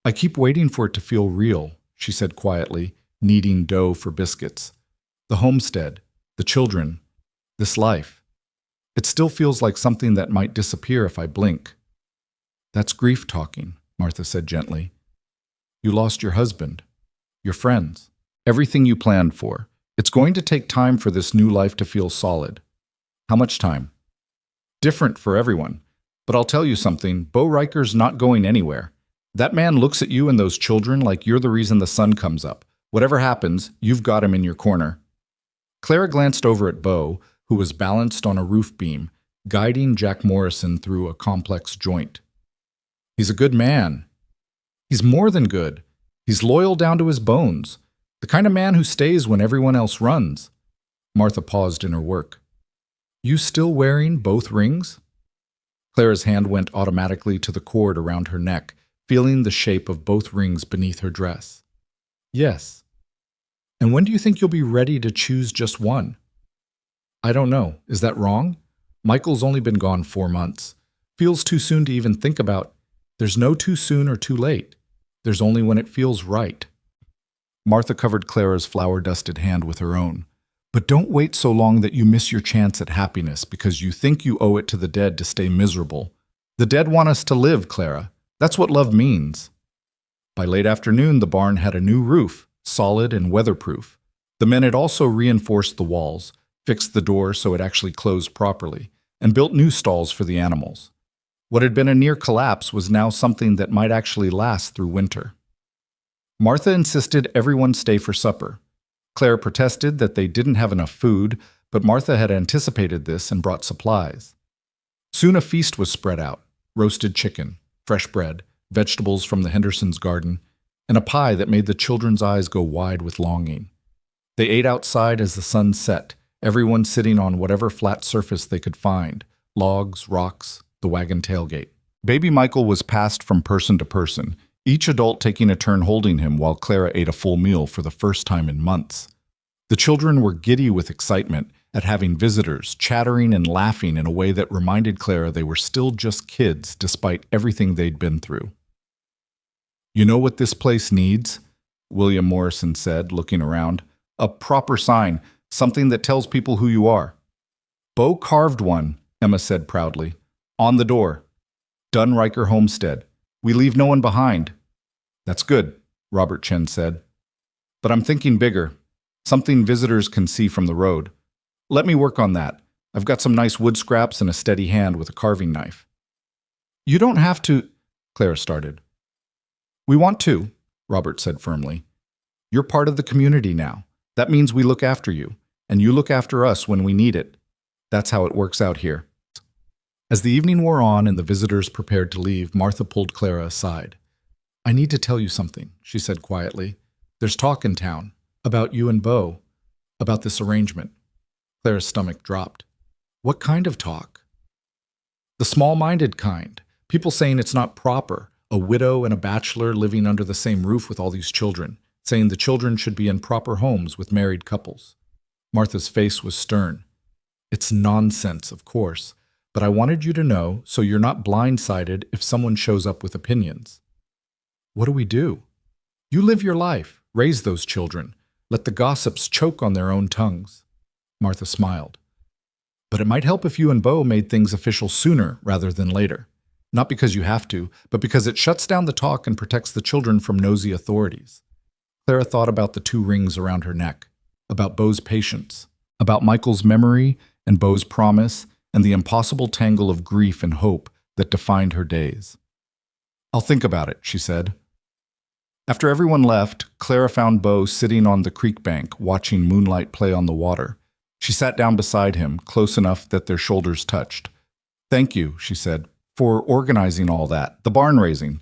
"I keep waiting for it to feel real," she said quietly, kneading dough for biscuits. "The homestead, the children, this life. It still feels like something that might disappear if I blink." "That's grief talking," Martha said gently. "You lost your husband, your friends, everything you planned for. It's going to take time for this new life to feel solid. How much time? Different for everyone. But I'll tell you something, Bo Riker's not going anywhere. That man looks at you and those children like you're the reason the sun comes up. Whatever happens, you've got him in your corner. Clara glanced over at Bo, who was balanced on a roof beam, guiding Jack Morrison through a complex joint. He's a good man. He's more than good. He's loyal down to his bones. The kind of man who stays when everyone else runs. Martha paused in her work. You still wearing both rings? Clara's hand went automatically to the cord around her neck, feeling the shape of both rings beneath her dress. Yes. And when do you think you'll be ready to choose just one? I don't know. Is that wrong? Michael's only been gone 4 months. Feels too soon to even think about. There's no too soon or too late. There's only when it feels right. Martha covered Clara's flour-dusted hand with her own. But don't wait so long that you miss your chance at happiness because you think you owe it to the dead to stay miserable. The dead want us to live, Clara. That's what love means. By late afternoon, the barn had a new roof, solid and weatherproof. The men had also reinforced the walls, fixed the door so it actually closed properly, and built new stalls for the animals. What had been a near collapse was now something that might actually last through winter. Martha insisted everyone stay for supper. Clara protested that they didn't have enough food, but Martha had anticipated this and brought supplies. Soon a feast was spread out: roasted chicken, fresh bread, vegetables from the Hendersons' garden, and a pie that made the children's eyes go wide with longing. They ate outside as the sun set, everyone sitting on whatever flat surface they could find: logs, rocks, the wagon tailgate. Baby Michael was passed from person to person, each adult taking a turn holding him while Clara ate a full meal for the first time in months. The children were giddy with excitement at having visitors, chattering and laughing in a way that reminded Clara they were still just kids despite everything they'd been through. You know what this place needs? William Morrison said, looking around. A proper sign, something that tells people who you are. Bo carved one, Emma said proudly. On the door. Dunn Riker Homestead. We leave no one behind. That's good, Robert Chen said. But I'm thinking bigger. Something visitors can see from the road. Let me work on that. I've got some nice wood scraps and a steady hand with a carving knife. You don't have to, Clara started. We want to, Robert said firmly. You're part of the community now. That means we look after you, and you look after us when we need it. That's how it works out here. As the evening wore on and the visitors prepared to leave, Martha pulled Clara aside. I need to tell you something, she said quietly. There's talk in town, about you and Bo, about this arrangement. Clara's stomach dropped. What kind of talk? The small-minded kind. People saying it's not proper, a widow and a bachelor living under the same roof with all these children, saying the children should be in proper homes with married couples. Martha's face was stern. It's nonsense, of course, but I wanted you to know so you're not blindsided if someone shows up with opinions. What do we do? You live your life, raise those children, let the gossips choke on their own tongues. Martha smiled. But it might help if you and Bo made things official sooner rather than later. Not because you have to, but because it shuts down the talk and protects the children from nosy authorities. Clara thought about the 2 rings around her neck, about Bo's patience, about Michael's memory and Bo's promise, and the impossible tangle of grief and hope that defined her days. I'll think about it, she said. After everyone left, Clara found Bo sitting on the creek bank, watching moonlight play on the water. She sat down beside him, close enough that their shoulders touched. Thank you, she said, for organizing all that, the barn raising.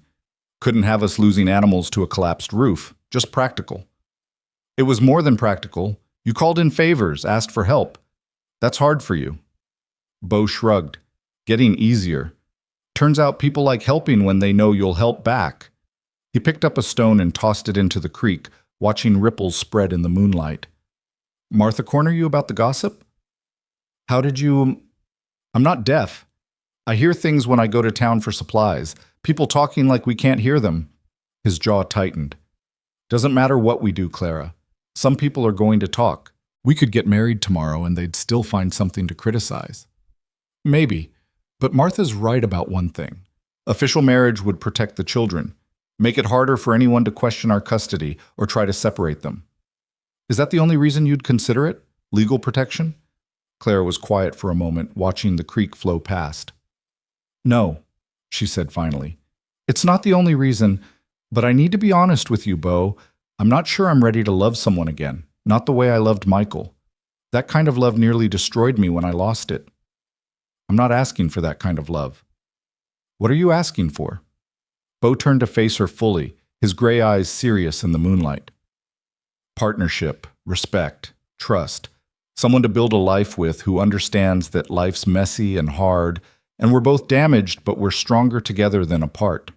Couldn't have us losing animals to a collapsed roof, just practical. It was more than practical. You called in favors, asked for help. That's hard for you. Bo shrugged. Getting easier. Turns out people like helping when they know you'll help back. He picked up a stone and tossed it into the creek, watching ripples spread in the moonlight. Martha corner you about the gossip? How did you... I'm not deaf. I hear things when I go to town for supplies. People talking like we can't hear them. His jaw tightened. Doesn't matter what we do, Clara. Some people are going to talk. We could get married tomorrow and they'd still find something to criticize. Maybe. But Martha's right about one thing. Official marriage would protect the children, make it harder for anyone to question our custody or try to separate them. Is that the only reason you'd consider it? Legal protection? Clara was quiet for a moment, watching the creek flow past. No, she said finally. It's not the only reason, but I need to be honest with you, Beau. I'm not sure I'm ready to love someone again, not the way I loved Michael. That kind of love nearly destroyed me when I lost it. I'm not asking for that kind of love. What are you asking for? Beau turned to face her fully, his gray eyes serious in the moonlight. Partnership, respect, trust. Someone to build a life with who understands that life's messy and hard, and we're both damaged, but we're stronger together than apart.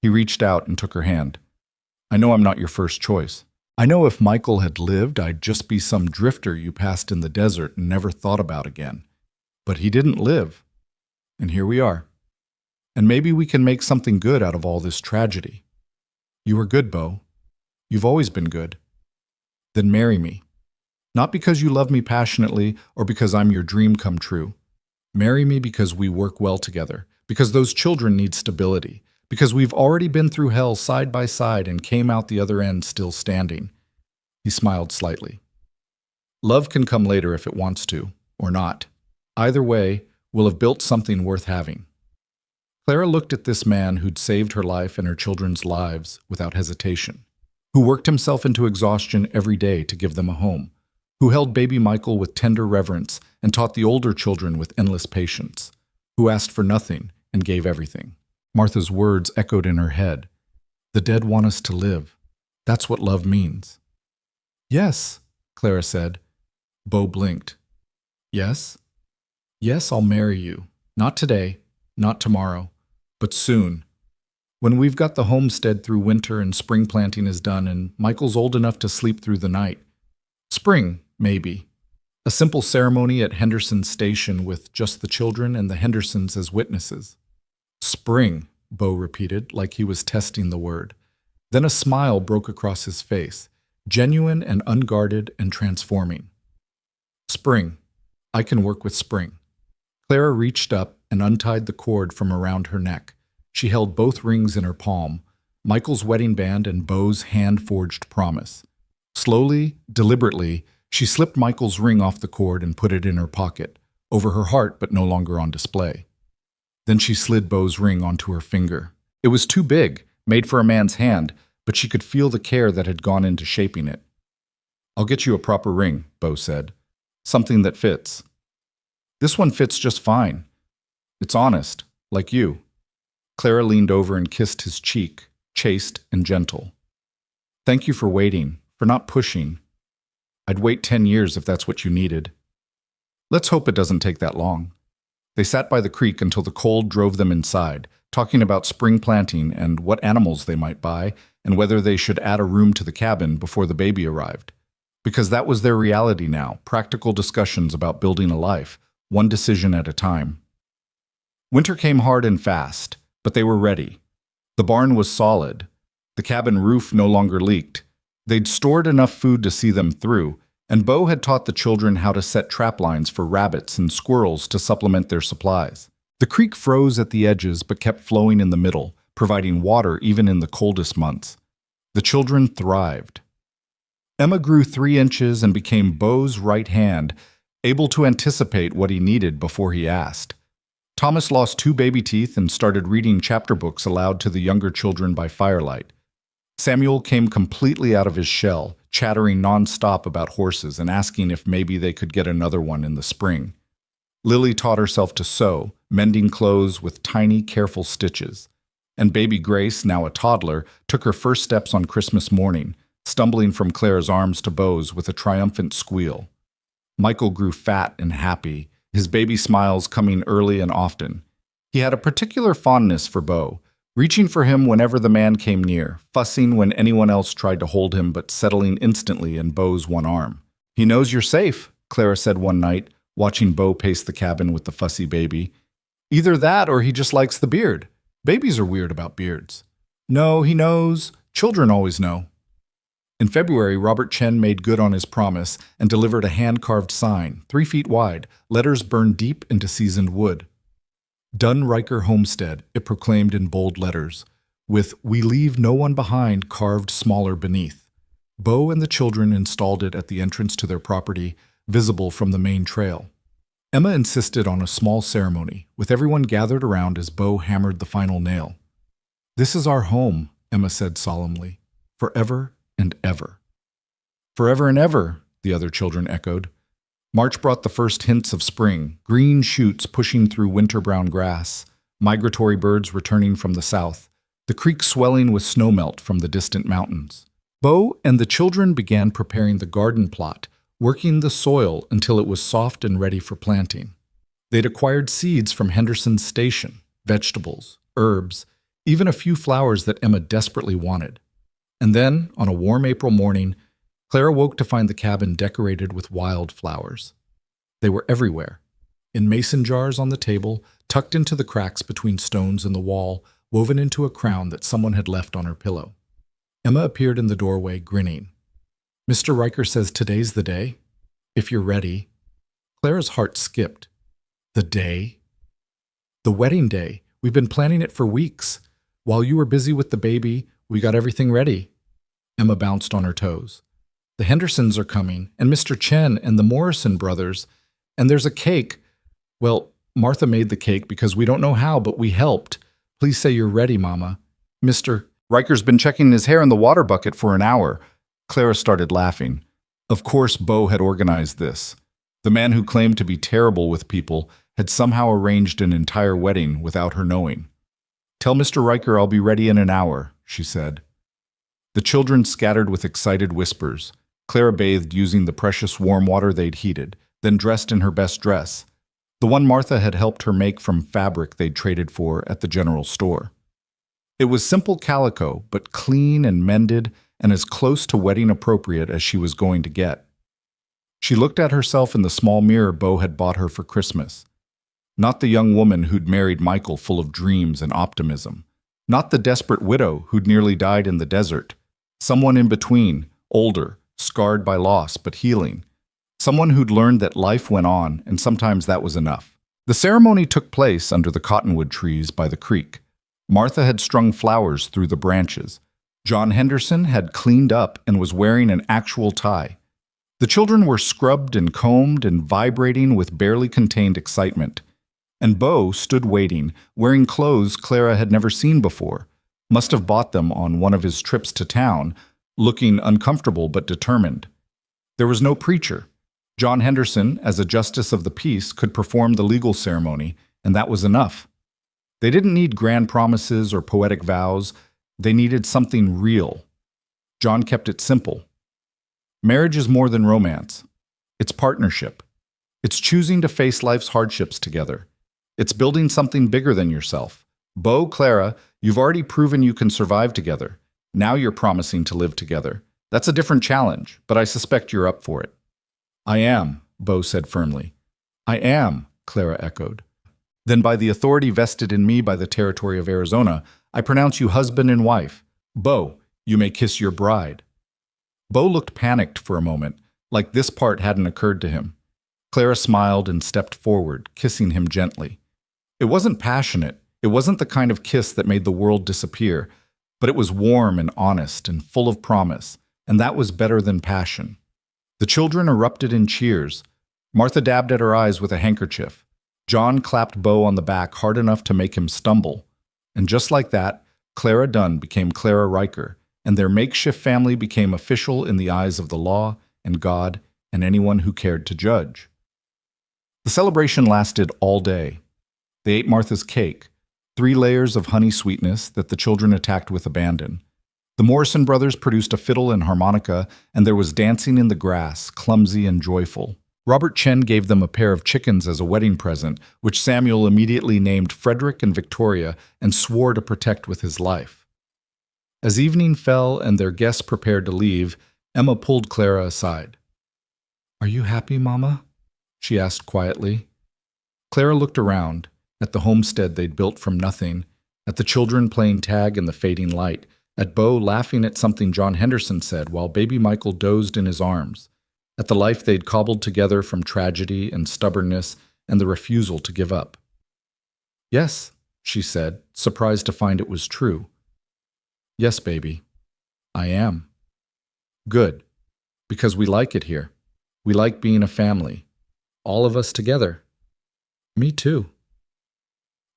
He reached out and took her hand. I know I'm not your first choice. I know if Michael had lived, I'd just be some drifter you passed in the desert and never thought about again. But he didn't live. And here we are. And maybe we can make something good out of all this tragedy. You are good, Beau. You've always been good. Then marry me. Not because you love me passionately or because I'm your dream come true. Marry me because we work well together, because those children need stability, because we've already been through hell side by side and came out the other end still standing. He smiled slightly. Love can come later if it wants to, or not. Either way, we'll have built something worth having. Clara looked at this man who'd saved her life and her children's lives without hesitation, who worked himself into exhaustion every day to give them a home, who held baby Michael with tender reverence and taught the older children with endless patience, who asked for nothing and gave everything. Martha's words echoed in her head. The dead want us to live. That's what love means. Yes, Clara said. Beau blinked. Yes? Yes, I'll marry you. Not today, not tomorrow, but soon. When we've got the homestead through winter and spring planting is done and Michael's old enough to sleep through the night. Spring, maybe. A simple ceremony at Henderson's station with just the children and the Hendersons as witnesses. Spring, Beau repeated, like he was testing the word. Then a smile broke across his face, genuine and unguarded and transforming. Spring. I can work with spring. Clara reached up and untied the cord from around her neck. She held both rings in her palm, Michael's wedding band and Beau's hand-forged promise. Slowly, deliberately, she slipped Michael's ring off the cord and put it in her pocket, over her heart but no longer on display. Then she slid Beau's ring onto her finger. It was too big, made for a man's hand, but she could feel the care that had gone into shaping it. I'll get you a proper ring, Beau said. Something that fits. This one fits just fine. It's honest, like you. Clara leaned over and kissed his cheek, chaste and gentle. Thank you for waiting, for not pushing. I'd wait 10 years if that's what you needed. Let's hope it doesn't take that long. They sat by the creek until the cold drove them inside, talking about spring planting and what animals they might buy and whether they should add a room to the cabin before the baby arrived. Because that was their reality now, practical discussions about building a life, one decision at a time. Winter came hard and fast, but they were ready. The barn was solid. The cabin roof no longer leaked. They'd stored enough food to see them through, and Beau had taught the children how to set trap lines for rabbits and squirrels to supplement their supplies. The creek froze at the edges but kept flowing in the middle, providing water even in the coldest months. The children thrived. Emma grew 3 inches and became Beau's right hand, able to anticipate what he needed before he asked. Thomas lost 2 baby teeth and started reading chapter books aloud to the younger children by firelight. Samuel came completely out of his shell, chattering nonstop about horses and asking if maybe they could get another one in the spring. Lily taught herself to sew, mending clothes with tiny, careful stitches. And baby Grace, now a toddler, took her first steps on Christmas morning, stumbling from Clara's arms to Beau's with a triumphant squeal. Michael grew fat and happy, his baby smiles coming early and often. He had a particular fondness for Beau, reaching for him whenever the man came near, fussing when anyone else tried to hold him but settling instantly in Beau's one arm. He knows you're safe, Clara said one night, watching Beau pace the cabin with the fussy baby. Either that or he just likes the beard. Babies are weird about beards. No, he knows. Children always know. In February, Robert Chen made good on his promise and delivered a hand-carved sign, 3 feet wide, letters burned deep into seasoned wood. Dunn Riker Homestead, it proclaimed in bold letters, with "We leave no one behind" carved smaller beneath. Bo and the children installed it at the entrance to their property, visible from the main trail. Emma insisted on a small ceremony, with everyone gathered around as Bo hammered the final nail. "This is our home," Emma said solemnly, "forever and ever." "Forever and ever," the other children echoed. March brought the first hints of spring, green shoots pushing through winter-brown grass, migratory birds returning from the south, the creek swelling with snowmelt from the distant mountains. Bo and the children began preparing the garden plot, working the soil until it was soft and ready for planting. They'd acquired seeds from Henderson's station, vegetables, herbs, even a few flowers that Emma desperately wanted. And then, on a warm April morning, Clara woke to find the cabin decorated with wildflowers. They were everywhere, in mason jars on the table, tucked into the cracks between stones in the wall, woven into a crown that someone had left on her pillow. Emma appeared in the doorway, grinning. "Mr. Riker says today's the day. If you're ready." Clara's heart skipped. The day? The wedding day. We've been planning it for weeks. While you were busy with the baby, we got everything ready. Emma bounced on her toes. "The Hendersons are coming, and Mr. Chen and the Morrison brothers. And there's a cake. Well, Martha made the cake because we don't know how, but we helped. Please say you're ready, Mama. Mr. Riker's been checking his hair in the water bucket for an hour." Clara started laughing. Of course Bo had organized this. The man who claimed to be terrible with people had somehow arranged an entire wedding without her knowing. "Tell Mr. Riker I'll be ready in an hour," she said. The children scattered with excited whispers. Clara bathed using the precious warm water they'd heated, then dressed in her best dress, the one Martha had helped her make from fabric they'd traded for at the general store. It was simple calico, but clean and mended and as close to wedding appropriate as she was going to get. She looked at herself in the small mirror Bo had bought her for Christmas. Not the young woman who'd married Michael full of dreams and optimism. Not the desperate widow who'd nearly died in the desert. Someone in between, older, scarred by loss but healing. Someone who'd learned that life went on, and sometimes that was enough. The ceremony took place under the cottonwood trees by the creek. Martha had strung flowers through the branches. John Henderson had cleaned up and was wearing an actual tie. The children were scrubbed and combed and vibrating with barely contained excitement. And Bo stood waiting, wearing clothes Clara had never seen before, must have bought them on one of his trips to town, looking uncomfortable but determined. There was no preacher. John Henderson, as a justice of the peace, could perform the legal ceremony, and that was enough. They didn't need grand promises or poetic vows. They needed something real. John kept it simple. Marriage is more than romance. It's partnership. It's choosing to face life's hardships together. It's building something bigger than yourself. Bo, Clara, you've already proven you can survive together. Now you're promising to live together. That's a different challenge, but I suspect you're up for it. "I am," Bo said firmly. "I am," Clara echoed. "Then by the authority vested in me by the territory of Arizona, I pronounce you husband and wife. Bo, you may kiss your bride." Bo looked panicked for a moment, like this part hadn't occurred to him. Clara smiled and stepped forward, kissing him gently. It wasn't passionate. It wasn't the kind of kiss that made the world disappear, but it was warm and honest and full of promise, and that was better than passion. The children erupted in cheers. Martha dabbed at her eyes with a handkerchief. John clapped Bo on the back hard enough to make him stumble. And just like that, Clara Dunn became Clara Riker, and their makeshift family became official in the eyes of the law and God and anyone who cared to judge. The celebration lasted all day. They ate Martha's cake, 3 layers of honey sweetness that the children attacked with abandon. The Morrison brothers produced a fiddle and harmonica, and there was dancing in the grass, clumsy and joyful. Robert Chen gave them a pair of chickens as a wedding present, which Samuel immediately named Frederick and Victoria and swore to protect with his life. As evening fell and their guests prepared to leave, Emma pulled Clara aside. "Are you happy, Mama?" she asked quietly. Clara looked around, at the homestead they'd built from nothing, at the children playing tag in the fading light, at Bo laughing at something John Henderson said while baby Michael dozed in his arms, at the life they'd cobbled together from tragedy and stubbornness and the refusal to give up. "Yes," she said, surprised to find it was true. "Yes, baby, I am." Good, because we like it here. We like being a family. All of us together. Me too.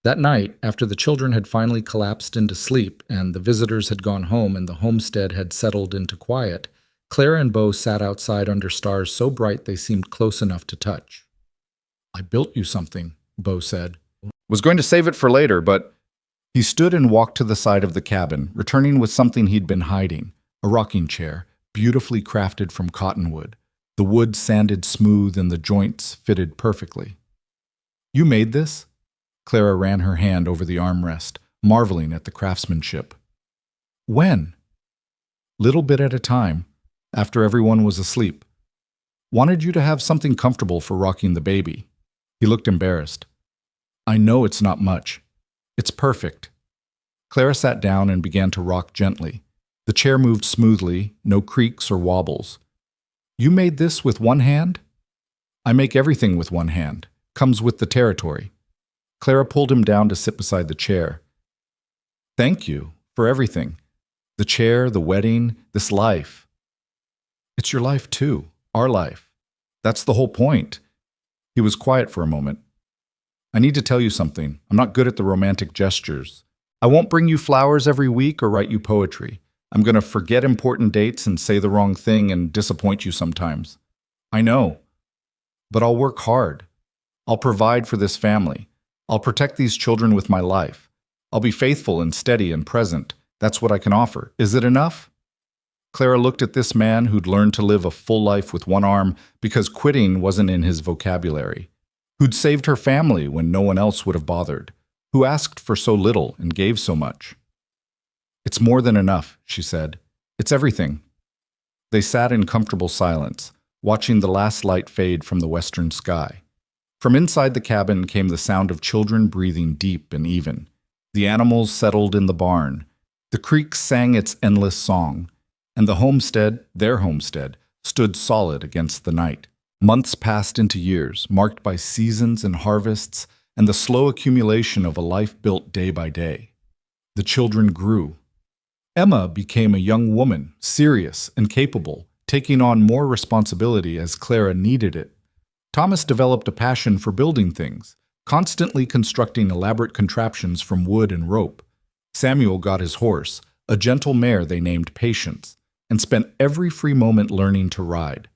That night, after the children had finally collapsed into sleep and the visitors had gone home and the homestead had settled into quiet, Clara and Beau sat outside under stars so bright they seemed close enough to touch. I built you something, Beau said. Was going to save it for later, but he stood and walked to the side of the cabin, returning with something he'd been hiding, a rocking chair, beautifully crafted from cottonwood. The wood sanded smooth and the joints fitted perfectly. You made this? Clara ran her hand over the armrest, marveling at the craftsmanship. When? Little bit at a time, after everyone was asleep. Wanted you to have something comfortable for rocking the baby. He looked embarrassed. I know it's not much. It's perfect. Clara sat down and began to rock gently. The chair moved smoothly, no creaks or wobbles. You made this with one hand? I make everything with one hand. Comes with the territory. Clara pulled him down to sit beside the chair. Thank you for everything. The chair, the wedding, this life. It's your life too, our life. That's the whole point. He was quiet for a moment. I need to tell you something. I'm not good at the romantic gestures. I won't bring you flowers every week or write you poetry. I'm going to forget important dates and say the wrong thing and disappoint you sometimes. I know. But I'll work hard. I'll provide for this family. I'll protect these children with my life. I'll be faithful and steady and present. That's what I can offer. Is it enough? Clara looked at this man who'd learned to live a full life with one arm because quitting wasn't in his vocabulary, who'd saved her family when no one else would have bothered, who asked for so little and gave so much. It's more than enough, she said. It's everything. They sat in comfortable silence, watching the last light fade from the western sky. From inside the cabin came the sound of children breathing deep and even. The animals settled in the barn. The creek sang its endless song. And the homestead, their homestead, stood solid against the night. Months passed into years, marked by seasons and harvests, and the slow accumulation of a life built day by day. The children grew. Emma became a young woman, serious and capable, taking on more responsibility as Clara needed it. Thomas developed a passion for building things, constantly constructing elaborate contraptions from wood and rope. Samuel got his horse, a gentle mare they named Patience, and spent every free moment learning to ride.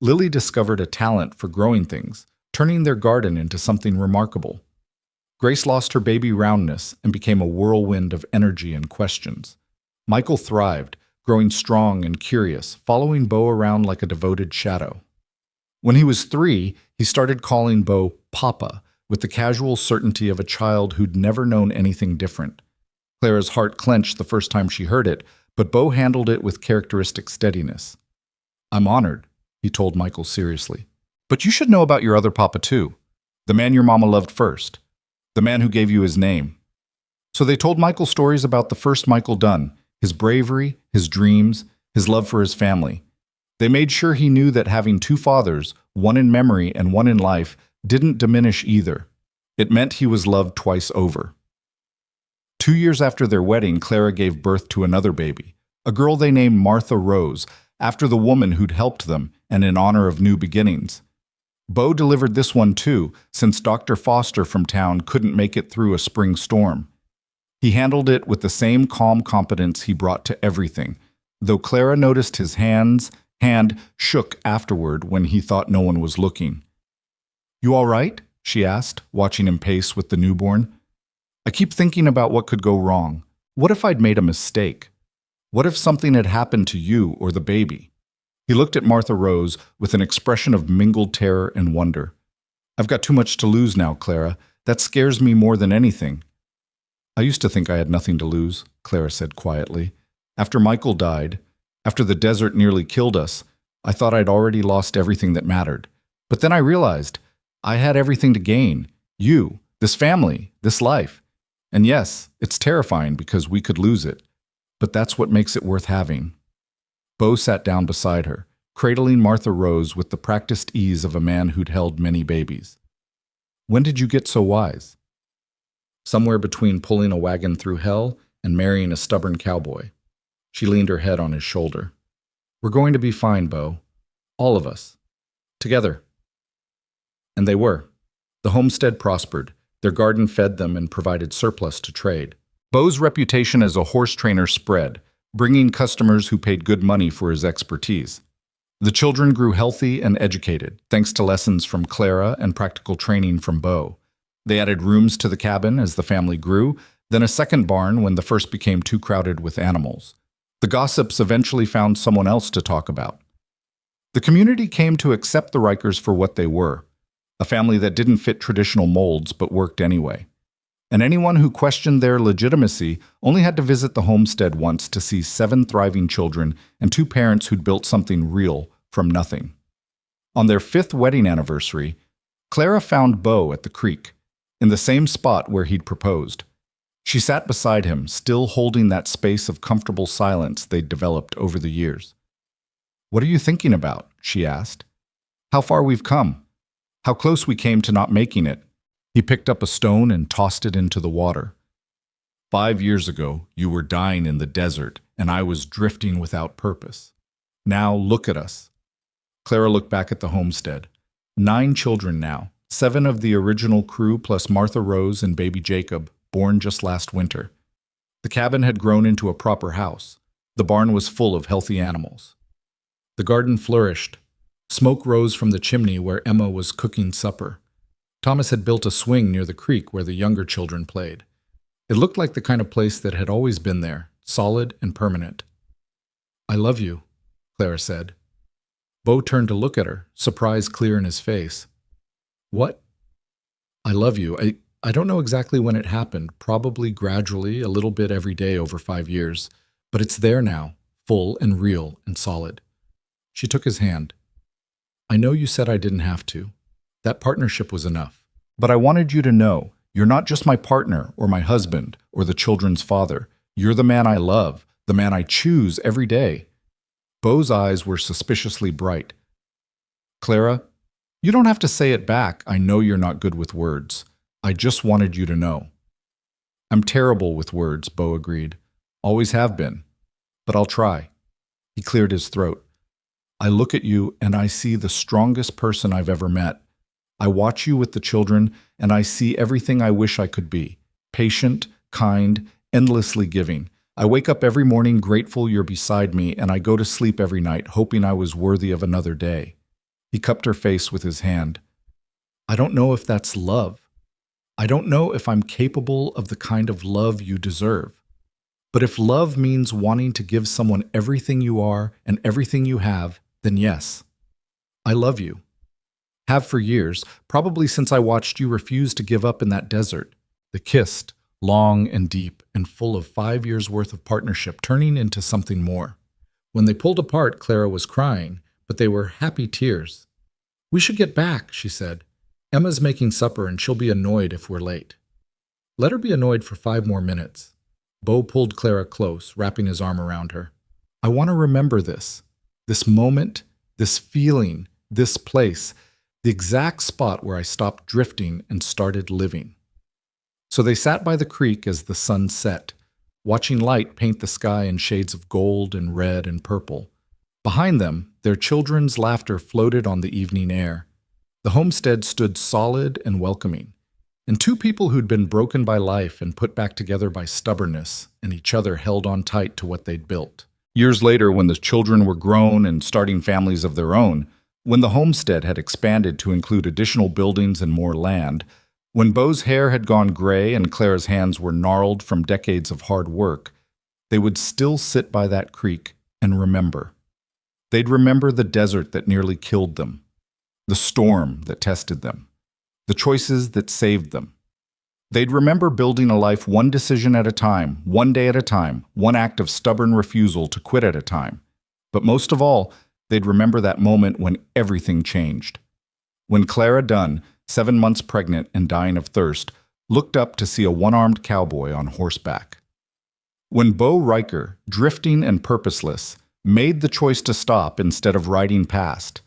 Lily discovered a talent for growing things, turning their garden into something remarkable. Grace lost her baby roundness and became a whirlwind of energy and questions. Michael thrived, growing strong and curious, following Beau around like a devoted shadow. When he was 3, he started calling Beau Papa, with the casual certainty of a child who'd never known anything different. Clara's heart clenched the first time she heard it, but Beau handled it with characteristic steadiness. I'm honored, he told Michael seriously. But you should know about your other papa too. The man your mama loved first. The man who gave you his name. So they told Michael stories about the first Michael Dunn, his bravery, his dreams, his love for his family. They made sure he knew that having 2 fathers, one in memory and one in life, didn't diminish either. It meant he was loved twice over. 2 years after their wedding, Clara gave birth to another baby, a girl they named Martha Rose, after the woman who'd helped them and in honor of new beginnings. Beau delivered this one too, since Dr. Foster from town couldn't make it through a spring storm. He handled it with the same calm competence he brought to everything, though Clara noticed his hand shook afterward when he thought no one was looking. You all right? She asked, watching him pace with the newborn. I keep thinking about what could go wrong. What if I'd made a mistake? What if something had happened to you or the baby? He looked at Martha Rose with an expression of mingled terror and wonder. I've got too much to lose now, Clara. That scares me more than anything. I used to think I had nothing to lose, Clara said quietly. After Michael died, after the desert nearly killed us, I thought I'd already lost everything that mattered. But then I realized I had everything to gain. You, this family, this life. And yes, it's terrifying because we could lose it. But that's what makes it worth having. Beau sat down beside her, cradling Martha Rose with the practiced ease of a man who'd held many babies. When did you get so wise? Somewhere between pulling a wagon through hell and marrying a stubborn cowboy. She leaned her head on his shoulder. We're going to be fine, Bo. All of us. Together. And they were. The homestead prospered. Their garden fed them and provided surplus to trade. Bo's reputation as a horse trainer spread, bringing customers who paid good money for his expertise. The children grew healthy and educated, thanks to lessons from Clara and practical training from Bo. They added rooms to the cabin as the family grew, then a second barn when the first became too crowded with animals. The gossips eventually found someone else to talk about. The community came to accept the Rikers for what they were, a family that didn't fit traditional molds but worked anyway. And anyone who questioned their legitimacy only had to visit the homestead once to see 7 thriving children and 2 parents who'd built something real from nothing. On their 5th wedding anniversary, Clara found Bo at the creek, in the same spot where he'd proposed. She sat beside him, still holding that space of comfortable silence they'd developed over the years. "What are you thinking about?" she asked. "How far we've come. How close we came to not making it." He picked up a stone and tossed it into the water. "5 years ago, you were dying in the desert, and I was drifting without purpose. Now look at us." Clara looked back at the homestead. 9 children now, 7 of the original crew plus Martha Rose and baby Jacob, born just last winter. The cabin had grown into a proper house. The barn was full of healthy animals. The garden flourished. Smoke rose from the chimney where Emma was cooking supper. Thomas had built a swing near the creek where the younger children played. It looked like the kind of place that had always been there, solid and permanent. "I love you," Clara said. Bo turned to look at her, surprise clear in his face. "What?" "I love you. I don't know exactly when it happened, probably gradually, a little bit every day over 5 years, but it's there now, full and real and solid." She took his hand. "I know you said I didn't have to. That partnership was enough. But I wanted you to know, you're not just my partner or my husband or the children's father. You're the man I love, the man I choose every day." Bo's eyes were suspiciously bright. "Clara, you don't have to say it back. I know you're not good with words. I just wanted you to know." "I'm terrible with words," Bo agreed. "Always have been. But I'll try." He cleared his throat. "I look at you and I see the strongest person I've ever met. I watch you with the children and I see everything I wish I could be. Patient, kind, endlessly giving. I wake up every morning grateful you're beside me, and I go to sleep every night hoping I was worthy of another day." He cupped her face with his hand. "I don't know if that's love. I don't know if I'm capable of the kind of love you deserve. But if love means wanting to give someone everything you are and everything you have, then yes. I love you. Have for years, probably since I watched you refuse to give up in that desert." They kissed, long and deep and full of 5 years' worth of partnership turning into something more. When they pulled apart, Clara was crying, but they were happy tears. "We should get back," she said. "Emma's making supper and she'll be annoyed if we're late." "Let her be annoyed for 5 more minutes." Bo pulled Clara close, wrapping his arm around her. "I want to remember this moment, this feeling, this place, the exact spot where I stopped drifting and started living." So they sat by the creek as the sun set, watching light paint the sky in shades of gold and red and purple. Behind them, their children's laughter floated on the evening air. The homestead stood solid and welcoming, and 2 people who'd been broken by life and put back together by stubbornness, and each other held on tight to what they'd built. Years later, when the children were grown and starting families of their own, when the homestead had expanded to include additional buildings and more land, when Bo's hair had gone gray and Clara's hands were gnarled from decades of hard work, they would still sit by that creek and remember. They'd remember the desert that nearly killed them, the storm that tested them, the choices that saved them. They'd remember building a life one decision at a time, one day at a time, one act of stubborn refusal to quit at a time. But most of all, they'd remember that moment when everything changed. When Clara Dunn, 7 months pregnant and dying of thirst, looked up to see a one-armed cowboy on horseback. When Bo Riker, drifting and purposeless, made the choice to stop instead of riding past.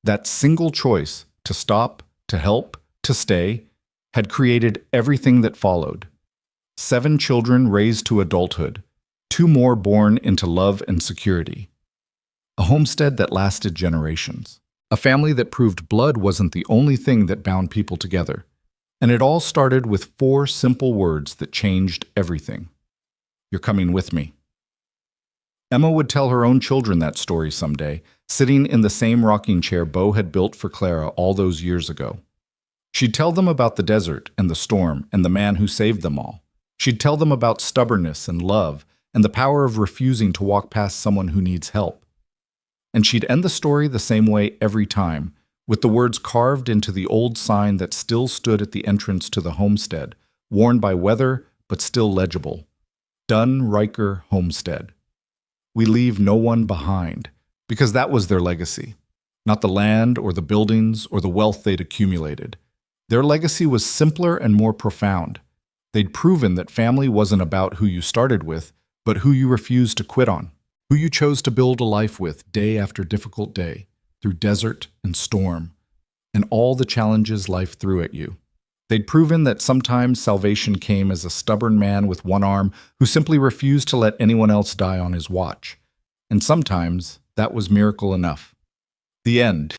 That single choice, to stop, to help, to stay, had created everything that followed. 7 children raised to adulthood, 2 more born into love and security. A homestead that lasted generations. A family that proved blood wasn't the only thing that bound people together. And it all started with 4 simple words that changed everything. You're coming with me. Emma would tell her own children that story someday, sitting in the same rocking chair Bo had built for Clara all those years ago. She'd tell them about the desert and the storm and the man who saved them all. She'd tell them about stubbornness and love and the power of refusing to walk past someone who needs help. And she'd end the story the same way every time, with the words carved into the old sign that still stood at the entrance to the homestead, worn by weather but still legible. Dunn Riker Homestead. We leave no one behind, because that was their legacy. Not the land or the buildings or the wealth they'd accumulated. Their legacy was simpler and more profound. They'd proven that family wasn't about who you started with, but who you refused to quit on, who you chose to build a life with day after difficult day, through desert and storm, and all the challenges life threw at you. They'd proven that sometimes salvation came as a stubborn man with one arm who simply refused to let anyone else die on his watch. And sometimes that was miracle enough. The end.